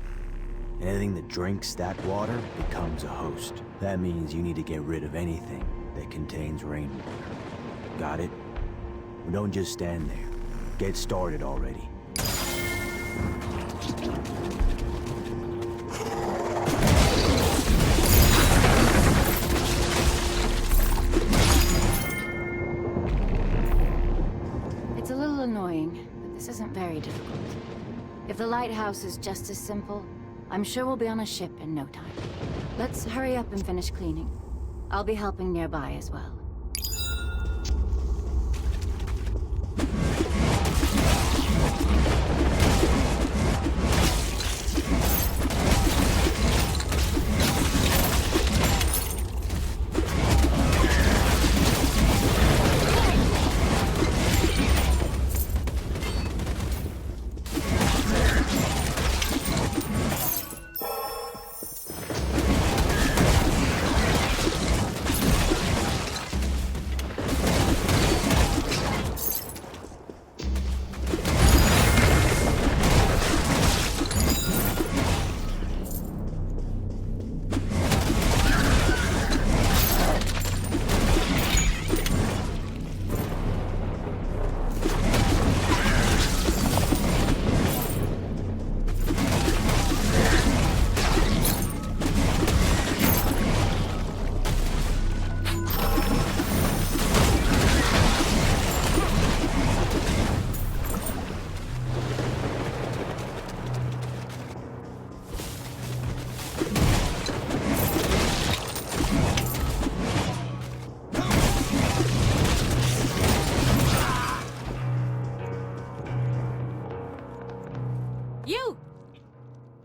Anything that drinks that water becomes a host. That means you need to get rid of anything that contains rainwater. Got it? Well, don't just stand there. Get started already. It's a little annoying, but this isn't very difficult. If the lighthouse is just as simple, I'm sure we'll be on a ship in no time. Let's hurry up and finish cleaning. I'll be helping nearby as well.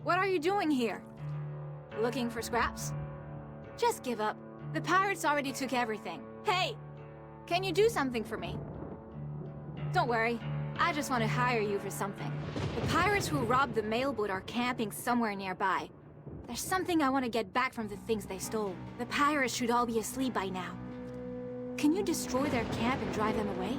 What are you doing here? Looking for scraps? Just give up. The pirates already took everything. Hey! Can you do something for me? Don't worry. I just want to hire you for something. The pirates who robbed the mailboat are camping somewhere nearby. There's something I want to get back from the things they stole. The pirates should all be asleep by now. Can you destroy their camp and drive them away?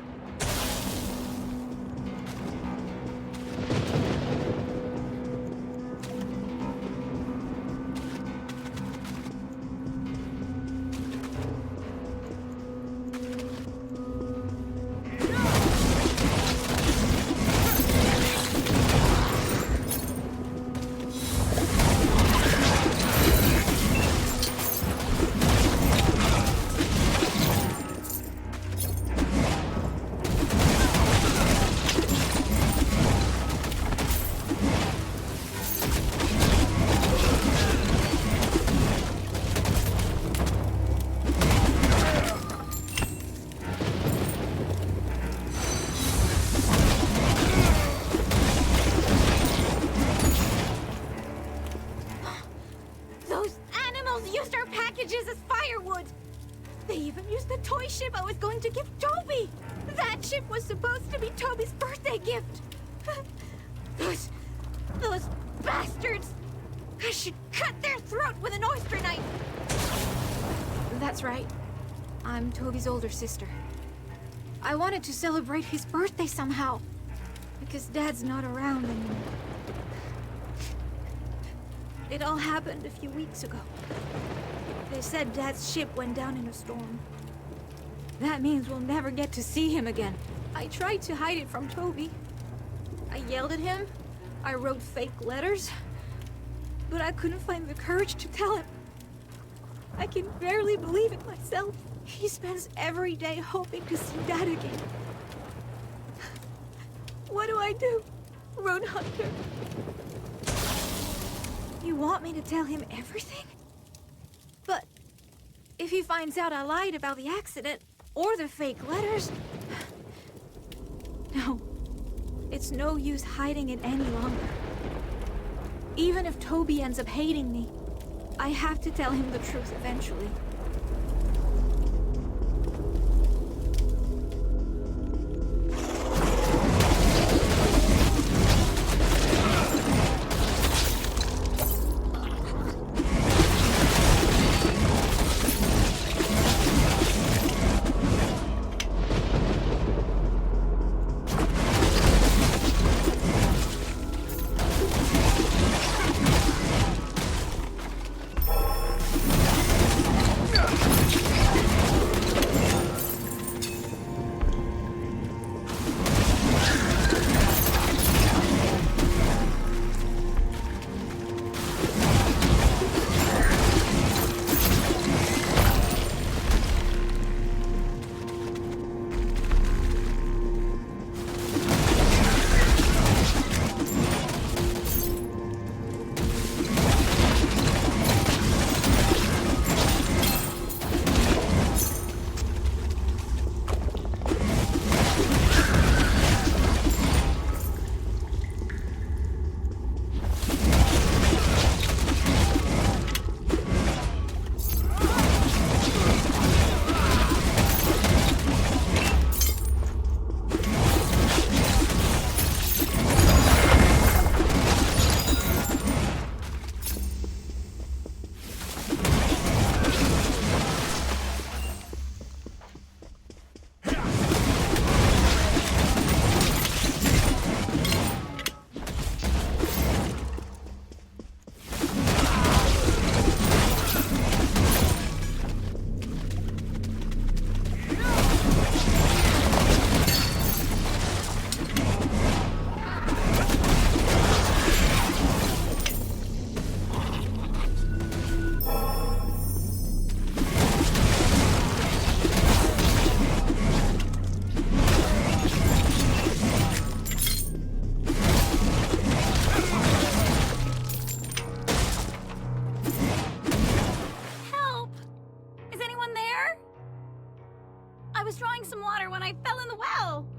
As firewood. They even used the toy ship I was going to give Toby. That ship was supposed to be Toby's birthday gift. Those bastards. I should cut their throat with an oyster knife. That's right. I'm Toby's older sister. I wanted to celebrate his birthday somehow, because Dad's not around anymore. It all happened a few weeks ago. They said Dad's ship went down in a storm. That means we'll never get to see him again. I tried to hide it from Toby. I yelled at him. I wrote fake letters. But I couldn't find the courage to tell him. I can barely believe it myself. He spends every day hoping to see Dad again. What do I do, Road Hunter? You want me to tell him everything? But if he finds out I lied about the accident or the fake letters... No, It's no use hiding it any longer. Even if Toby ends up hating me, I have to tell him the truth eventually.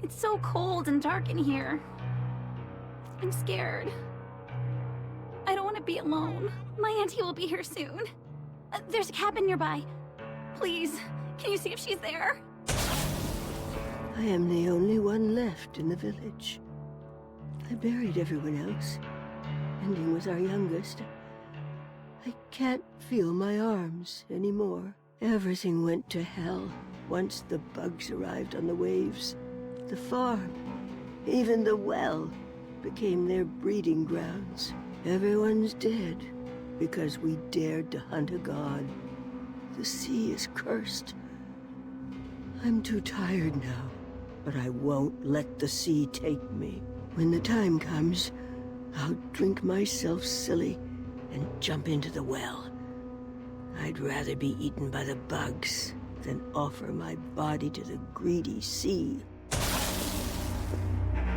It's so cold and dark in here. I'm scared. I don't want to be alone. My auntie will be here soon. There's a cabin nearby. Please, can you see if she's there? I am the only one left in the village. I buried everyone else, ending with our youngest. I can't feel my arms anymore. Everything went to hell once the bugs arrived on the waves. The farm, even the well, became their breeding grounds. Everyone's dead because we dared to hunt a god. The sea is cursed. I'm too tired now, but I won't let the sea take me. When the time comes, I'll drink myself silly and jump into the well. I'd rather be eaten by the bugs than offer my body to the greedy sea.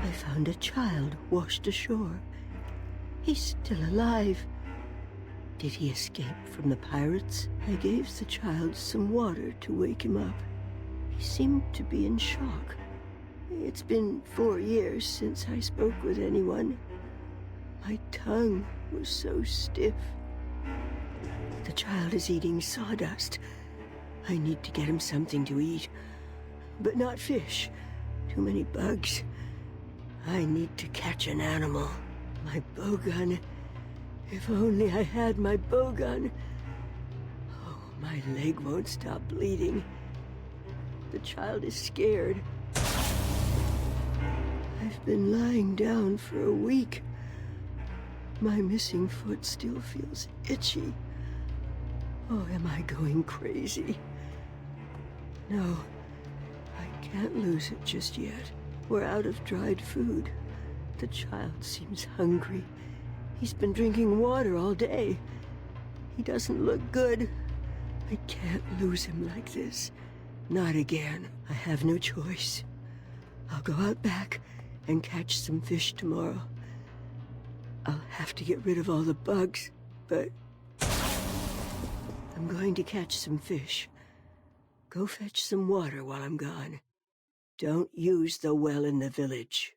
I found a child washed ashore. He's still alive. Did he escape from the pirates? I gave the child some water to wake him up. He seemed to be in shock. It's been 4 years since I spoke with anyone. My tongue was so stiff. The child is eating sawdust. I need to get him something to eat. But not fish. Too many bugs. I need to catch an animal. My bowgun. If only I had my bowgun. Oh, my leg won't stop bleeding. The child is scared. I've been lying down for a week. My missing foot still feels itchy. Oh, am I going crazy? No, I can't lose it just yet. We're out of dried food. The child seems hungry. He's been drinking water all day. He doesn't look good. I can't lose him like this. Not again. I have no choice. I'll go out back and catch some fish tomorrow. I'll have to get rid of all the bugs, but I'm going to catch some fish. Go fetch some water while I'm gone. Don't use the well in the village.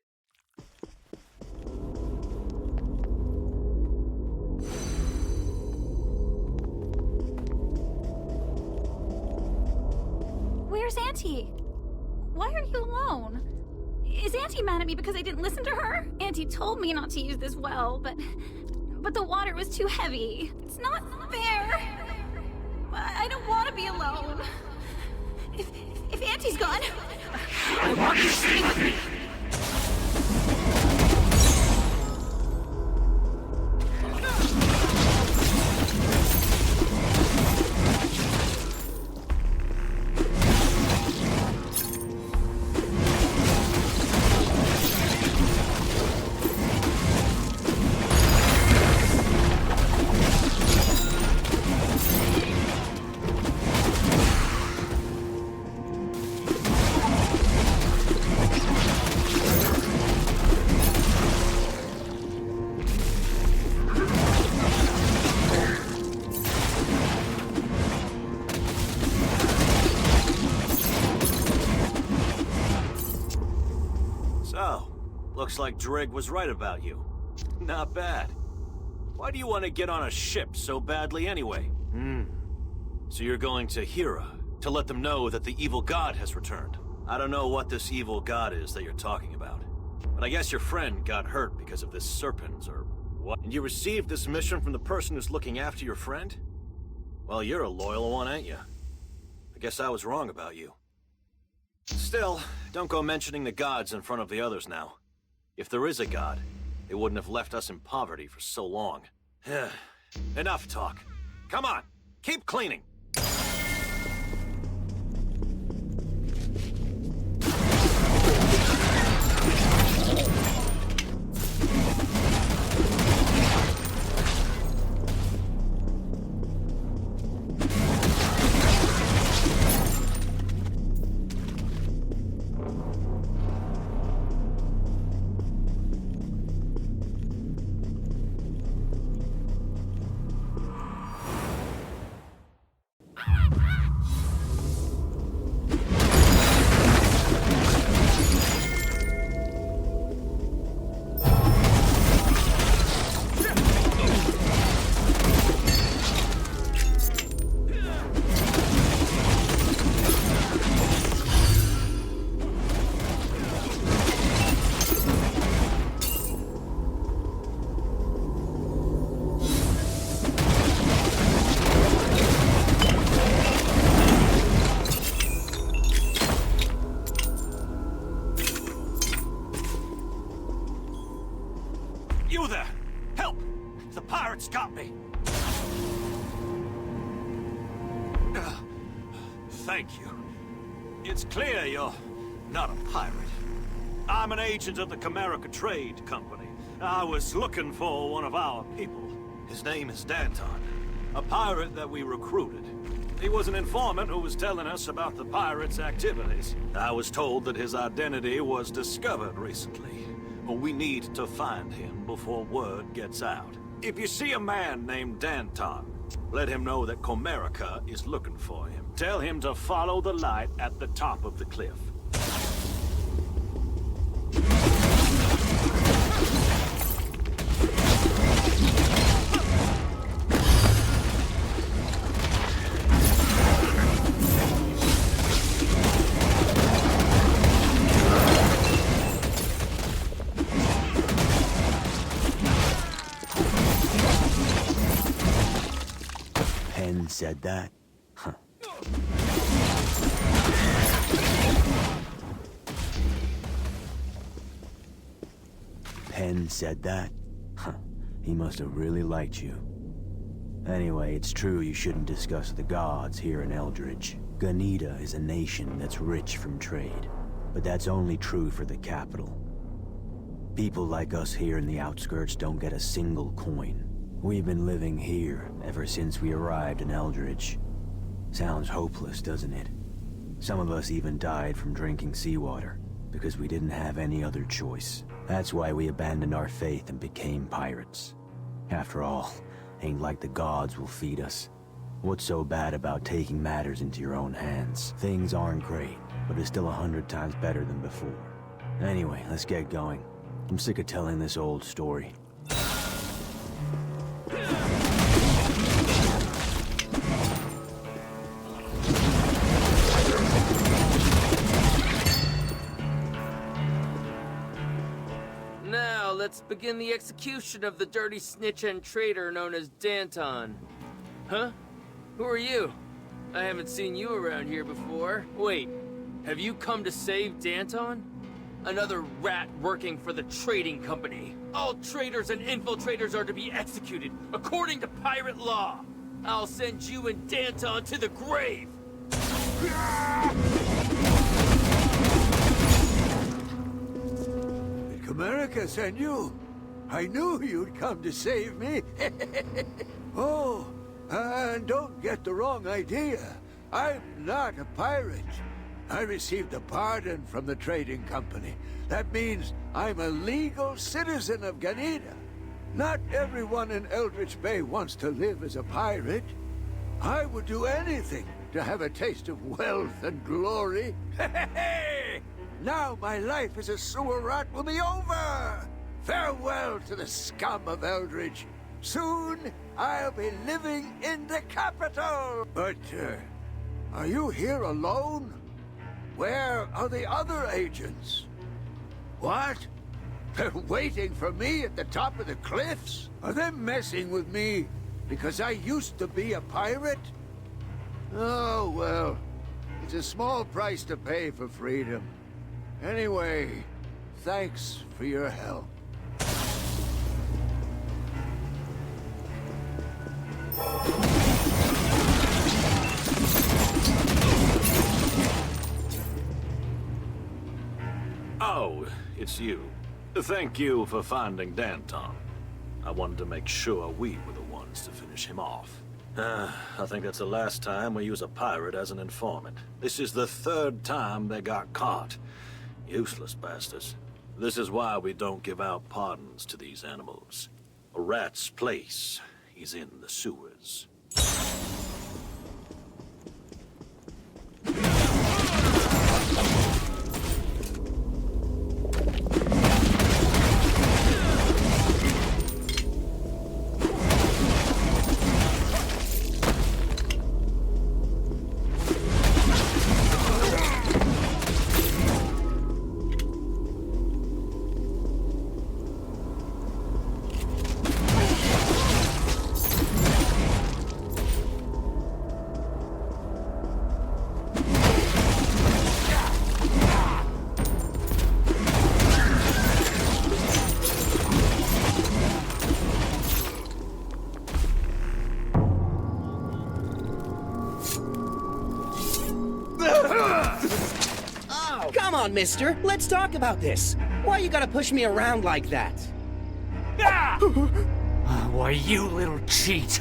Where's Auntie? Why are you alone? Is Auntie mad at me because I didn't listen to her? Auntie told me not to use this well, but the water was too heavy. It's not fair. I don't want to be alone. If Auntie's gone, I want you to stay with me. Looks like Dreg was right about you. Not bad. Why do you want to get on a ship so badly anyway? So you're going to Hera to let them know that the evil god has returned. I don't know what this evil god is that you're talking about, but I guess your friend got hurt because of this serpent or what? And you received this mission from the person who's looking after your friend? Well, you're a loyal one, ain't you? I guess I was wrong about you. Still, don't go mentioning the gods in front of the others now. If there is a god, they wouldn't have left us in poverty for so long. Enough talk. Come on, keep cleaning. You there! Help! The pirates got me! Thank you. It's clear you're not a pirate. I'm an agent of the Comerica Trade Company. I was looking for one of our people. His name is Danton, a pirate that we recruited. He was an informant who was telling us about the pirates' activities. I was told that his identity was discovered recently. We need to find him before word gets out. If you see a man named Danton, let him know that Comerica is looking for him. Tell him to follow the light at the top of the cliff. Said that? Huh. Penn said that? Huh. He must have really liked you. Anyway, it's true you shouldn't discuss the gods here in Eldridge. Ganida is a nation that's rich from trade, but that's only true for the capital. People like us here in the outskirts don't get a single coin. We've been living here ever since we arrived in Eldridge. Sounds hopeless, doesn't it? Some of us even died from drinking seawater, because we didn't have any other choice. That's why we abandoned our faith and became pirates. After all, ain't like the gods will feed us. What's so bad about taking matters into your own hands? Things aren't great, but it's still 100 times better than before. Anyway, let's get going. I'm sick of telling this old story. let's begin the execution of the dirty snitch and traitor known as Danton. Huh? Who are you? I haven't seen you around here before. Wait, have you come to save Danton? Another rat working for the trading company. All traitors and infiltrators are to be executed, according to pirate law. I'll send you and Danton to the grave! Did Comerica send you? I knew you'd come to save me. Oh, and don't get the wrong idea. I'm not a pirate. I received a pardon from the trading company. That means I'm a legal citizen of Ganida. Not everyone in Eldritch Bay wants to live as a pirate. I would do anything to have a taste of wealth and glory. Now my life as a sewer rat will be over. Farewell to the scum of Eldritch. Soon I'll be living in the capital. But, are you here alone? Where are the other agents? What? They're waiting for me at the top of the cliffs? Are they messing with me because I used to be a pirate? Oh, well, it's a small price to pay for freedom. Anyway, thanks for your help. Oh, it's you. Thank you for finding Danton. I wanted to make sure we were the ones to finish him off. I think that's the last time we use a pirate as an informant. This is the 3rd time they got caught. Useless bastards. This is why we don't give out pardons to these animals. A rat's place is in the sewers. Come on, mister. Let's talk about this. Why you gotta push me around like that? Why, you little cheat.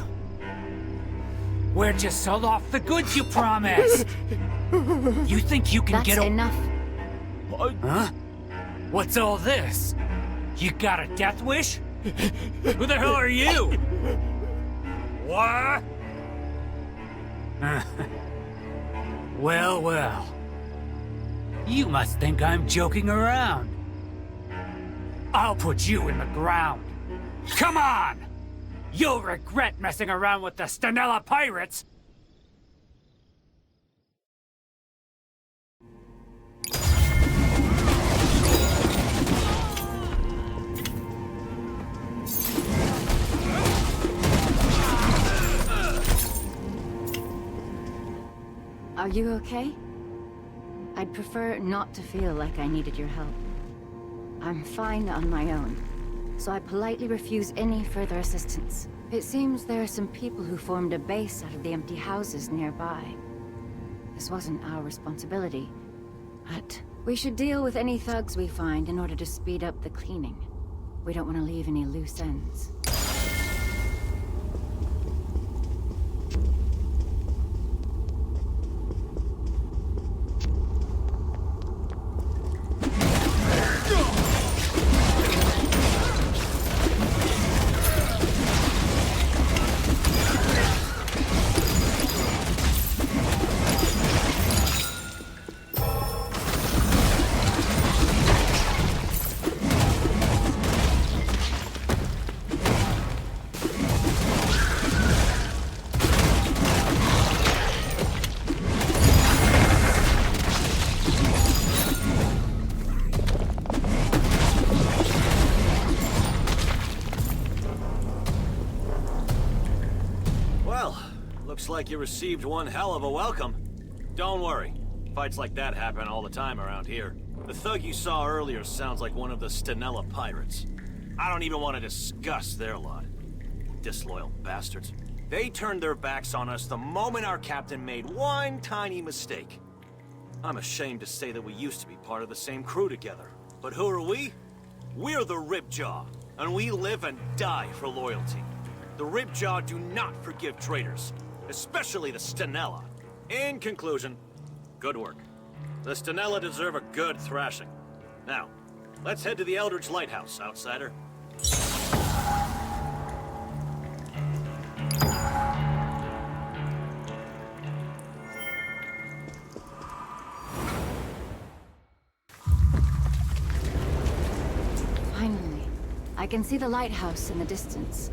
Where'd you sell off the goods you promised? You think you can get That's enough. Huh? What's all this? You got a death wish? Who the hell are you? What? Well, well. You must think I'm joking around. I'll put you in the ground. Come on! You'll regret messing around with the Stanella pirates! Are you okay? I'd prefer not to feel like I needed your help. I'm fine on my own, so I politely refuse any further assistance. It seems there are some people who formed a base out of the empty houses nearby. This wasn't our responsibility, but we should deal with any thugs we find in order to speed up the cleaning. We don't want to leave any loose ends. Looks like you received one hell of a welcome. Don't worry. Fights like that happen all the time around here. The thug you saw earlier sounds like one of the Stenella pirates. I don't even want to discuss their lot. Disloyal bastards. They turned their backs on us the moment our captain made one tiny mistake. I'm ashamed to say that we used to be part of the same crew together. But who are we? We're the Ripjaw, and we live and die for loyalty. The Ripjaw do not forgive traitors, especially the Stenella. In conclusion, good work. The Stenella deserve a good thrashing. Now, let's head to the Eldridge Lighthouse, outsider. Finally, I can see the lighthouse in the distance.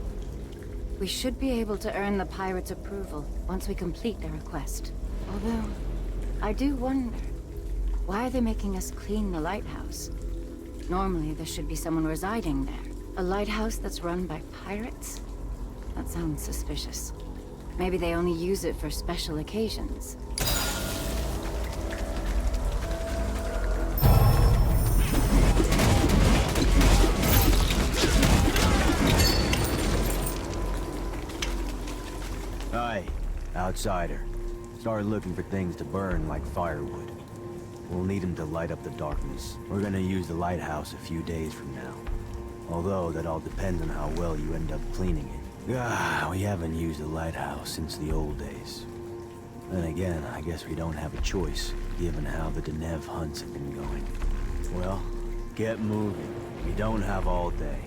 We should be able to earn the pirates' approval once we complete their request. Although, I do wonder, why are they making us clean the lighthouse? Normally, there should be someone residing there. A lighthouse that's run by pirates? That sounds suspicious. Maybe they only use it for special occasions. Hi, outsider. Started looking for things to burn like firewood. We'll need them to light up the darkness. We're gonna use the lighthouse a few days from now. Although, that all depends on how well you end up cleaning it. We haven't used the lighthouse since the old days. Then again, I guess we don't have a choice, given how the Denev hunts have been going. Well, get moving. We don't have all day.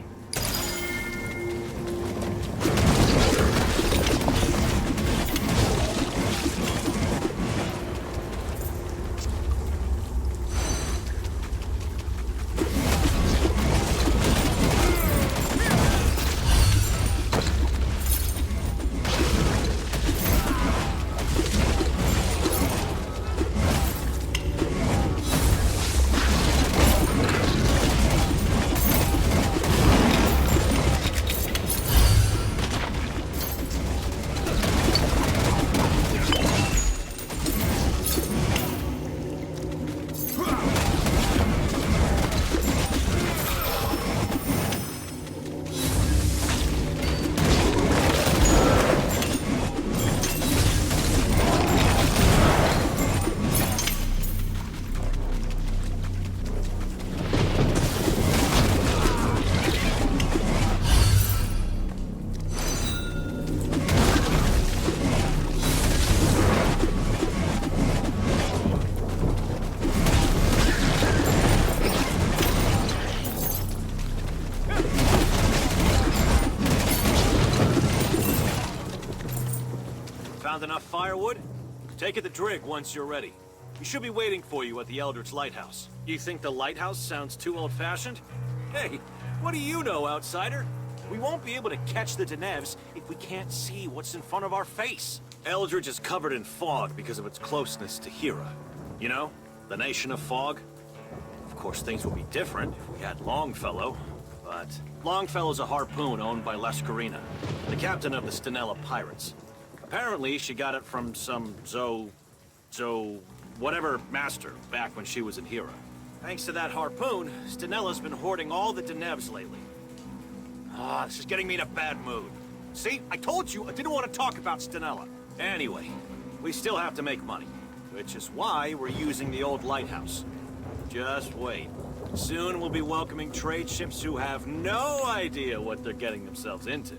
Found enough firewood? Take it to Drigg once you're ready. He should be waiting for you at the Eldritch Lighthouse. You think the lighthouse sounds too old-fashioned? Hey, what do you know, outsider? We won't be able to catch the Denevs if we can't see what's in front of our face. Eldridge is covered in fog because of its closeness to Hera. You know, the nation of fog? Of course, things would be different if we had Longfellow, but Longfellow's a harpoon owned by Lascarina, the captain of the Stenella pirates. Apparently, she got it from some whatever master back when she was in Hera. Thanks to that harpoon, Stenella's been hoarding all the Denevs lately. This is getting me in a bad mood. See, I told you I didn't want to talk about Stenella. Anyway, we still have to make money, which is why we're using the old lighthouse. Just wait. Soon we'll be welcoming trade ships who have no idea what they're getting themselves into.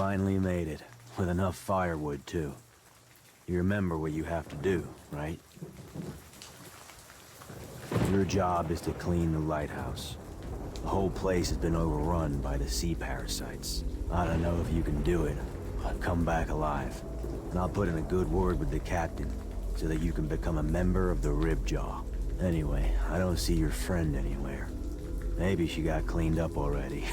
finally made it, with enough firewood, too. You remember what you have to do, right? Your job is to clean the lighthouse. The whole place has been overrun by the sea parasites. I don't know if you can do it, but come back alive. And I'll put in a good word with the captain, so that you can become a member of the Ribjaw. Anyway, I don't see your friend anywhere. Maybe she got cleaned up already.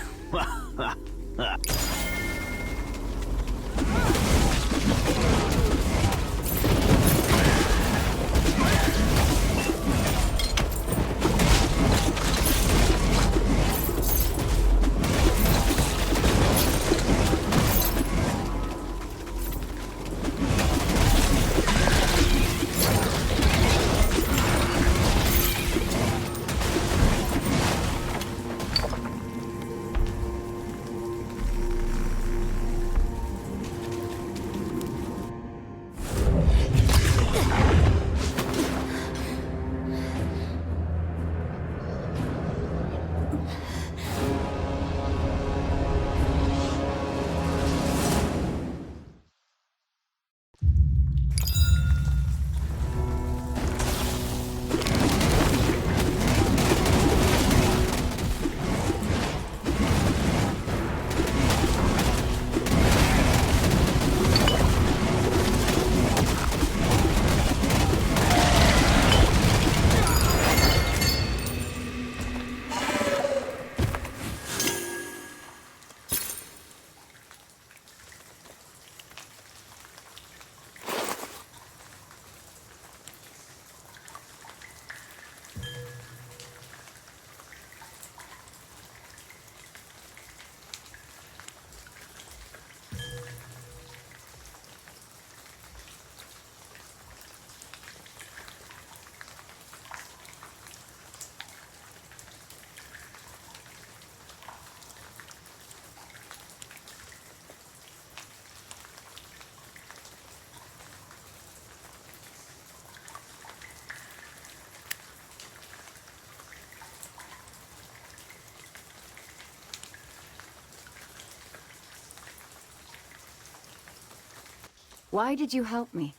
Why did you help me?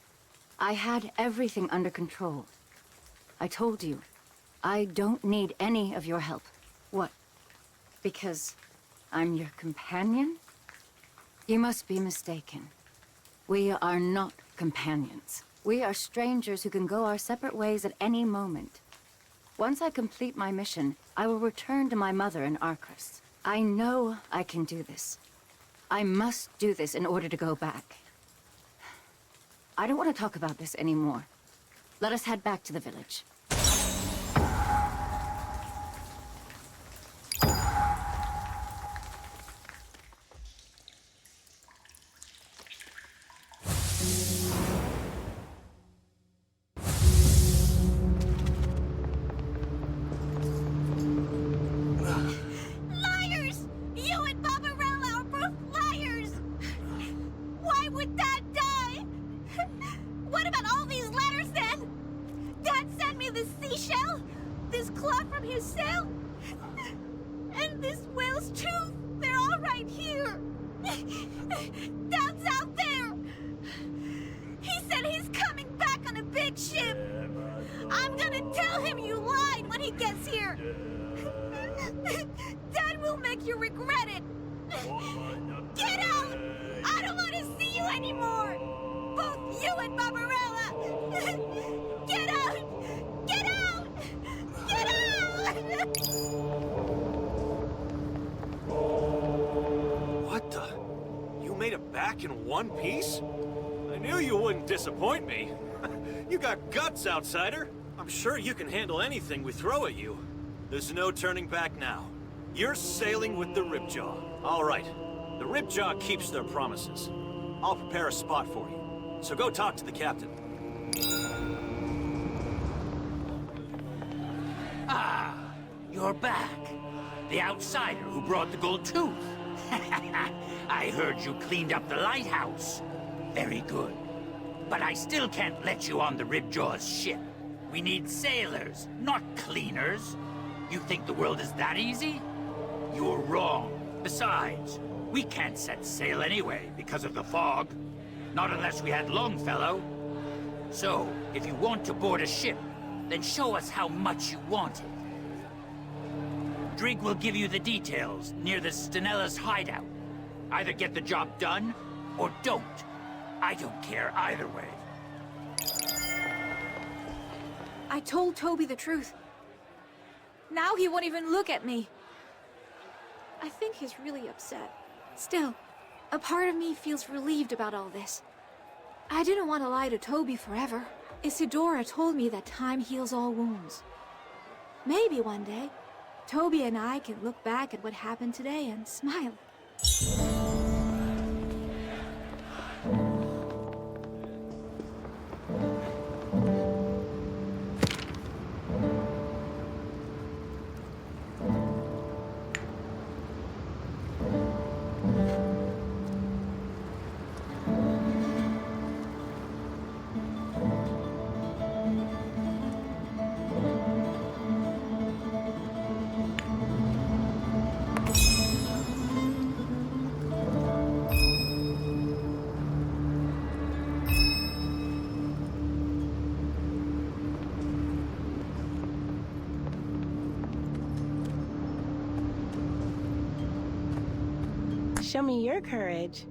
I had everything under control. I told you, I don't need any of your help. What? Because I'm your companion? You must be mistaken. We are not companions. We are strangers who can go our separate ways at any moment. Once I complete my mission, I will return to my mother in Arcris. I know I can do this. I must do this in order to go back. I don't want to talk about this anymore. Let us head back to the village. Liars! You and Barbarella are both liars! Why would Dad die? What about all these letters then? Dad sent me this seashell, this cloth from his sail, and this whale's tooth. They're all right here. Dad's out there. He said he's coming back on a big ship. I'm gonna tell him you lied when he gets here. Dad will make you regret it. Get out! I don't want to see you anymore. Both you and Barbarella. Get out! Get out! Get out! What the? You made it back in one piece? I knew you wouldn't disappoint me. You got guts, outsider. I'm sure you can handle anything we throw at you. There's no turning back now. You're sailing with the Ribjaw. All right. The Ribjaw keeps their promises. I'll prepare a spot for you. So go talk to the captain. Ah, you're back. The outsider who brought the gold tooth. I heard you cleaned up the lighthouse. Very good. But I still can't let you on the Ribjaw's ship. We need sailors, not cleaners. You think the world is that easy? You're wrong. Besides, we can't set sail anyway because of the fog. Not unless we had Longfellow. So, if you want to board a ship, then show us how much you want it. Drigg will give you the details near the Stenella's hideout. Either get the job done, or don't. I don't care either way. I told Toby the truth. Now he won't even look at me. I think he's really upset. Still, a part of me feels relieved about all this. I didn't want to lie to Toby forever. Isidora told me that time heals all wounds. Maybe one day, Toby and I can look back at what happened today and smile. Show me your courage.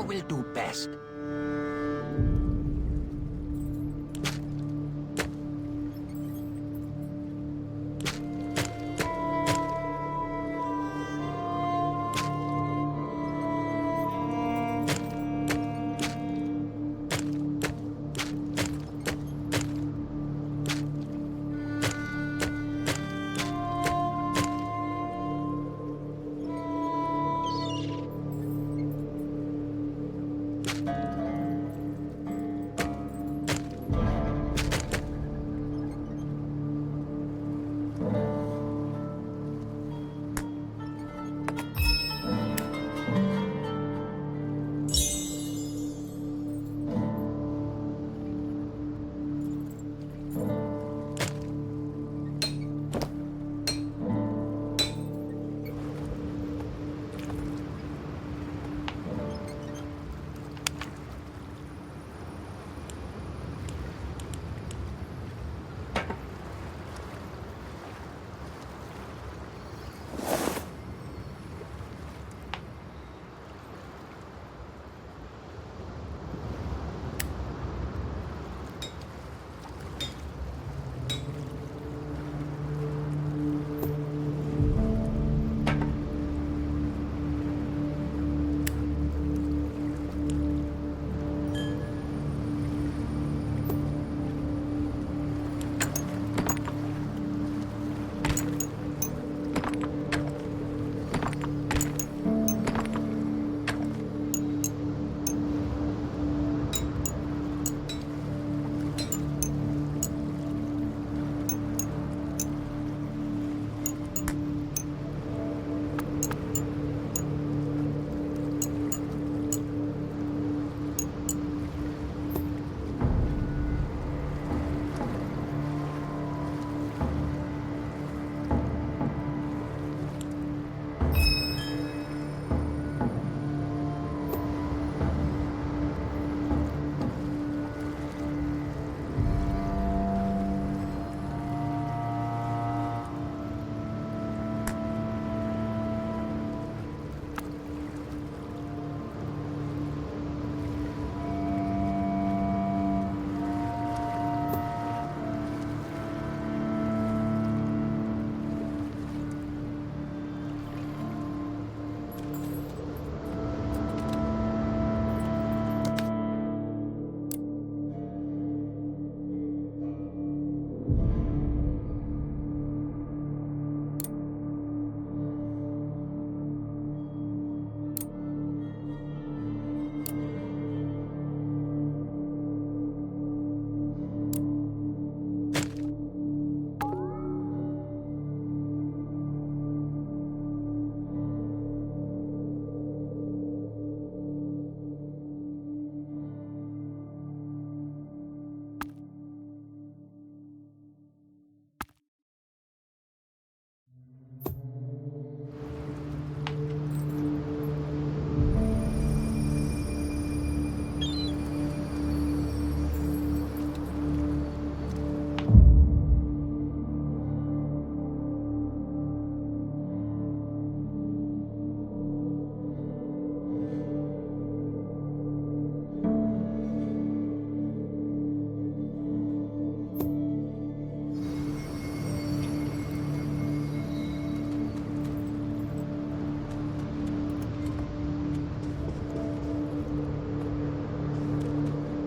Will do best.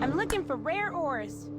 I'm looking for rare ores.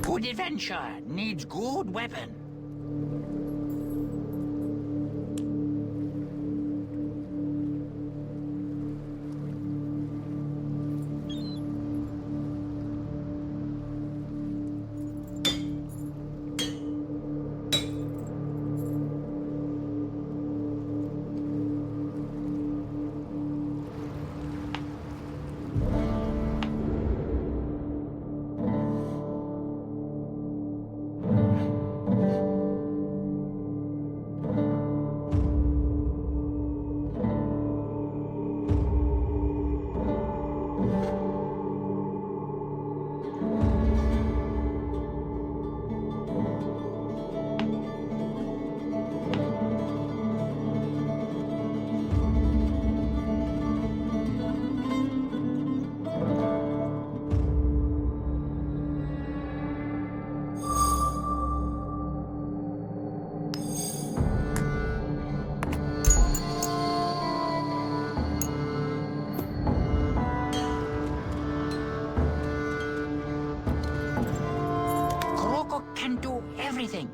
Good adventure needs good weapon. Can do everything.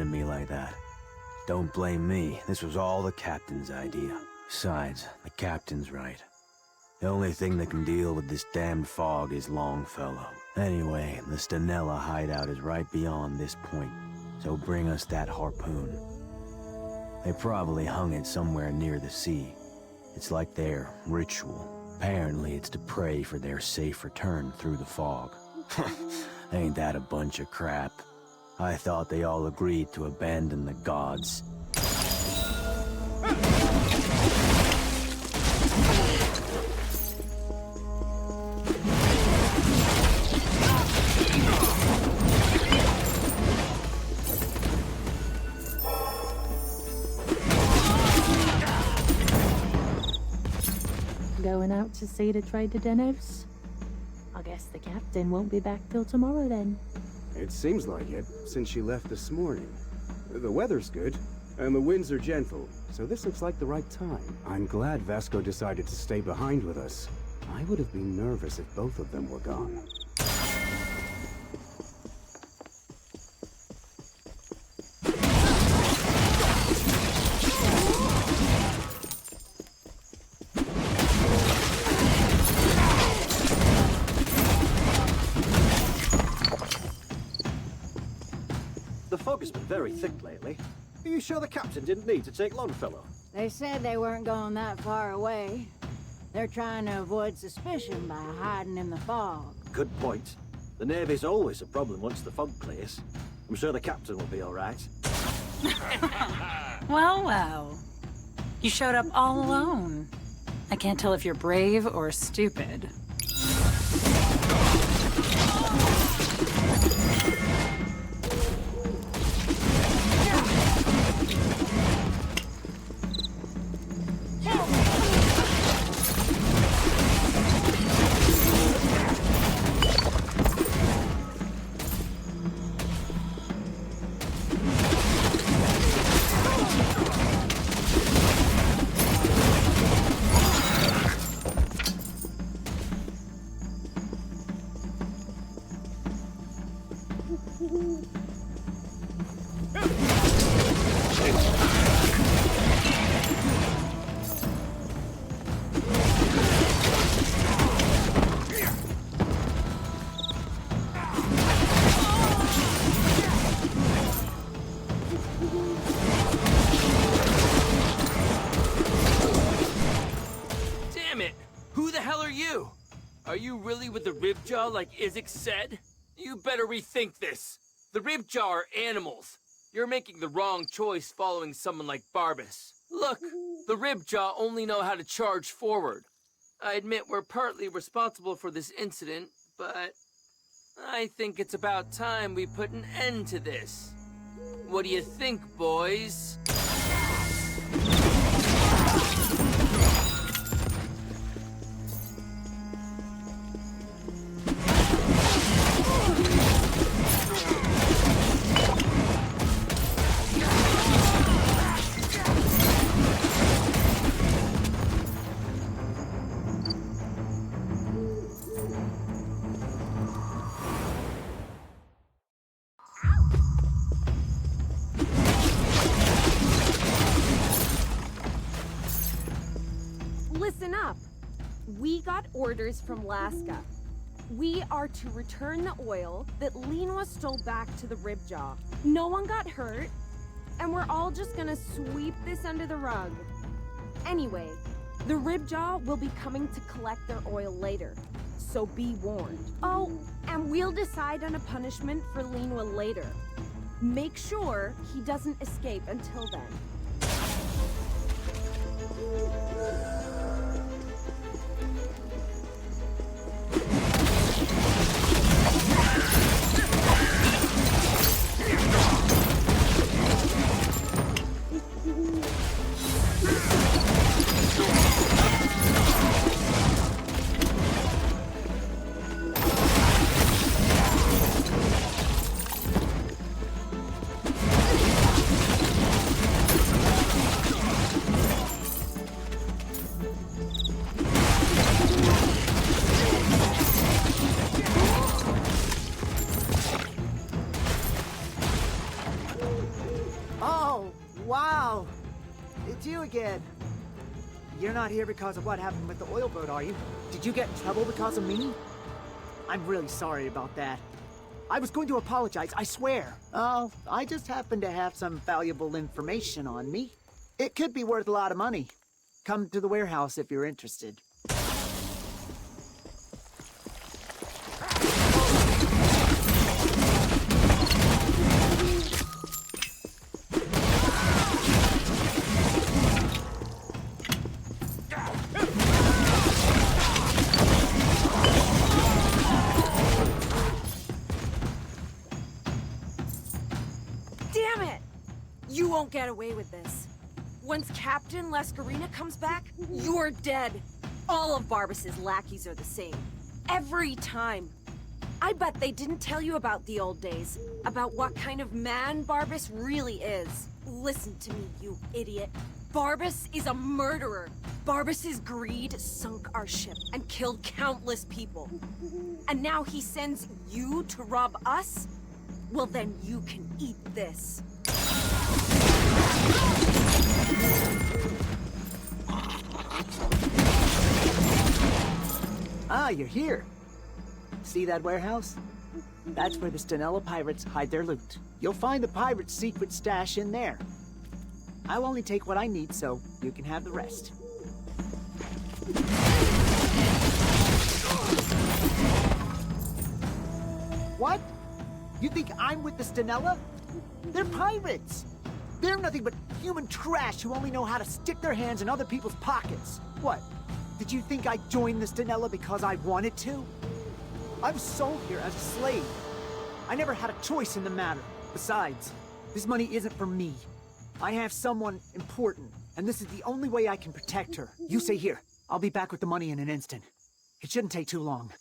at me like that. Don't blame me. This was all the captain's idea. Besides, the captain's right. The only thing that can deal with this damned fog is Longfellow. Anyway, the Stenella hideout is right beyond this point, so bring us that harpoon. They probably hung it somewhere near the sea. It's like their ritual. Apparently, it's to pray for their safe return through the fog. Ain't that a bunch of crap? I thought they all agreed to abandon the gods. Going out to see the trader dinners? I guess the captain won't be back till tomorrow then. It seems like it, since she left this morning. The weather's good, and the winds are gentle, so this looks like the right time. I'm glad Vasco decided to stay behind with us. I would have been nervous if both of them were gone. The fog has been very thick lately. Are you sure the captain didn't need to take Longfellow? They said they weren't going that far away. They're trying to avoid suspicion by hiding in the fog. Good point. The Navy's always a problem once the fog clears. I'm sure the captain will be all right. Well, well. You showed up all alone. I can't tell if you're brave or stupid. Damn it! Who the hell are you? Are you really with the Ribjaw like Isaac said? You better rethink this. The Ribjaw are animals. You're making the wrong choice following someone like Barbas. Look, the Ribjaw only know how to charge forward. I admit we're partly responsible for this incident, but I think it's about time we put an end to this. What do you think, boys? Listen up. We got orders from Laska. We are to return the oil that Linoa stole back to the Ribjaw. No one got hurt, and we're all just gonna sweep this under the rug. Anyway, the Ribjaw will be coming to collect their oil later, so be warned. Oh, and we'll decide on a punishment for Linoa later. Make sure he doesn't escape until then. wow! It's you again. You're not here because of what happened with the oil boat, are you? Did you get in trouble because of me? I'm really sorry about that. I was going to apologize, I swear. Oh, I just happen to have some valuable information on me. It could be worth a lot of money. Come to the warehouse if you're interested. Damn it! You won't get away with this. Once Captain Lascarina comes back, you're dead. All of Barbas's lackeys are the same. Every time. I bet they didn't tell you about the old days. About what kind of man Barbas really is. Listen to me, you idiot. Barbas is a murderer. Barbas's greed sunk our ship and killed countless people. And now he sends you to rob us? Well, then you can eat this. Ah, you're here. See that warehouse? That's where the Stenella pirates hide their loot. You'll find the pirates' secret stash in there. I'll only take what I need, so you can have the rest. What? You think I'm with the Stenella? They're pirates! They're nothing but human trash who only know how to stick their hands in other people's pockets. What? Did you think I joined the Stenella because I wanted to? I was sold here as a slave. I never had a choice in the matter. Besides, this money isn't for me. I have someone important, and this is the only way I can protect her. You stay here. I'll be back with the money in an instant. It shouldn't take too long.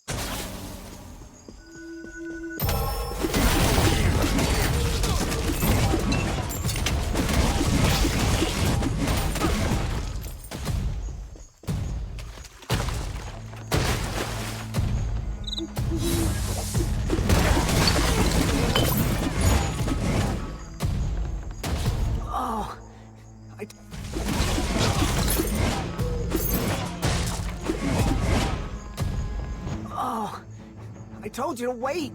I told you to wait!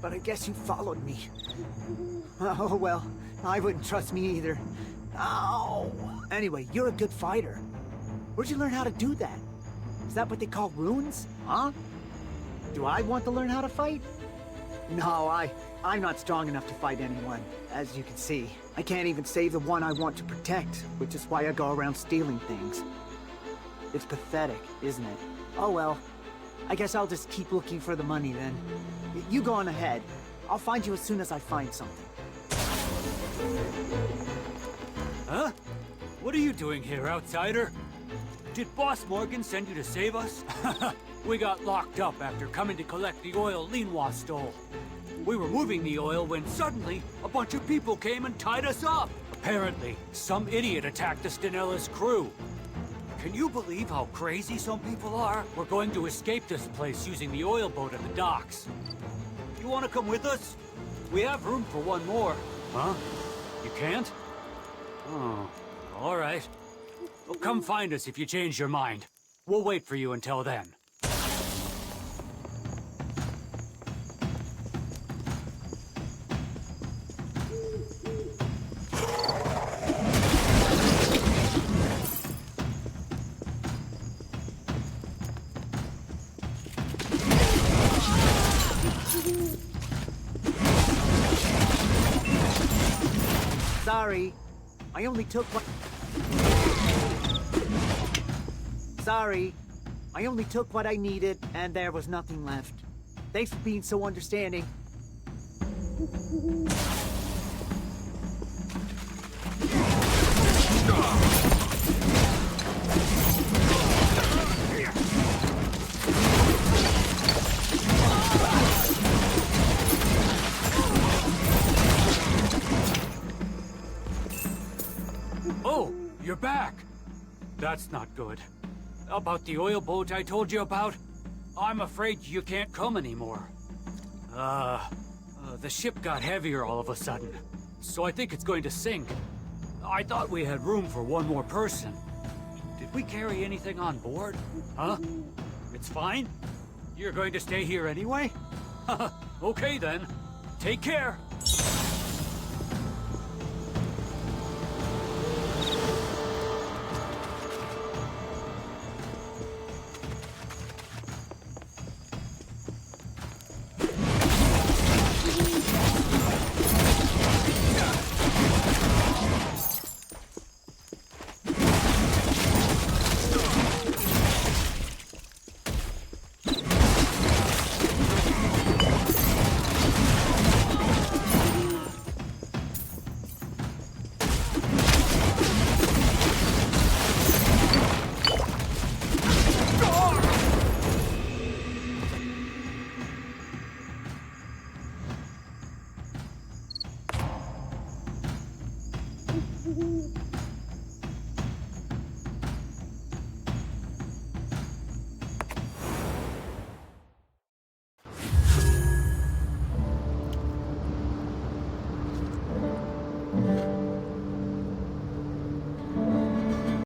But I guess you followed me. Oh, well, I wouldn't trust me either. Ow! Anyway, you're a good fighter. Where'd you learn how to do that? Is that what they call runes? Huh? Do I want to learn how to fight? No, I'm not strong enough to fight anyone, as you can see. I can't even save the one I want to protect, which is why I go around stealing things. It's pathetic, isn't it? Oh well. I guess I'll just keep looking for the money then. You go on ahead. I'll find you as soon as I find something. Huh? What are you doing here, outsider? Did Boss Morgan send you to save us? We got locked up after coming to collect the oil Linois stole. We were moving the oil when suddenly a bunch of people came and tied us up. Apparently, some idiot attacked the Stenella's crew. Can you believe how crazy some people are? We're going to escape this place using the oil boat at the docks. You want to come with us? We have room for one more. Huh? You can't? Oh, all right. Well, come find us if you change your mind. We'll wait for you until then. Sorry. I only took what... Sorry. I only took what I needed, and there was nothing left. Thanks for being so understanding. Oh, you're back! That's not good. About the oil boat I told you about? I'm afraid you can't come anymore. The ship got heavier all of a sudden, so I think it's going to sink. I thought we had room for one more person. Did we carry anything on board? Huh? It's fine? You're going to stay here anyway? Okay then. Take care.